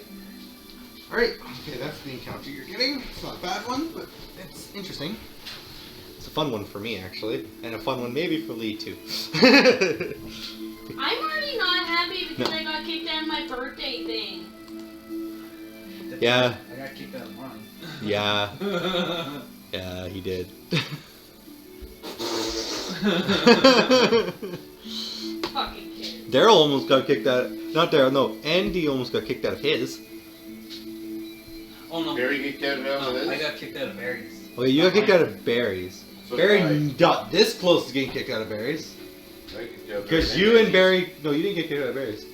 Alright, okay, that's the encounter you're getting. It's not a bad one, but it's interesting. It's a fun one for me, actually. And a fun one maybe for Lee, too. I'm already not happy because No. I got kicked out of my birthday thing. Yeah. I got kicked out of mine. Yeah. Yeah, he did. Fucking kid. Daryl almost got kicked out. Not Daryl, no. Andy almost got kicked out of his. Oh no. Barry get kicked out of I this? got kicked out of Barry's. Okay, you got kicked out of Barry's. So Barry did I. got this close to getting kicked out of Barry's. I kicked out of Because Barry. you and Barry. No, you didn't get kicked out of Barry's.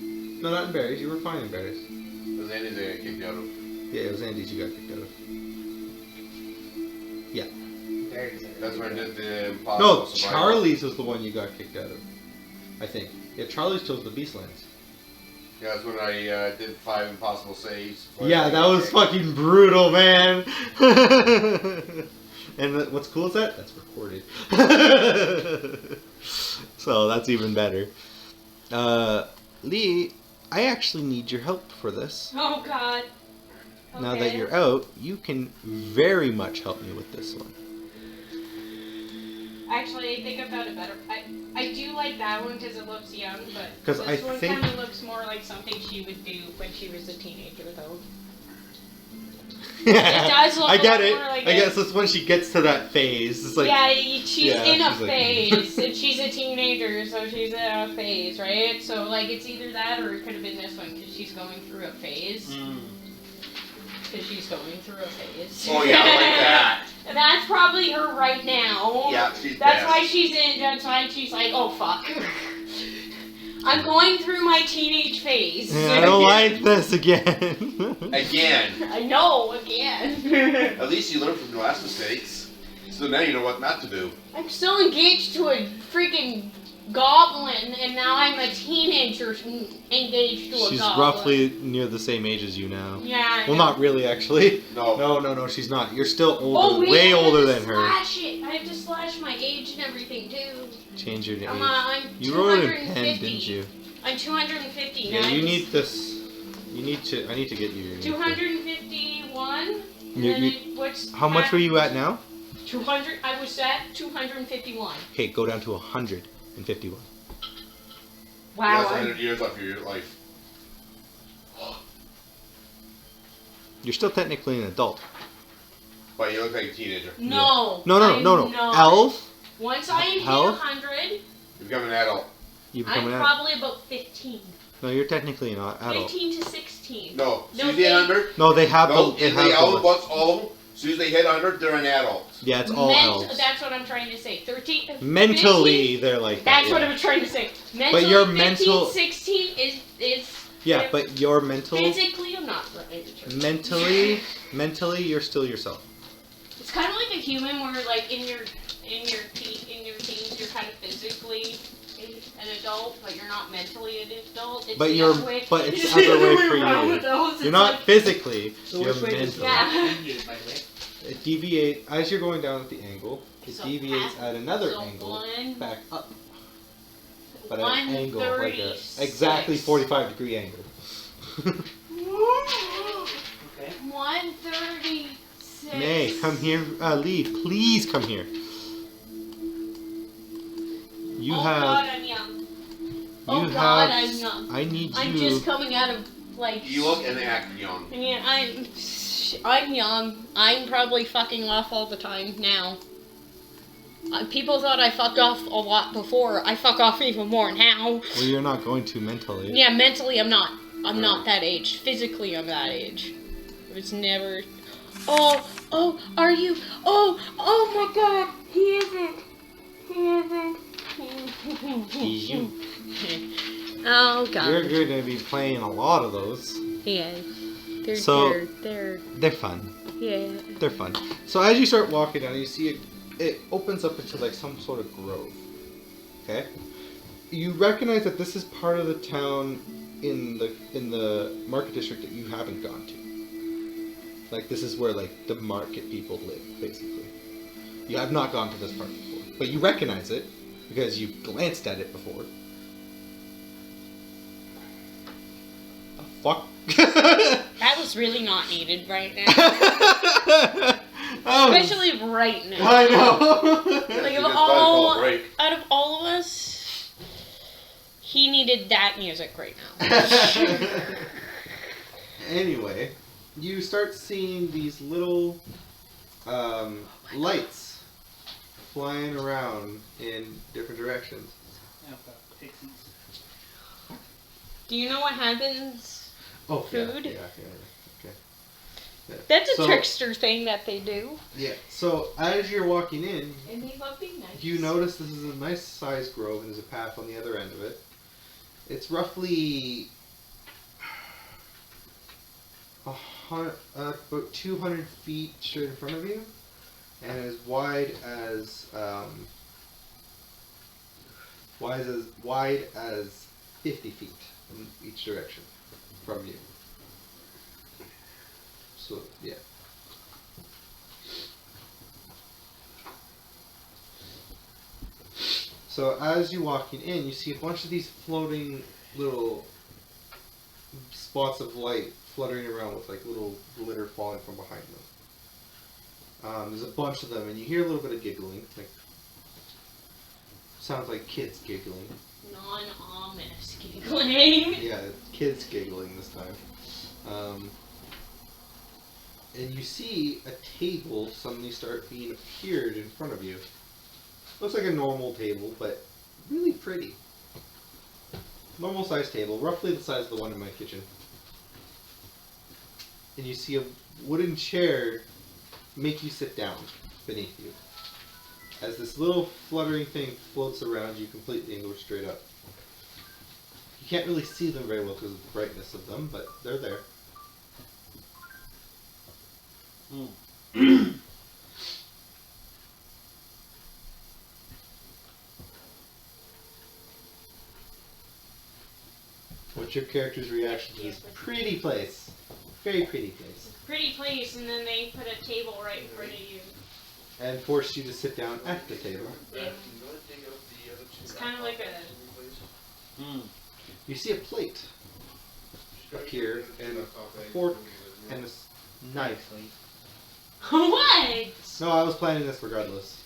No, not in Barry's. You were fine in Barry's. It was Andy's that got kicked out of. Yeah, it was Andy's you got kicked out of. Barry's. That's when I did the impossible No, survival. Charlie's was the one you got kicked out of. I think. Yeah, Charlie's chose the Beastlands. Yeah, that's when I did 5 impossible saves. Yeah, that was fucking brutal, man. And what's cool is that? That's recorded. So that's even better. Lee, I actually need your help for this. Oh god. Now that Okay. you're out, you can very much help me with this one. Actually, I think I found a better. I do like that one because it looks young, but 'Cause this I one think- kind of looks more like something she would do when she was a teenager, though. does look I a get lot it. more like I it. guess it's when she gets to that phase. It's like, yeah, she's yeah, in a she's like- phase, and she's a teenager, so she's in a phase, right? So like, it's either that or it could have been this one because she's going through a phase. Because she's going through a phase. Oh yeah, I like that. That's probably her right now. Yeah, she's That's best. why she's in. That's why she's like, oh fuck. I'm going through my teenage phase. I don't like this again. Again. I know again. At least you learn from your last mistakes. So now you know what not to do. I'm still engaged to a freaking goblin, and now I'm a teenager engaged to a She's goblin. roughly near the same age as you now. Yeah. I Well, know. not really, actually. No. No, she's not. You're still Oh, older, wait, way I have older to than her. slash it. I have to slash my age and everything too. Change your age. I'm You wrote it in 250. pen, didn't you? I'm 250. Yeah, now you I'm need this. You need to. I need to get you your. 251. And You- then you- what's How much were you at now? 200. I was at 251. Okay, go down to 151. Wow. That's I'm- 100 years off your life. You're still technically an adult. But you look like a teenager. No. No. I'm not. Elf, Once I hit Health? 100, You become an adult. you become I'm an adult. probably about 15. No, you're technically an adult. 15 to 16. No. As soon No, as they hit they- 100, No, they have no, the. they have all the butts all of them. As soon as they hit 100, they're an adult. yeah, it's all elves. That's what I'm trying to say. 13. Mentally, 15, they're like that. That's yeah. what I'm trying to say. Mentally, your 15, mental- 16 is Yeah, but your mental. physically, I'm not ready to. Mentally, you're still yourself. It's kind of like a human where, like, in your teens, you're kind of physically an adult, but you're not mentally an adult. It's But the you're- other way. but it's It's the other way for around you. with those. You're It's not like- physically. So You're which way does mentally. Yeah. deviate, by the way? It deviates as you're going down at the angle. It So deviates half- at another so angle one- back up. But at an angle, like a 136. exactly 45-degree angle. Okay. 136. May, come here. Lee, please come here. You oh have. God, I'm young. You Oh have. God, I'm young. I need I'm you. just coming out of like. You look and act young. Yeah, I'm young. I'm probably fucking off all the time now. People thought I fucked off a lot before. I fuck off even more now. Well, you're not going to mentally. Yeah, mentally I'm not. I'm not that age. Physically I'm that age. It's never. Oh, are you? Oh my God, he isn't. He's you. Oh God. You're going to be playing a lot of those. He is. They're, So- they're, They're fun. yeah. They're fun. So as you start walking down, you see it opens up into like some sort of grove. Okay. You recognize that this is part of the town in the market district that you haven't gone to. Like this is where like the market people live, basically. You have not gone to this part before, but you recognize it because you glanced at it before. The fuck? That was really not needed right now. Oh, Especially right now. I know. Like, You just gotta call a break. out of all of us, he needed that music right now. Anyway, you start seeing these little lights flying around in different directions. Do you know what happens? Oh, Food? Yeah. Yeah. That's a So- trickster thing that they do. Yeah. So as you're walking in, And they love being nice. you notice this is a nice sized grove and there's a path on the other end of it. It's roughly about 200 feet straight in front of you, and as wide as 50 feet in each direction from you. So yeah. So as you're walking in, you see a bunch of these floating little spots of light fluttering around with like little glitter falling from behind them. There's a bunch of them, and you hear a little bit of giggling. Like sounds like kids giggling. Non-ominous giggling. Yeah, kids giggling this time. And you see a table suddenly start being appeared in front of you. Looks like a normal table, but really pretty. Normal sized table, roughly the size of the one in my kitchen. And you see a wooden chair make you sit down beneath you. As this little fluttering thing floats around you completely and goes straight up. You can't really see them very well because of the brightness of them, but they're there. What's your character's reaction to this pretty place? Very pretty place. Pretty place, and then they put a table right in front of you. And forced you to sit down at the table. Yeah. It's kind of like a... You see a plate appear, and a fork, and a knife. What? No, I was planning this regardless.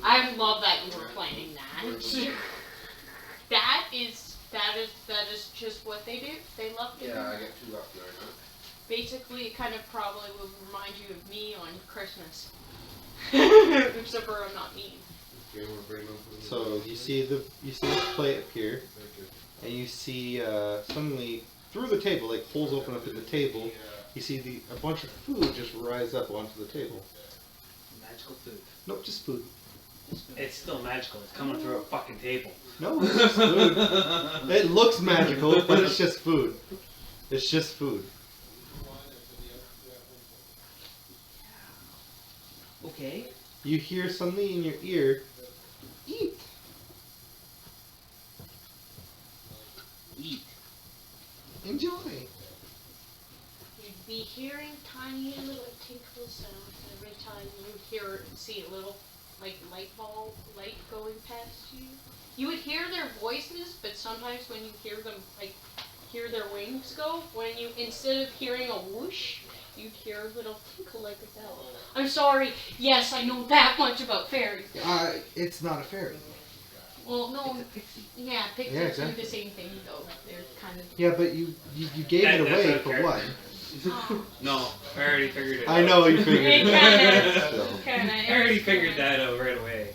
I love that you were planning that. That is just what they do. They love to do. Yeah, I got 2 left there, huh? Basically, it kind of probably will remind you of me on Christmas. Except for I'm not mean. Okay, wanna bring them for the- So you see this plate appear, and you see suddenly through the table, like holes open up in the table. You see a bunch of food just rise up onto the table. Magical food. Nope, just food. It's still magical. It's coming through a fucking table. No, it's just food. It looks magical, but it's just food. It's just food. Okay. You hear suddenly in your ear, eat. Eat. Enjoy. You'd be hearing tiny little tinkle sounds every time you see a little light going past you. You would hear their voices, but sometimes when you hear them hear their wings go, when you instead of hearing a whoosh, you'd hear a little tinkle like a bell. I'm sorry. Yes, I know that much about fairies. It's not a fairy. Well, no. It's a pixie. Yeah, pixies Yeah, exactly. do the same thing though. They're kind of. Yeah, but you gave it That's away not for fair. one. No, I already figured it out. I know you figured It it kinda- I already figured that out right away.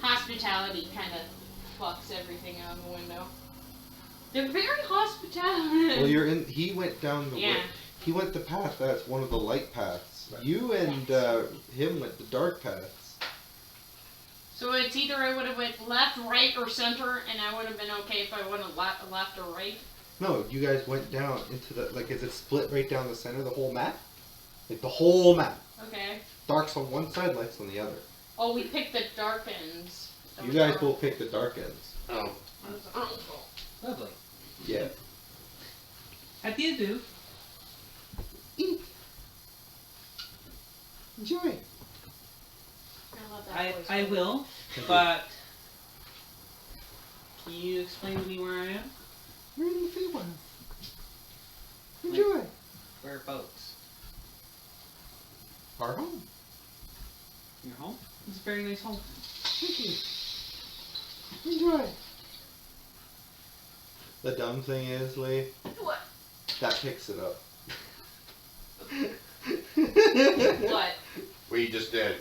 Hospitality kind of fucks everything out the window. They're very hospitable. Well, he went down the way. He went the path that's one of the light paths. You and him went the dark paths. So it's either I would have went left, right, or center, and I would have been okay if I went left or right. No, you guys went down into the, like, is it split right down the center, the whole map? Like, the whole map. Okay. Dark's on one side, light's on the other. Oh, we picked the dark ends. You guys both picked the dark ends. Oh. Lovely. Yeah. How do you do? Eat. Enjoy. how that voice I goes. will, but can you explain to me where I am? We're in the Feywild. Enjoy. Whereabouts? Our home. Your home? It's a very nice home. Thank you. Enjoy. The dumb thing is, Lee, What? that picks it up. What? What you just did.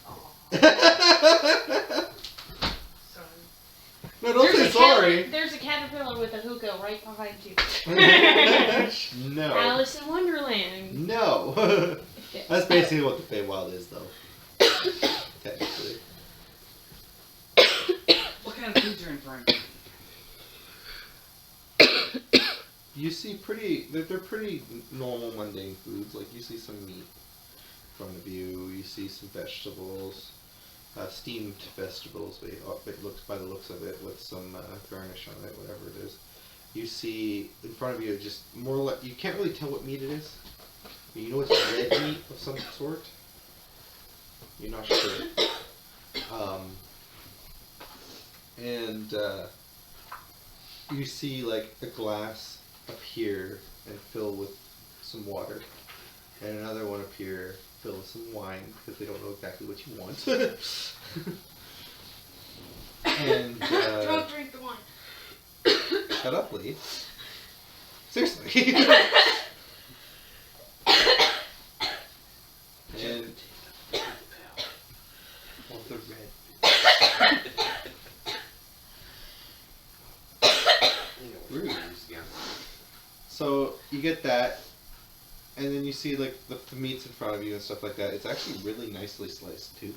Oh, sorry. No, don't say sorry. There's a caterpillar with a hookah right behind you. No. Alice in Wonderland. No. That's basically what the Feywild is, though. Technically. What kind of foods are in front of you? You see they're pretty normal, mundane foods. Like, you see some meat in front of you. You see some vegetables. Steamed vegetables, it looks by the looks of it, with some garnish on it, whatever it is. You see in front of you just more like, you can't really tell what meat it is. You know it's red meat of some sort. You're not sure. You see like a glass up here and fill with some water, and another one up here fill with some wine, because they don't know exactly what you want. And Don't drink the wine. shut up, Lee. Seriously. And Of the red. so you get that, and then you see like the meats in front of you and stuff like that. It's actually really nicely sliced too.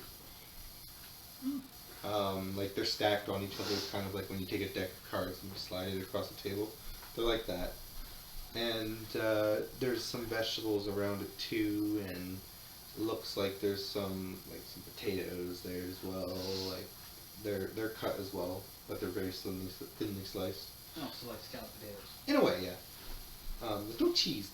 Like they're stacked on each other, kind of like when you take a deck of cards and you slide it across the table. They're like that. And there's some vegetables around it too, and it looks like there's some potatoes there as well. Like they're cut as well, but they're very thinly sliced. Oh, so like scalloped potatoes. In a way, yeah. There's no cheese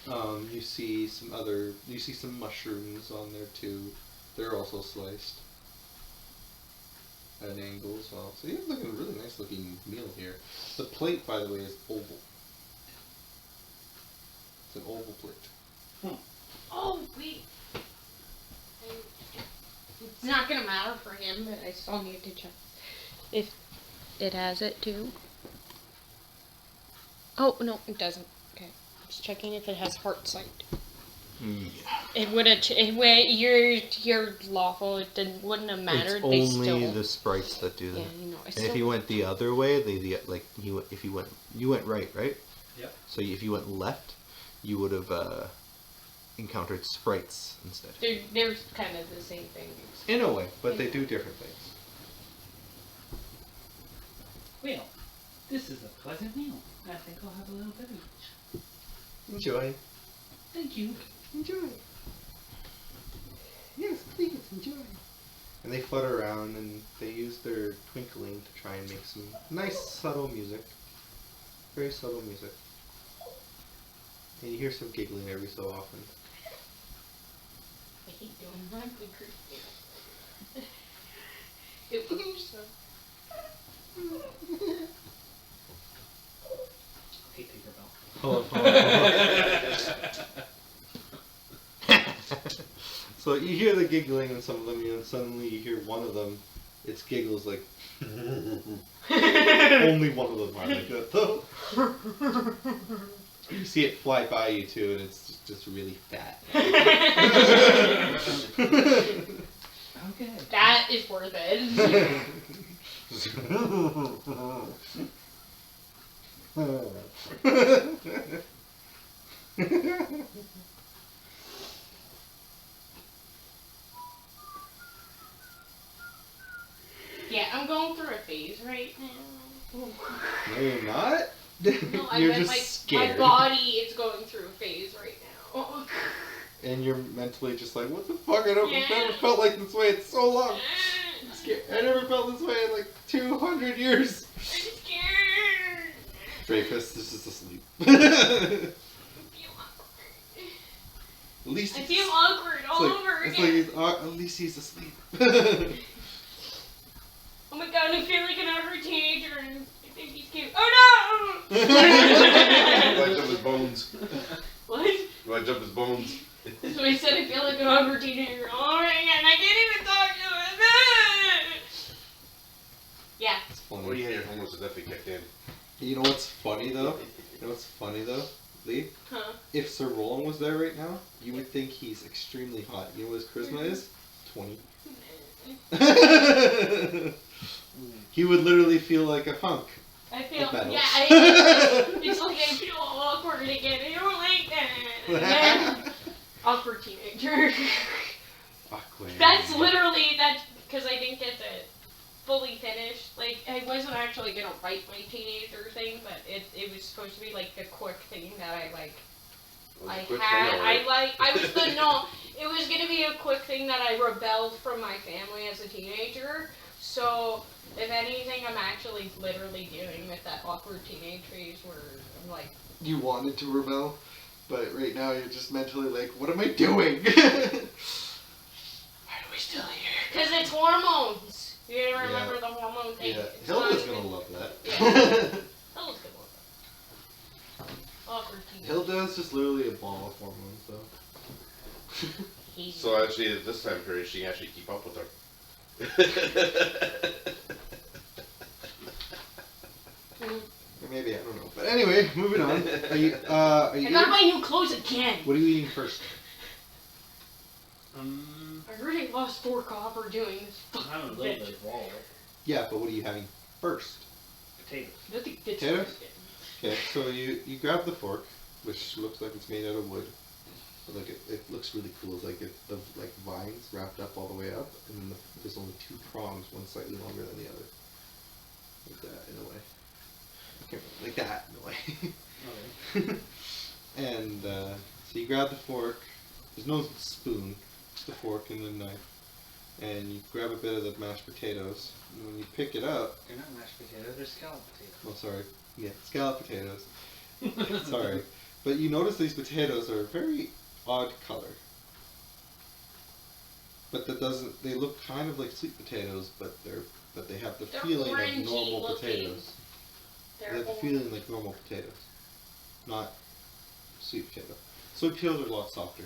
though. You see some mushrooms on there too. They're also sliced at an angle as well. So you have like a really nice looking meal here. The plate, by the way, is oval. It's an oval plate. Oh, wait. It's not gonna matter for him, but I still need to check if it has it too. Oh, no, it doesn't. Okay. I'm just checking if it has heart sight. Yeah. It would have. You're lawful. It wouldn't have mattered. It's They only still. the sprites that do that. Yeah, you know. And if you went the other way, you went right? Yep. So if you went left, you would have encountered sprites instead. They're kind of the same thing. In a way, but they do different things. Well, this is a pleasant meal. I think I'll have a little bit of each. Enjoy. Thank you. Enjoy. Yes, please, enjoy. And they flutter around and they use their twinkling to try and make some nice, subtle music. Very subtle music. And you hear some giggling every so often. I hate doing that. It was so. Okay, Tinkerbell. Hold on. So you hear the giggling in some of them, and suddenly you hear one of them. Its giggles like. Only one of them are like that though. You see it fly by you too, and it's just really fat. Okay. That is worth it. Yeah, I'm going through a phase right now. No, you're not? No, I You're meant just scared. my body is going through a phase right now. And you're mentally just like, what the fuck? I've Yeah. never felt like this way in so long. I'm scared. I never felt this way in like 200 years. I'm scared. Dreyfus, this is asleep. At least I feel awkward all over it's again. like at least he's asleep. Oh my god, I feel like an awkward teenager and I think he's cute. Oh no! Right up his bones. What? Right up his bones. So I said I feel like an awkward teenager. Oh my god, I can't even talk to him. Yeah. It's funny. What do you have? Your homeless definitely kicked in. You know what's funny though? Lee? Huh? If Sir Roland was there right now, you would think he's extremely hot. You know what his charisma is? 20. He would literally feel like a hunk. I feel, Of metal. yeah, it's like I feel awkward again. I don't like that. Awkward teenager. Awkward. That's literally, because I didn't get to fully finish. Like, I wasn't actually going to write my teenager thing, but it was supposed to be like the quick thing that I like. It was going to be a quick thing that I rebelled from my family as a teenager. So, if anything, I'm actually literally dealing with that awkward teenage phase where I'm like... You wanted to rebel, but right now you're just mentally like, what am I doing? Why are we still here? Because it's hormones. You remember the hormone thing? Yeah, It's Hilda's not- gonna love that. Yeah. Hilda's gonna love that. Awkward teenage. Hilda's just literally a ball of hormones, though. So actually, at this time period, she can actually keep up with her. Or maybe, I don't know. But anyway, moving on. Are you I gotta buy new clothes again. What are you eating first? I already lost 4 copper doing this I'm fucking having a little bitch. bit of raw Yeah, but what are you having first? potatoes. Nothing fits Potatoes? right Okay, so you grab the fork, which looks like it's made out of wood. But like it looks really cool. It's like the vines wrapped up all the way up, and then there's only 2 prongs, one slightly longer than the other. Like that, in a way. Okay, like that, in a way. Okay. And so you grab the fork. There's no spoon, just the fork and the knife. And you grab a bit of the mashed potatoes. And when you pick it up, They're not mashed potatoes, they're scalloped oh sorry, yeah, scalloped potatoes. Sorry, but you notice these potatoes are a very odd color. But that doesn't. They look kind of like sweet potatoes, but they have the They're feeling of orangey normal looking. potatoes. They have the feeling like normal potatoes, not sweet potato. Sweet potatoes are a lot softer.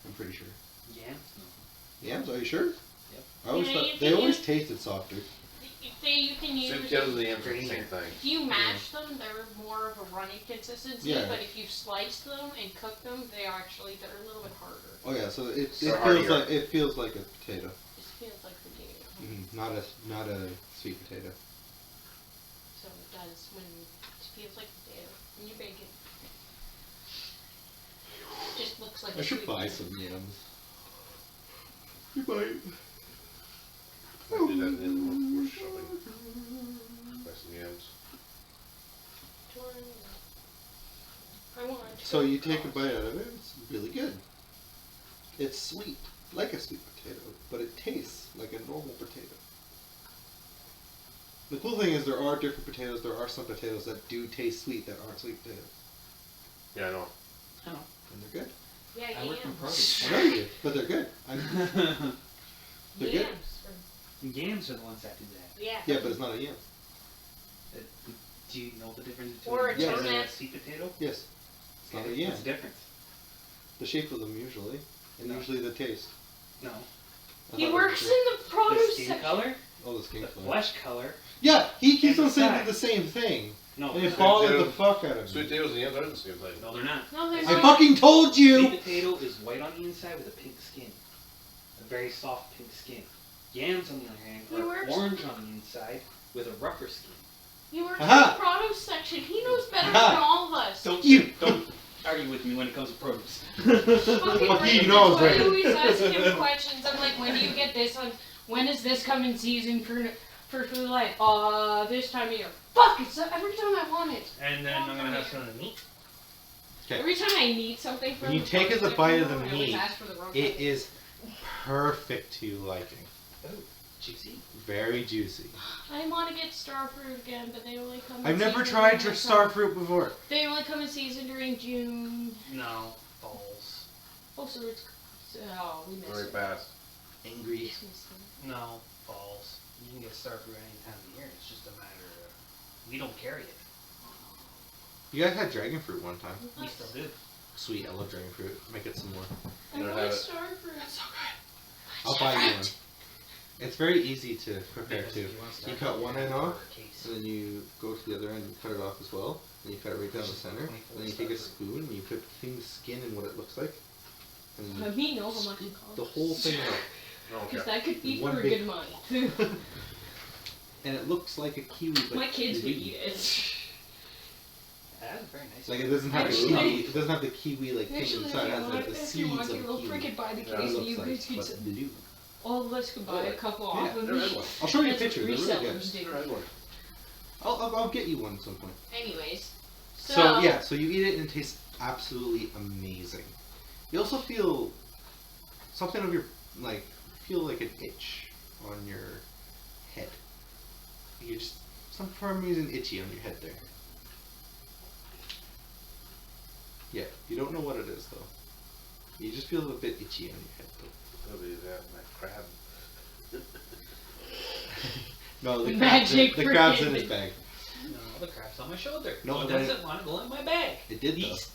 I'm pretty sure. Yams? No. Yams? Are you sure? Yep. I always Yeah, thought you they can always use- tasted softer. You can use... Sweet potatoes and yams are the same thing. If you mash them, they're more of a runny consistency, Yeah. but if you slice them and cook them, they're a little bit harder. Oh yeah, so it So feels like a potato. It feels like potato. Not a sweet potato. So it does when it feels like potato. When you bake it. It just looks like I a should sweet buy potato. some yams. You buy it. I do that in the we're shopping. Buy some yams. I want So you take a bite out of it, it's really good. It's sweet, like a sweet potato, but it tastes like a normal potato. The cool thing is there are different potatoes. There are some potatoes that do taste sweet that aren't sweet potatoes. Yeah, I know. I know. And they're good. Yeah, I work in yams. produce. I know you do, but they're good. They're good. Yams. Yams are the ones that do that. Yeah. Yeah, but it's not a yam. Do you know the difference between Or a a yam and a turnip. sweet potato? Yes. It's not a yam. What's the difference? The shape of them usually, and No. usually the taste. No. I He thought it works was in the The produce skin section. color, Oh, the skin the color. flesh color. Yeah, he keeps And on the saying size. the same thing. No, And it they're- bothered potato- the fuck out of Sweet me. potatoes and yams are the same thing. no, they're not. No, there's I not. fucking told Sweet you! potato is white on the inside with a pink skin. A very soft pink skin. Yams, on the other hand, He are works- orange on the inside with a rougher skin. He works Aha. in the produce section. He knows better Aha. than all of us. Don't argue with me when it comes to produce. Fucking Well, he right, knows, that's why right? I always ask him questions. I'm like, when do you get this on? When is this coming season for food life? This time of year. Fuck, it's every time I want it. And then I'm gonna have some of the meat. Okay. Every time I need something from When you the take produce a bite of section, the I always meat, ask for the wrong It kind. is perfect to your liking. Oh, juicy. Very juicy. I want to get star fruit again, but they only come. in I've never season tried during star the fruit before. They only come in season during June. No, balls. Oh, so it's. Oh, we missed Very it. fast. Angry. Missed it. No, false. You can get starfruit any time of year. It's just a matter of we don't carry it. You guys had dragon fruit one time. We still do. Sweet, I love dragon fruit. Make it some more. I don't want have it. starfruit. That's so good. I'll buy you one. It's very easy to prepare Because too. if you want You starfruit, cut one you end have to off, order a case. and then you go to the other end and cut it off as well. Then you cut it right down the center. And then you take a spoon and you put the thing's skin and what it looks like. And then Let me know how much you it scoop the costs. whole thing out. Okay. Because that could be One for a big- good month. And it looks like a kiwi. But My kids would kiwi. eat it. That's very nice. Like it doesn't have Actually- the kiwi. It doesn't have the kiwi like thing Actually, inside. It has like the if you seeds want of to, a we'll kiwi. freaking buy the Yeah, case It and you looks guys like, could. but blue. All of us could buy a couple off Yeah, of they're them. red one. I'll show you That's what pictures. They're really good. resellers do. Right one. I'll get you one at some point. Anyways. So yeah, so you eat it and it tastes absolutely amazing. You also feel something of your feel like an itch on your head. You just for some reason itchy on your head there. Yeah, you don't know what it is though. You just feel a bit itchy on your head though. That'll be that, my crab. No, the Magic crab's, the crab's in freaking- his bag. No, the crab's on my shoulder. No, it but doesn't want to go in my bag. It did though. These-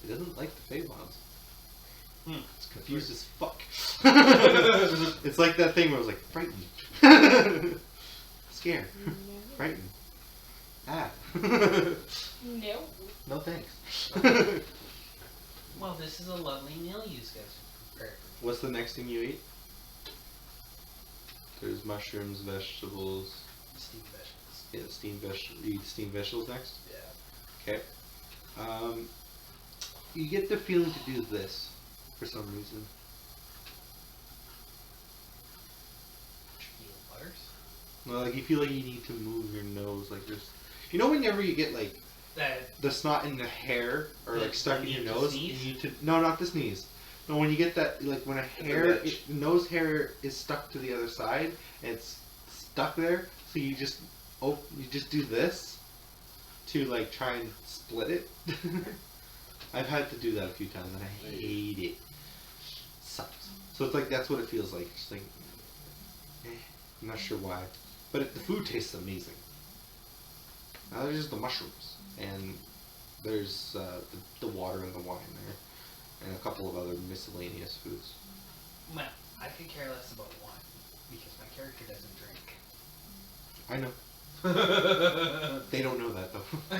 It doesn't like the Feywilds. Hmm. It's confused as fuck. It's like that thing where I was like, frightened. Scared. Frightened. Ah. No. No thanks. Well, this is a lovely meal you guys have prepared. What's the next thing you eat? There's mushrooms, vegetables. Steamed vegetables. Yeah, steamed vegetables. You eat steamed vegetables next? Yeah. Okay. You get the feeling to do this for some reason. Feel butters. No, like you feel like you need to move your nose like this. You know whenever you get like That the snot in the hair or The- like stuck the in your need to nose, sneeze? you need to no, not the sneeze. No, when you get that like when a hair, nose hair is stuck to the other side and it's stuck there, so you just do this to like try and split it. I've had to do that a few times and I hate it. Sucks. So it's like that's what it feels like. Just like I'm not sure why, but the food tastes amazing. Now there's just the mushrooms and there's the water and the wine there, and a couple of other miscellaneous foods. well, I could care less about wine because my character doesn't drink. I know. They don't know that though.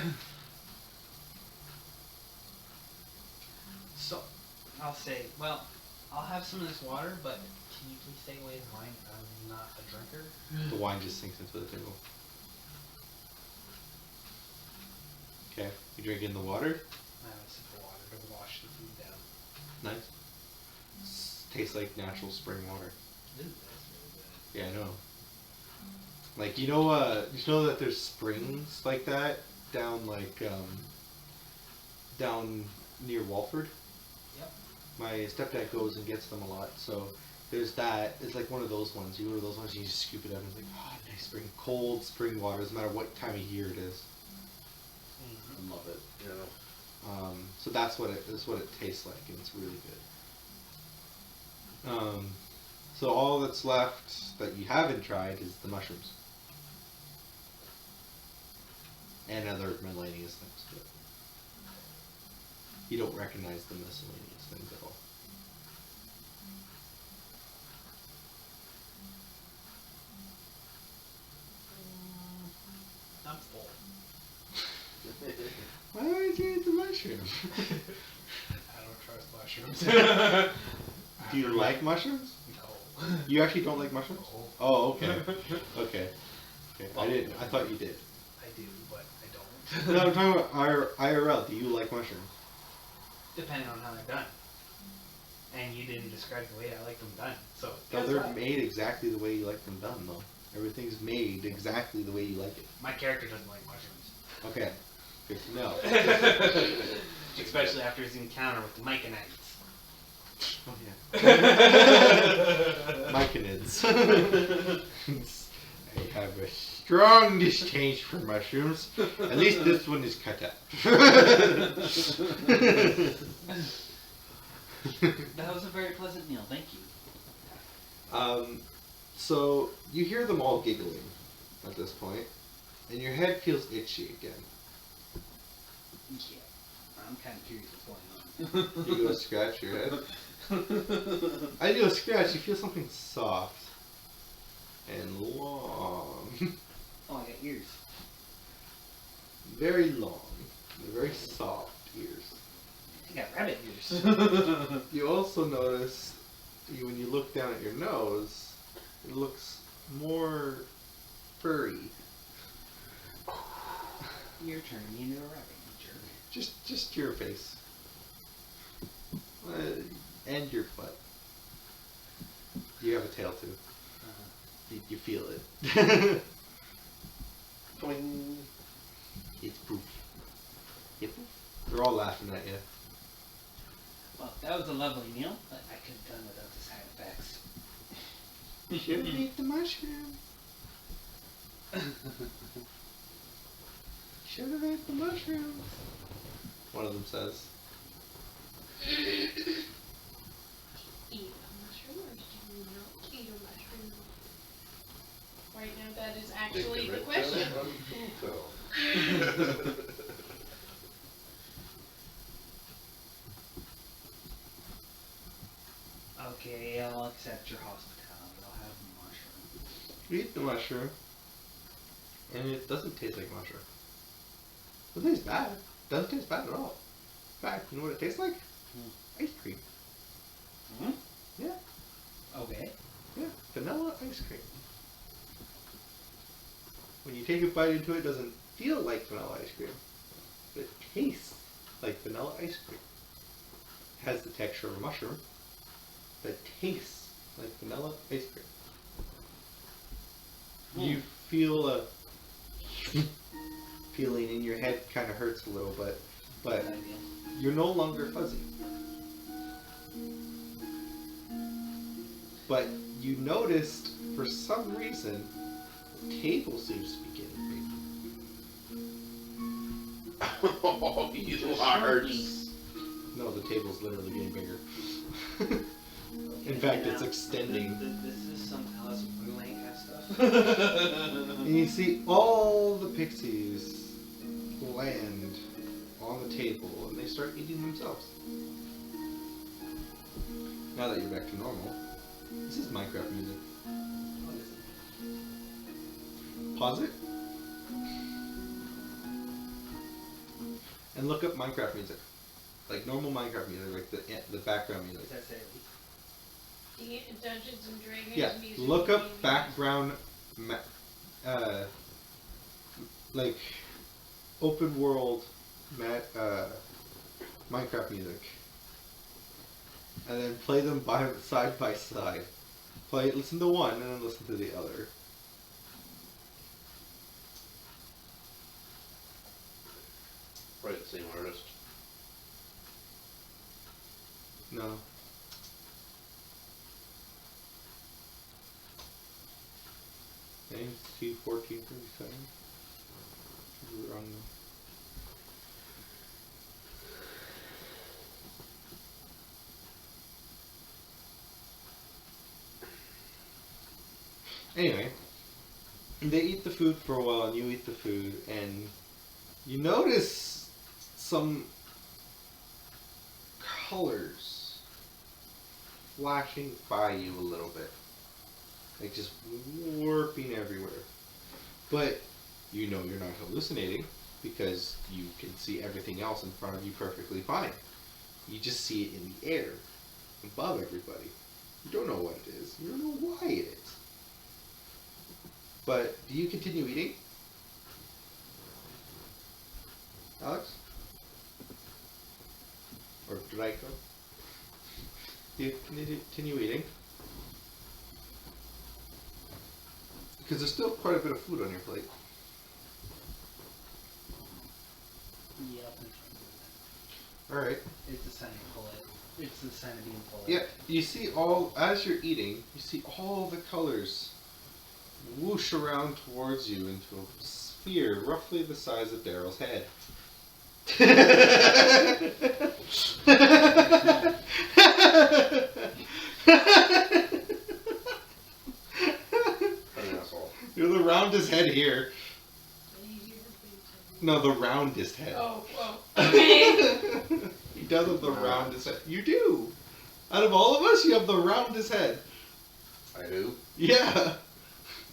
So, I'll say, well, I'll have some of this water, but can you please stay away from wine? I'm not a drinker. The wine just sinks into the table. Okay, you drink in the water. I have a sip of water to wash the food down. Nice. Tastes like natural spring water. Ooh, that's really good. Yeah, I know. Like you know that there's springs like that down down near Walford. Yep. My stepdad goes and gets them a lot, so there's that. It's like one of those ones. You go to those ones, you just scoop it up, and it's like, oh, nice spring, cold spring water. Doesn't matter what time of year it is. Mm-hmm. I love it. You know. So that's what it tastes like, and it's really good. So all that's left that you haven't tried is the mushrooms and other miscellaneous things. But you don't recognize the miscellaneous things at all. I'm full. Why would you eat the mushrooms? I don't trust mushrooms. Do you like mushrooms? No. You actually don't like mushrooms? No. Oh, okay. Okay. I thought you did. I do, but I don't. No, I'm talking about IRL. Do you like mushrooms? Depending on how they're done. And you didn't describe the way I like them done, so. No, guess they're what? made exactly the way you like them done, though. Everything's made exactly the way you like it. My character doesn't like mushrooms. Okay. Good to know. Especially after his encounter with the Myconites. Oh, yeah. Myconids. I have a strong distaste for mushrooms. At least this one is cut up. That was a very pleasant meal, thank you. So you hear them all giggling at this point, and your head feels itchy again. Yeah, I'm kind of curious what's going on. You go scratch your head. I do a scratch, you feel something soft and long. Oh, I got ears. Very long. They're very soft ears. I got rabbit ears. You also notice when you look down at your nose, it looks more furry. You're turning me into a rabbit, you jerk. Just your face. And your butt. You have a tail too. You feel it. Boing. It's poof. Yep. They're all laughing at you. Well, that was a lovely meal, but I could have done without the side effects. Should have ate the mushroom. Should have ate the mushrooms. One of them says. Eat a mushroom or do you not eat a mushroom? Right now, that is actually the question. Okay, I'll accept your hospitality. I'll have the mushroom. You eat the mushroom, and it doesn't taste like mushroom. It tastes bad. It doesn't taste bad at all. In fact, you know what it tastes like? Ice cream. Hmm? Yeah, Okay. yeah, vanilla ice cream. When you take a bite into it, it doesn't feel like vanilla ice cream, but it tastes like vanilla ice cream. It has the texture of a mushroom, but it tastes like vanilla ice cream. You feel a feeling in your head, kind of hurts a little bit, but Good idea. you're no longer fuzzy. But you noticed, for some reason, the table seems to be getting Oh, you lards. bigger. No, the table's literally getting bigger. In fact, it's extending. This is some Alice in Wonderland kind of stuff. And you see all the pixies land on the table, and they start eating themselves. Now that you're back to normal, this is Minecraft music. What is it? Pause it. And look up Minecraft music. Like normal Minecraft music, like the background music. Is that Sarah Lee? Dungeons and Dragons Yeah, music. look up maybe. background, like open world Minecraft music, and then play them side by side. Listen to one and then listen to the other. Probably the same artist. No. Names T1437. Wrong. Anyway, they eat the food for a while, and you eat the food, and you notice some colors flashing by you a little bit, like just warping everywhere. But you know you're not hallucinating because you can see everything else in front of you perfectly fine. You just see it in the air above everybody. You don't know what it is. You don't know why it is. But do you continue eating? Alex? Or Draco? Do you continue eating? Because there's still quite a bit of food on your plate. Yep. Alright. It's a sign of polite. It's the sign of being polite. Yeah, you see as you're eating, you see all the colors whoosh around towards you into a sphere roughly the size of Daryl's head. An asshole. You're the roundest head here. No, the roundest head. Oh, okay. He does have the roundest head. You do. Out of all of us, you have the roundest head. I do. Yeah.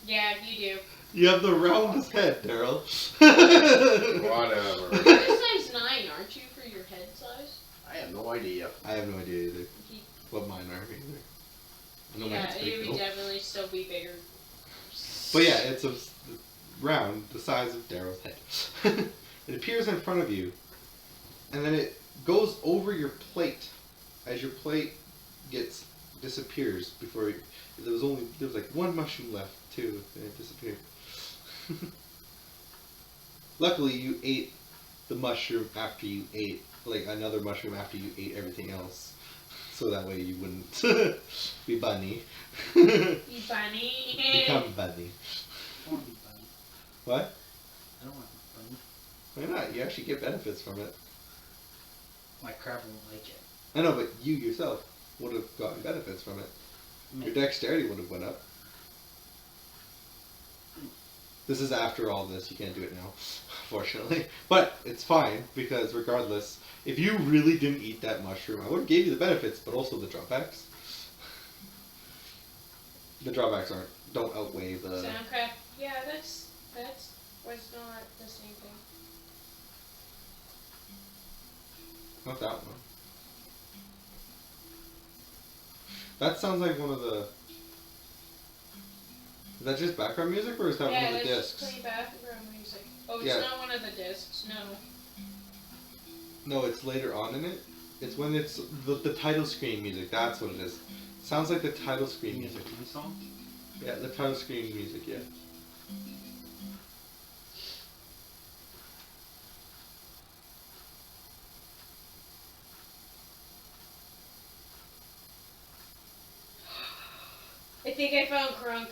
Yeah, you do. You have the roundest head, Daryl. Whatever. You're size 9, aren't you, for your head size? I have no idea. I have no idea either. What mine are either. I know Yeah, mine's big, it though. would definitely still be bigger. But yeah, it's a round, the size of Daryl's head. It appears in front of you, and then it goes over your plate as your plate disappears before there was like one mushroom left too, and it disappeared. Luckily, you ate the mushroom after you ate like another mushroom after you ate everything else, so that way you wouldn't be bunny. You bunny. Become bunny. I don't want to be bunny. What? I don't want to be bunny. Why not? You actually get benefits from it. My crab won't like it. I know, but you yourself would have gotten benefits from it. Your dexterity would have went up. This is after all this. You can't do it now, unfortunately. But it's fine, because regardless, if you really didn't eat that mushroom, I would have gave you the benefits, but also the drawbacks. The drawbacks don't outweigh the... Soundcraft. Yeah, that's was not the same thing. Not that one. That sounds like one of the... Is that just background music, or is that one of the that's discs? just plain background music. Oh, it's Yeah. not one of the discs, no. No, it's later on in it. It's when it's the title screen music. That's what it is. Sounds like the title screen music. Theme song? Yeah, the title screen music, yeah. I think I found Crunk.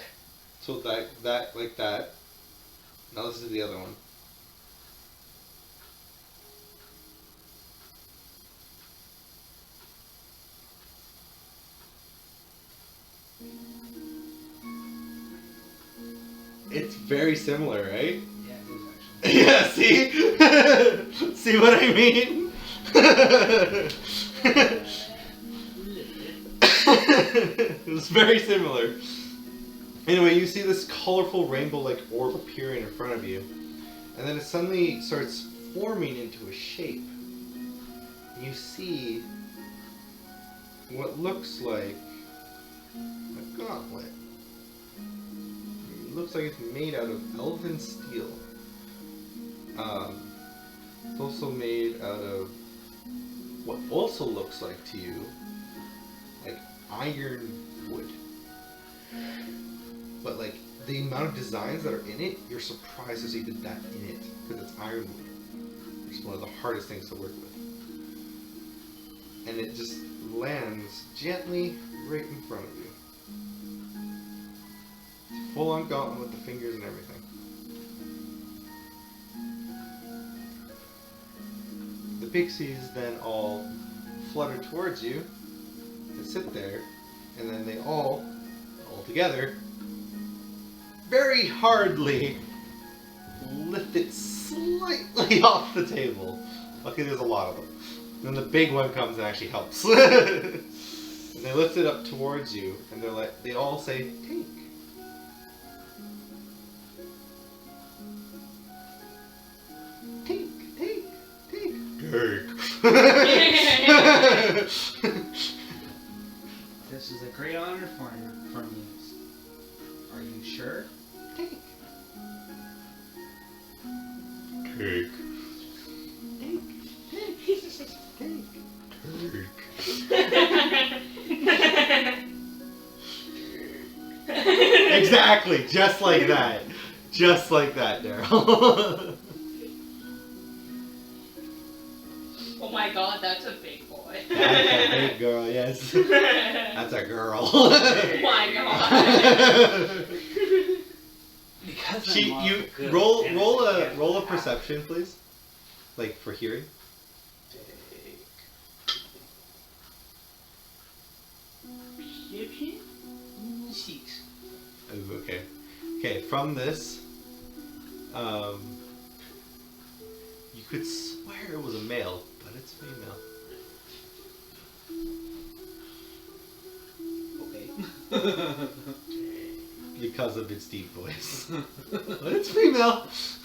So that like that. Now this is the other one. It's very similar, right? Yeah, it is actually. Yeah, see? See what I mean? It's very similar. Anyway, you see this colorful rainbow-like orb appearing in front of you, and then it suddenly starts forming into a shape. You see what looks like a gauntlet. It looks like it's made out of elven steel. It's also made out of what also looks like to you like iron wood. But like the amount of designs that are in it, you're surprised to see that in it, because it's iron wood. It's one of the hardest things to work with. And it just lands gently right in front of you. It's full on gauntlet with the fingers and everything. The pixies then all flutter towards you and sit there, and then they all together, very hardly lift it slightly off the table. Okay, there's a lot of them. And then the big one comes and actually helps. And they lift it up towards you, and they all say, "Take." Take, take, take. Take. This is a great honor for me. Are you sure? Take. Take. Exactly, just like that. Just like that, Daryl. Oh my god, that's a big boy. That's a big girl, yes. That's a girl. Oh my god. Because You roll a perception, please. Like for hearing. Okay, from this, you could swear it was a male, but it's female. Okay. Because of its deep voice. But it's female. Is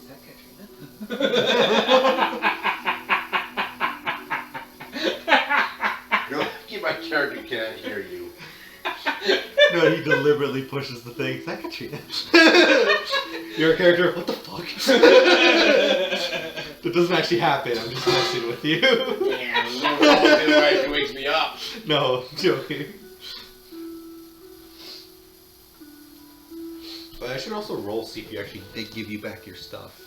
that Katrina? You're lucky my character can't hear you. No, he deliberately pushes the thing. Is that Katrina? Your character, what the fuck? That doesn't actually happen. I'm just messing with you. Damn, it wakes me up. No, I'm joking. But I should also roll, see if you actually they give you back your stuff.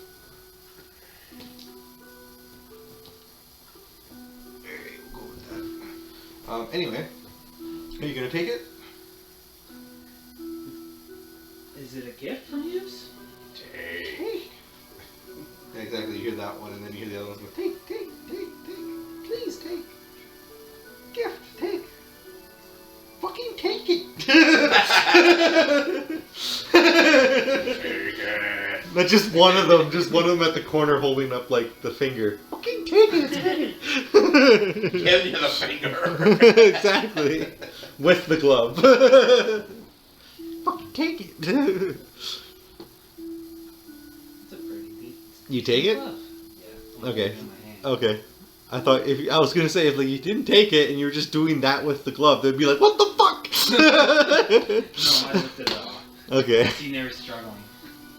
Alright, we'll go with that. Anyway, are you gonna take it? Is it a gift from use? Take. Yeah, exactly. You hear that one, and then you hear the other ones go, take, please take. Gift, take. Fucking take it. Take it. But just one of them at the corner holding up like the finger. Fucking take it. Give you the finger. Exactly. With the glove. Fucking take it. It's a pretty neat. You take it? glove. Yeah. Okay. In my hand. Okay. I thought I was gonna say if like you didn't take it and you were just doing that with the glove, they'd be like, what the fuck? No, I looked it up. Okay. I see they're struggling.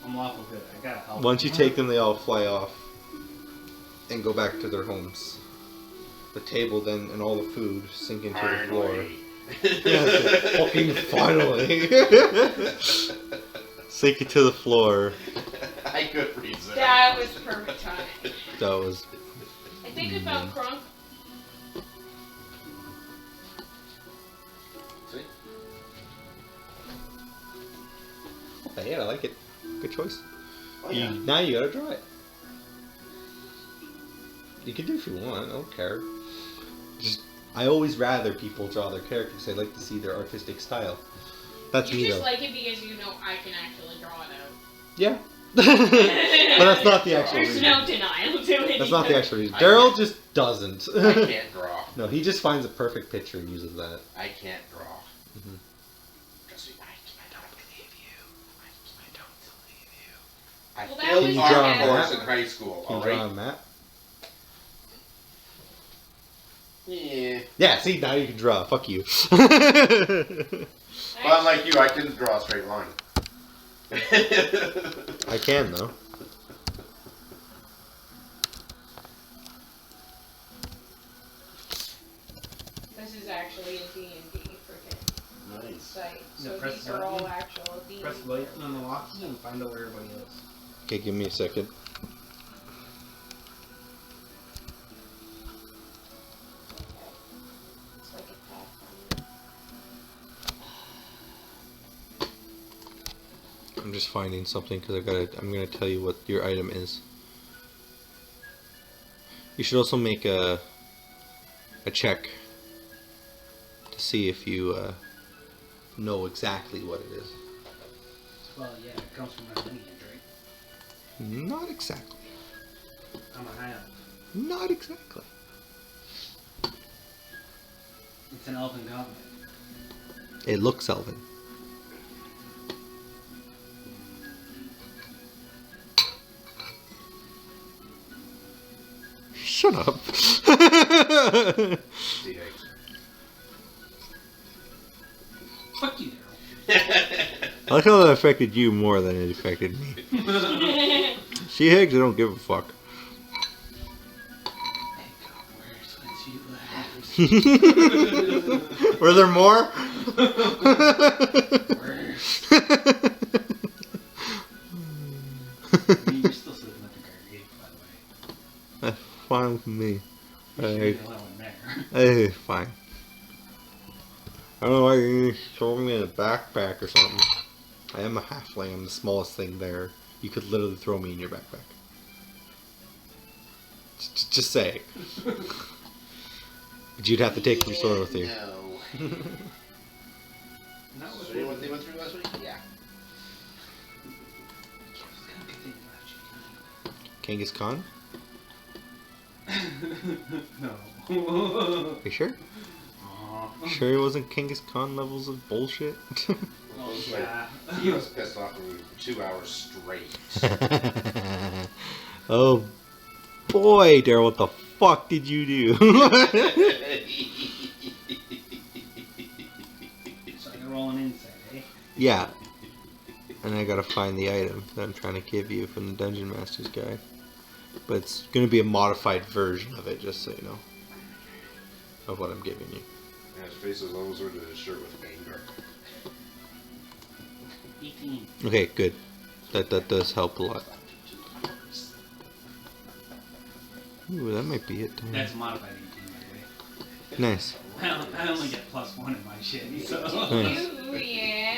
I'm awful good. I gotta help. Once you take them, they all fly off and go back to their homes. The table then and all the food sink into the floor. Yeah, fucking finally. Sink it to the floor. I could freeze it. That was perfect time. That was. I think we found Crunk. See? Okay, yeah, I like it. Good choice. Oh, yeah. Now you gotta draw it. You can do if you want. I don't care. I always rather people draw their characters. I like to see their artistic style. That's You me just though. like it because you know I can actually draw it out. Yeah. But that's not the actual There's reason. no denial to it. That's not the actual reason. I Daryl can't. just doesn't. I can't draw. No, he just finds a perfect picture and uses that. I can't draw. Mhm. Trust me, I don't believe you. I don't believe you. I Well, that failed was art bad. course in high school, Can you draw alright? on that? Yeah. Yeah, see, now you can draw. Fuck you. Well, unlike you, I couldn't draw a straight line. I can, though. This is actually a D&D freaking Nice. site. Yeah, So press these the are all button. actual D&D. Press the button on the boxes and find out where everybody is. Okay, give me a second. It's like a Pathfinder. I'm just finding something because I'm gonna tell you what your item is. You should also make a check to see if you know exactly what it is. Well, yeah, it comes from my lineage, right? Not exactly. I'm a high elf. Not exactly. It's an elven covenant. It looks elven. Shut up. Fuck you, I like how that affected you more than it affected me. Daryl. See, Higgs, I don't give a fuck. Hey, God, where's when you laughed? Were there more? Worse. I mean, you're still sleeping at the garden, by the way. That's fine with me. You should be Hey, the only one there. hey, fine. I don't know why you throw me in a backpack or something. I am a halfling. I'm the smallest thing there. You could literally throw me in your backpack. Just say. But you'd have to take your sword with you. No. No, it So you know what they went through last week? Yeah. Genghis Khan? No. Are you sure? Aw. Sure it wasn't Genghis Khan levels of bullshit? Oh, yeah. He was pissed off at me for 2 hours straight. Oh boy, Daryl, what the fuck did you do? So you're rolling inside, eh? Yeah. And I gotta find the item that I'm trying to give you from the Dungeon Master's Guide. But it's gonna be a modified version of it, just so you know. Of what I'm giving you. Yeah, his face is almost over his shirt with anger. 18. Okay, good. That does help a lot. Ooh, that might be it. Damn. That's modified 18, by the way. Nice. I only get +1 in my shit, so. Nice. Ooh, yeah.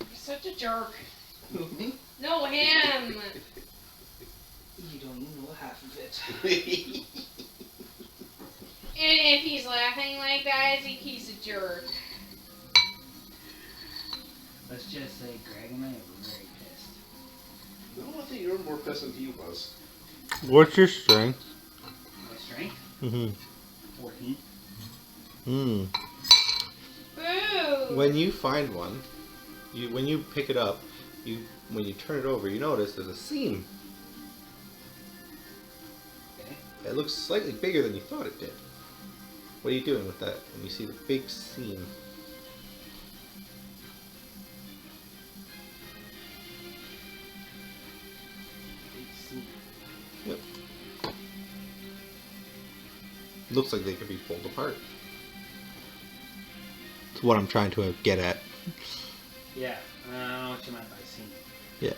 You're such a jerk. No, him. You don't even know half of it. And if he's laughing like that, I think he's a jerk. Let's just say Greg and I were very pissed. No, I think you were more pissed than he was. What's your strength? My strength? Mm-hmm. 14. Hmm. Boo! When you find one, when you pick it up, when you turn it over, you notice there's a seam. Okay. It looks slightly bigger than you thought it did. What are you doing with that when you see the big seam? Yep. Looks like they could be pulled apart. That's what I'm trying to get at. Yeah, I don't know what you meant by scene. Yeah.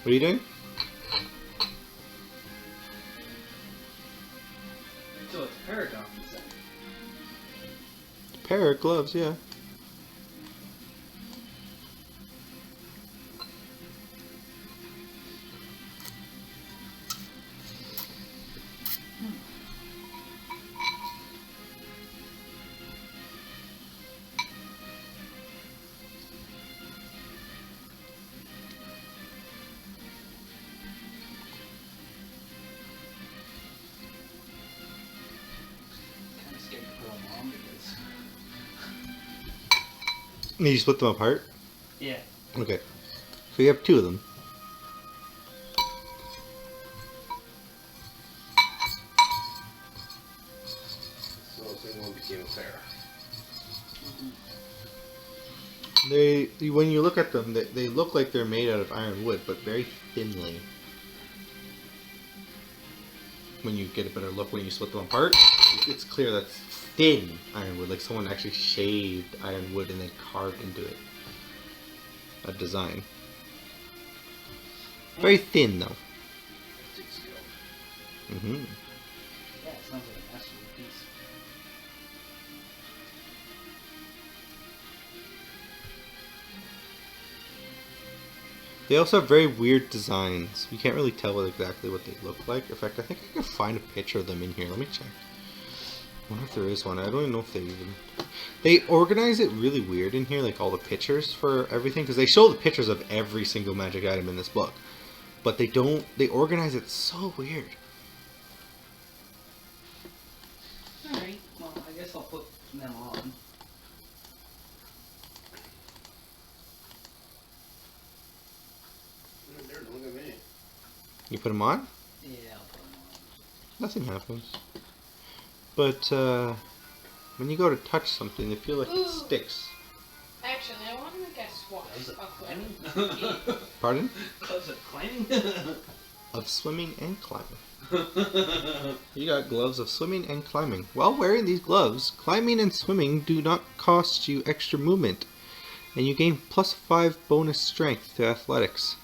What are you doing? So it's Paragon inside. Pair of gloves, yeah. Kind of scared to put them on because. You split them apart? Yeah. Okay. So you have two of them. So the thing one became a pair. When you look at them, they look like they're made out of iron wood, but very thinly. When you get a better look, when you split them apart, it's clear that's thin ironwood, like someone actually shaved ironwood and then carved into it a design. Very thin though. Takes skill. Mm-hmm. Yeah, it sounds like a masterpiece piece. They also have very weird designs. You can't really tell exactly what they look like. In fact, I think I can find a picture of them in here. Let me check. I wonder if there is one. I don't even know if they even... They organize it really weird in here, like all the pictures for everything, because they show the pictures of every single magic item in this book. But they don't... They organize it so weird. Alright, well, I guess I'll put them on. There, look at me. You put them on? Yeah, I'll put them on. Nothing happens. But when you go to touch something, they feel like it Ooh. sticks. Actually, I want to make a swatch Is it of climbing? them. Pardon? Close it climbing? of swimming and climbing. You got gloves of swimming and climbing. While wearing these gloves, climbing and swimming do not cost you extra movement, and you gain +5 bonus strength to athletics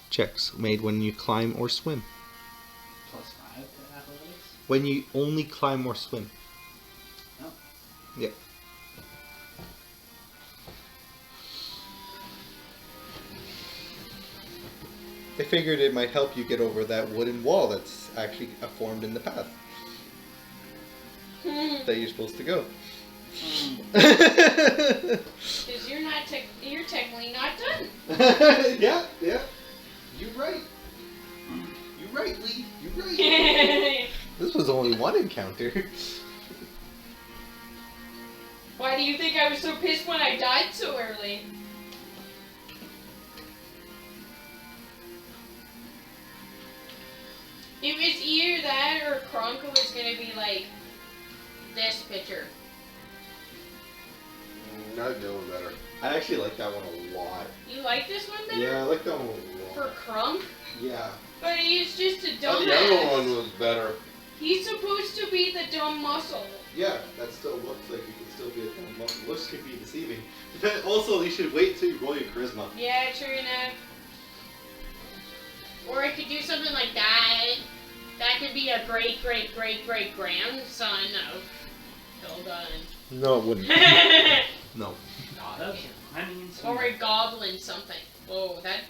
checks made when you climb or swim. +5 to athletics? When you only climb or swim. Oh. Yeah. I figured it might help you get over that wooden wall that's actually formed in the path that you're supposed to go. Because you're technically not done. Yeah. You're right. You're right, Lee. You're right. This was only one encounter. Why do you think I was so pissed when I died so early? It was either that or Kronka was gonna be like this picture. Not the one better. I actually like that one a lot. You like this one better? Yeah, I like that one a For lot. Krunk? Yeah. But he's just a Oh, dumbass. the other one was better. He's supposed to be the dumb muscle. Yeah, that still looks like you can still be a dumb muscle. Looks can be deceiving. Also, you should wait until you roll your charisma. Yeah, true enough. Or I could do something like that. That could be a great-great-great-great-grandson of Hilda. No, it wouldn't. No. Goddess or climbing and Or swimming? a goblin something. Oh, that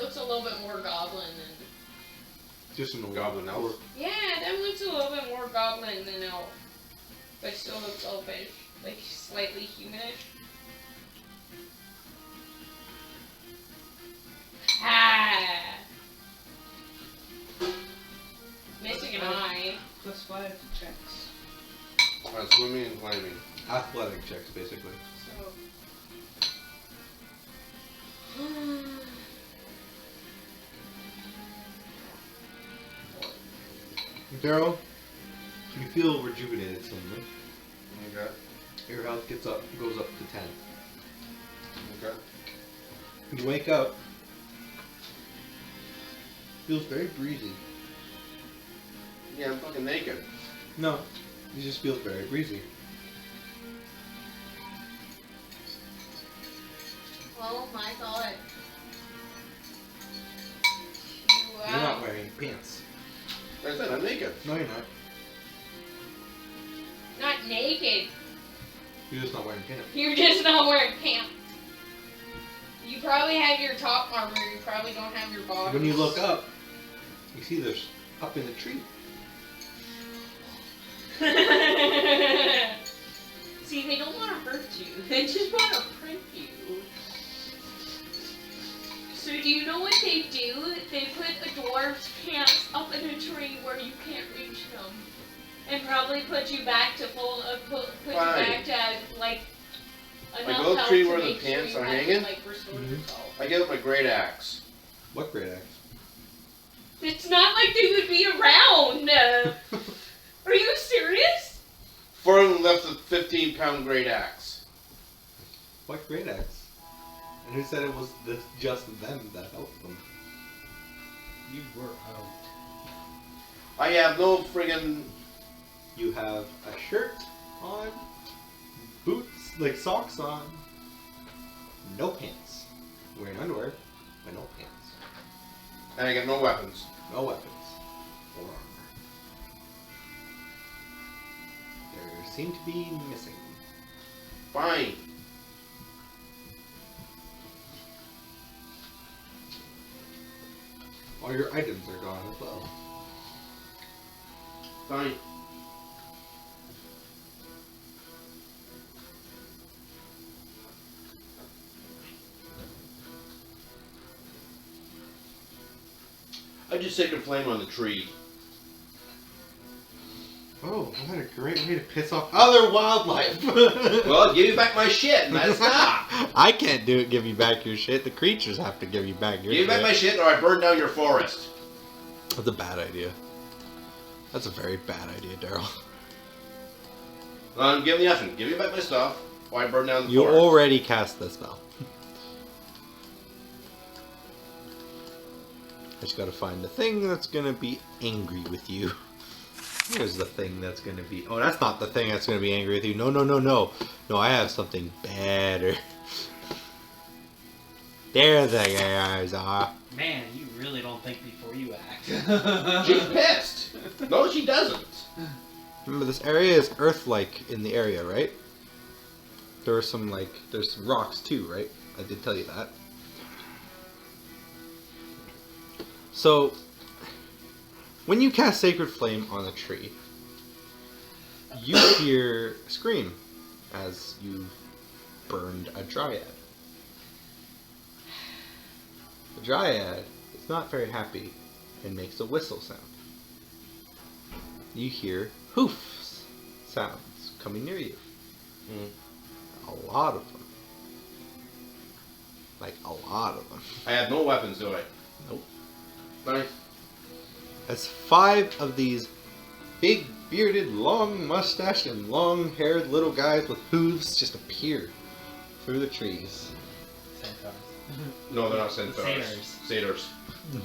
looks a little bit more goblin than... Just an Goblin elf. Yeah, that looks a little bit more goblin than elf. But still looks elfish. Like, slightly humanish. Ah! Missing an eye. +5 to checks. Swimming and climbing. Athletic checks, basically. So... Daryl, you feel rejuvenated suddenly. Okay. Your health goes up to 10. Okay. You wake up. Feels very breezy. Yeah, I'm fucking naked. No, it just feels very breezy. Oh my god. Wow. You're not wearing pants. Like I said, I'm naked. No, you're not. Not naked. You're just not wearing pants. You're just not wearing pants. You probably have your top armor, you probably don't have your bottom. When you look up, you see there's up in the tree. See, they don't want to hurt you. They just want to prick you. So do you know what they do? They put a dwarf's pants up in a tree where you can't reach them. And probably put you back to put you back to, like, enough go health tree to where the make sure pants you are have to, hanging? like, restore yourself. I get up my great axe. What great axe? It's not like they would be around. Are you serious? Further left a 15-pound great axe. What great axe? And who said it was just them that helped them? You were out. I have no friggin'. You have a shirt on, boots, like socks on, no pants. You're wearing underwear, but no pants. And I got no weapons. No weapons or armor. There seem to be missing. Fine. All your items are gone as well. Fine. I just set a flame on the tree. Oh, what a great way to piss off other wildlife! Well, give me back my shit and that's stop. I can't do it. Give you back your shit. The creatures have to give you back your Give me shit. back my shit or I burn down your forest. That's a bad idea. That's a very bad idea, Daryl. Give me nothing. Give me back my stuff or I burn down the You forest. already cast the spell. just gotta find the thing that's gonna be angry with you. Here's the thing that's gonna be... Oh, that's not the thing that's gonna be angry with you. No, no, no, no. No, I have something better. There the guys are. Man, you really don't think before you act. She's pissed. No, she doesn't. Remember, this area is Earth-like in the area, right? There are some, like... There's some rocks, too, right? I did tell you that. So... When you cast Sacred Flame on a tree, you hear a scream as you burned a dryad. The dryad is not very happy and makes a whistle sound. You hear hoofs sounds coming near you. A lot of them. Like a lot of them. I have no weapons, do I? Nope. Nice. As 5 of these big, bearded, long mustached, and long-haired little guys with hooves just appear through the trees. Centaurs. No, they're not centaurs. Satyrs. Satyrs.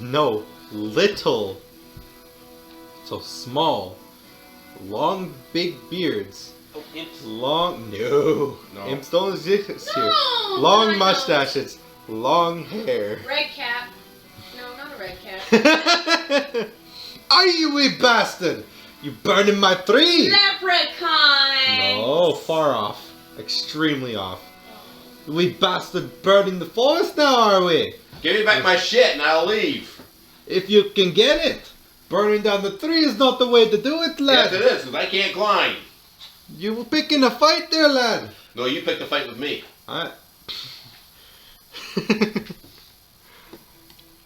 No, little. So small. Long, big beards. Oh, imps. Long... No. No. Imps don't exist here. No, Long no, no. mustaches. Long hair. Red cap. No, not a red cap. Are you a bastard? You burning my tree? Leprechaun. No, far off. Extremely off. We bastard burning the forest now, are we? Give me back my shit and I'll leave. If you can get it. Burning down the tree is not the way to do it, lad. Yes, it is, because I can't climb. You were picking a fight there, lad. No, you picked a fight with me.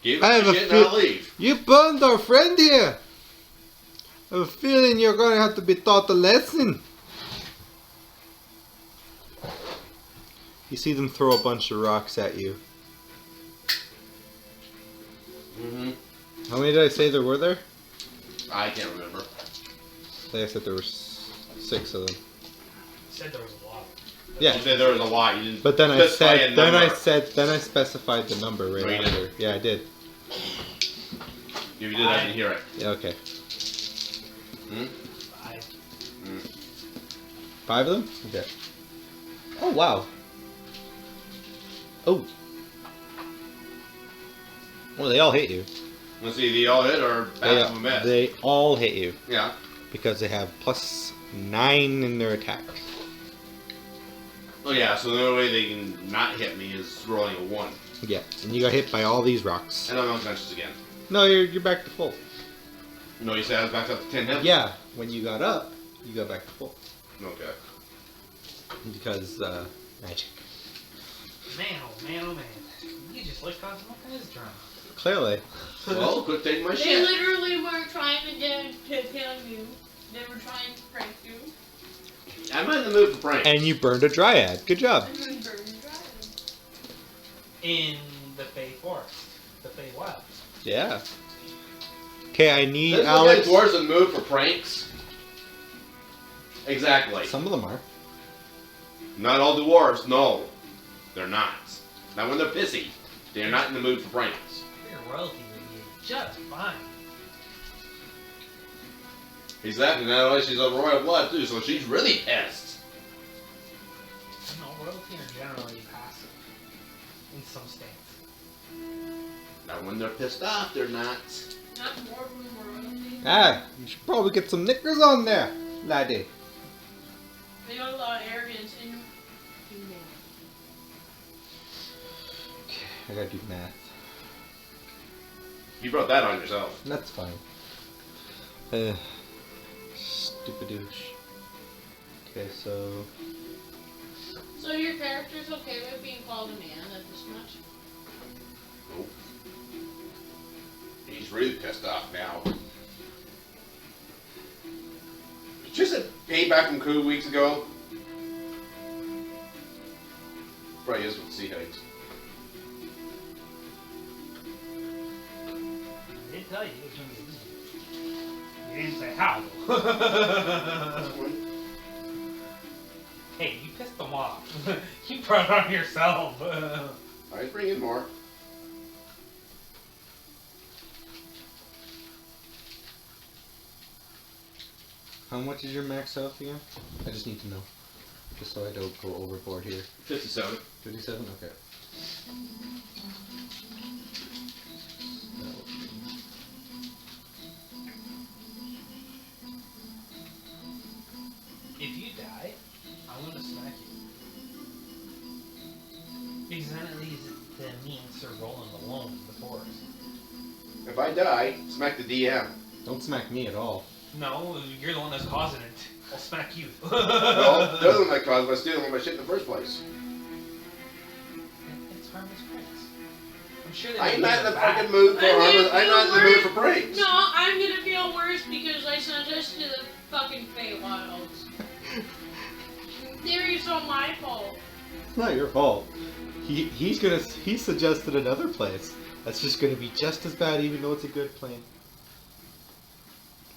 Give me I my have a shit and I'll leave. You burned our friend here. I have a feeling you're going to have to be taught a lesson. You see them throw a bunch of rocks at you. Mm-hmm. How many did I say there were there? I can't remember. I think I said there were 6 of them. You said there was a lot. Yeah. You said there was a lot. You didn't But then I specify a said, then I number. said, then I specified the number right No, you after. Yeah, I did. If you did, I didn't hear it. Yeah, okay. Hmm? 5. 5 of them? Okay. Oh, wow. Oh. Well, they all hit you. Let's see, the all hit or pass of a miss? They all hit you. Yeah. Because they have +9 in their attack. Oh yeah, so the only way they can not hit me is rolling a 1. Yeah, and you got hit by all these rocks. And I'm unconscious again. No, you're back to full. No, you said I was back up to 10 hits? Yeah, when you got up, you got back to full. Okay. Because, magic. Man, oh man, oh man. You just like causing all kinds of drama. Clearly. Well, quit taking my They shit. literally weren't trying to kill you. They were trying to prank you. I'm not in the mood for pranks. And you burned a dryad. Good job. And then burned the dragon. In the Fey Forest. The Fey Wild. Yeah. Okay, I need Doesn't Alex. look like dwarves in the mood for pranks. Exactly. Some of them are. Not all dwarves, no. They're not. Not when they're pissy. They're not in the mood for pranks. Your royalty would be just fine. Exactly. Not only she's of royal blood too, so she's really pissed. No, royalty are generally passive. In some states. Now when they're pissed off, they're not. Not more than royalty. Ah, you should probably get some knickers on there, laddie. They got a lot of arrogance in humanity. Okay, I gotta do math. You brought that on yourself. That's fine. Stupid douche. Okay, so... So your character's okay with being called a man at this much? Nope. He's really pissed off now. Just a payback from 2 weeks ago. Probably is with sea heights. I did tell you it was going to be easy. You didn't say how. Hey, you pissed them off. You brought it on yourself. Alright, bring in more. How much is your max health again? I just need to know. Just so I don't go overboard here. 57. 57? Okay. If you die, I want to smack you. Because then at least the means are rolling alone in the forest. If I die, smack the DM. Don't smack me at all. No, you're the one that's causing it. I'll smack you. Well, the other one that caused by stealing all my shit in the first place. It's harmless pranks. I'm sure they I'm don't not in mean the it bad. fucking mood for harmless. I'm not in the mood for pranks. No, I'm gonna feel worse because I sent us to the fucking Feywilds. It's all my fault. It's not your fault. He suggested another place. That's just gonna be just as bad, even though it's a good plane.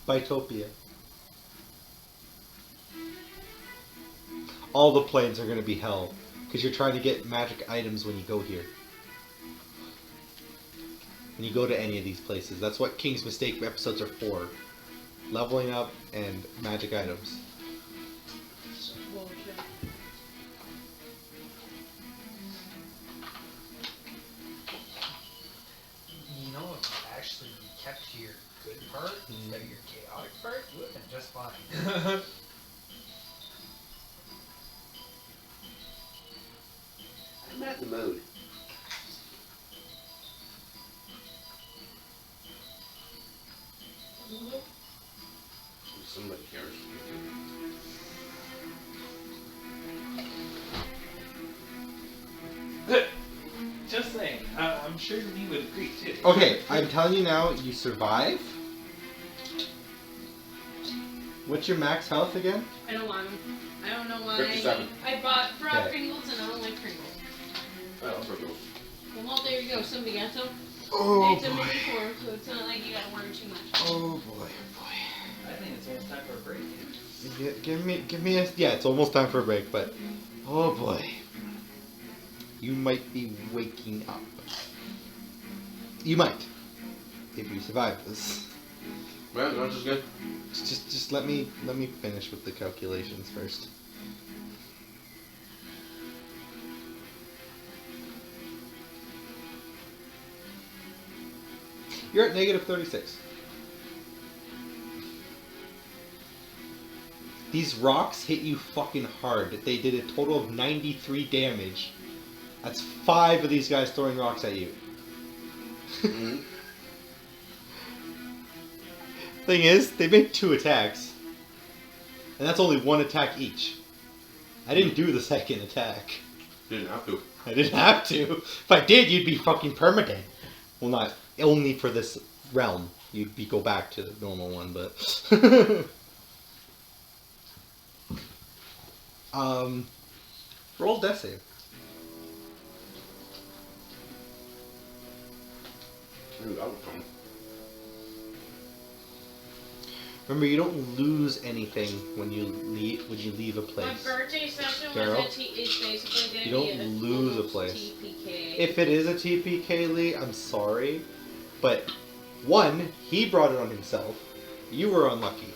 Bitopia. All the planes are gonna be hell, because you're trying to get magic items when you go here. When you go to any of these places. That's what King's Mistake episodes are for. Leveling up and magic items. Bullshit. You know, if you actually kept to your good part instead of your chaotic part, you would have been just fine. I'm not in the mood. Somebody cares. Just saying. I'm sure you would agree too. Okay, I'm telling you now, you survive. What's your max health again? I don't want them. I don't know why. 57. I bought fried Okay. Pringles and I don't like Pringles. Oh, Pringles. Well, there you go. Somebody got some. Oh It's a mini form, so it's not like you gotta worry too much. Oh boy, I think it's almost time for a break. Give me a, yeah, it's almost time for a break, but, oh boy. You might be waking up. You might. If you survive this. Well, lunch is good. Just let me finish with the calculations first. You're at negative 36. These rocks hit you fucking hard. They did a total of 93 damage. That's 5 of these guys throwing rocks at you. Mm-hmm. Thing is, they make 2 attacks. And that's only 1 attack each. I didn't do the second attack. Didn't have to. I didn't have to. If I did, you'd be fucking permadead. Well, not only for this realm. You'd go back to the normal one, but... roll death save. Ooh, that would come. Remember, you don't lose anything when you leave a My place. birthday session Daryl, is basically you going don't to be lose a almost place. TPK. If it is a TPK, Lee, I'm sorry, but 1, he brought it on himself. You were unlucky.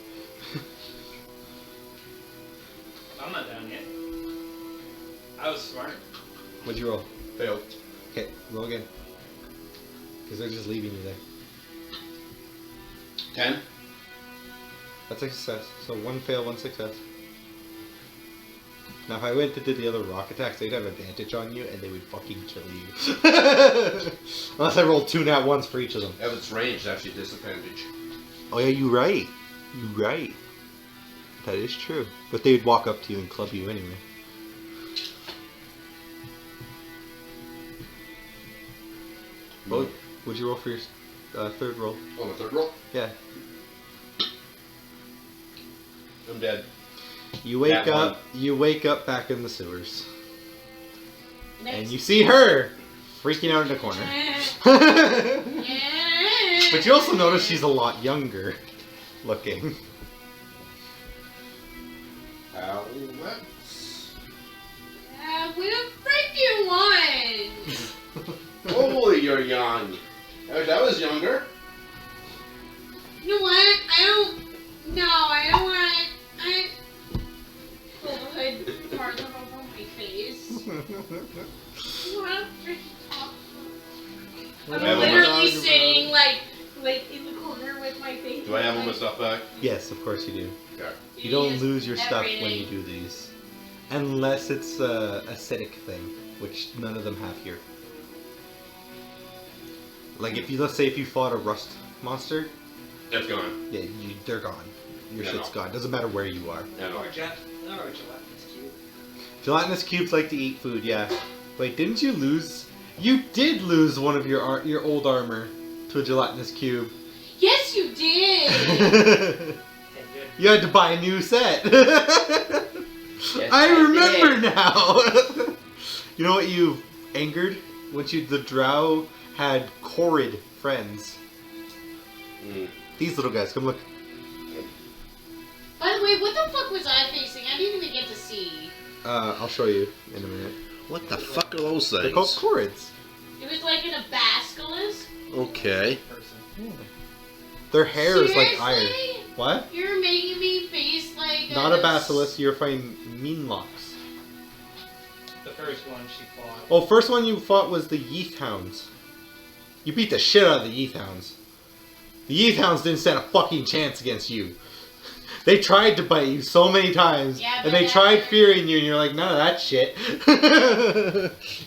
I'm not done yet. I was smart. What'd you roll? Failed. Okay, roll again. Because they're just leaving you there. 10. That's a success. So 1 fail, 1 success. Now if I went to do the other rock attacks, they'd have advantage on you and they would fucking kill you. Unless I rolled 2 nat 1s for each of them. If it's ranged, actually disadvantage. Oh yeah, you're right. You're right. That is true. But they'd walk up to you and club you anyway. What would you roll for your third roll? Oh, my third roll? Yeah. I'm dead. You wake That up. You wake up back in the sewers, Next. and you see her freaking out in the corner. Yeah. But you also notice she's a lot younger looking. Let's... We freaking won! Holy, you're young. I wish I was younger. You know what? I don't want I'm literally sitting like in the corner with my face. Do I have all my stuff back? Yes, of course you do. Okay. You don't lose your stuff when everything. you do these. Unless it's a acidic thing, which none of them have here. Like if you, let's say if you fought a rust monster, It's gone. yeah, they're gone. Your Yeah, shit's no. gone. Doesn't matter where you are. Yeah, no. Or gelatinous cube. Gelatinous cubes like to eat food, yeah. Wait, didn't you lose? You did lose one of your old armor to a gelatinous cube. Yes, you did. Okay, good. You had to buy a new set. Yes, I I remember did. now. You know what you angered? When the drow had Corrid friends. Mm. These little guys, come look. By the way, what the fuck was I facing? I didn't even get to see. I'll show you in a minute. What the fuck are those things? They're called Corrids. It was like an basilisk. Okay. Person. Their hair is like iron. Seriously? What? You're making me face like Not a basilisk, you're fighting Meanlocks. The first one she fought. Oh, first one you fought was the Yeath Hounds. You beat the shit out of the Yeath Hounds. The Yeath Hounds didn't stand a fucking chance against you. They tried to bite you so many times, Yeah, and but they tried after- fearing you, and you're like, none of that shit.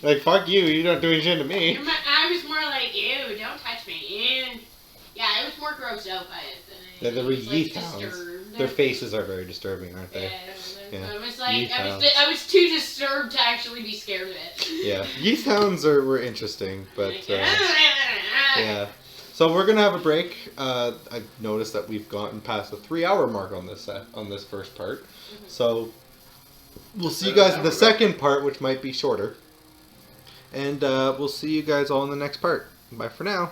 Like, fuck you, you're not doing shit to me. I was more like, ew, don't touch me. Ew. Yeah, I was more grossed out by it than They I were was, like, Yeath Hounds. disturbed. Their faces are very disturbing, aren't they? Yeah, Yeah. I was like, Yeath Hounds. I was too disturbed to actually be scared of it. Yeah, Yeath Hounds were interesting, but Like, yeah. So we're gonna have a break. I've noticed that we've gotten past the 3-hour mark on this first part, so we'll see you guys in the second part, which might be shorter, and we'll see you guys all in the next part. Bye for now.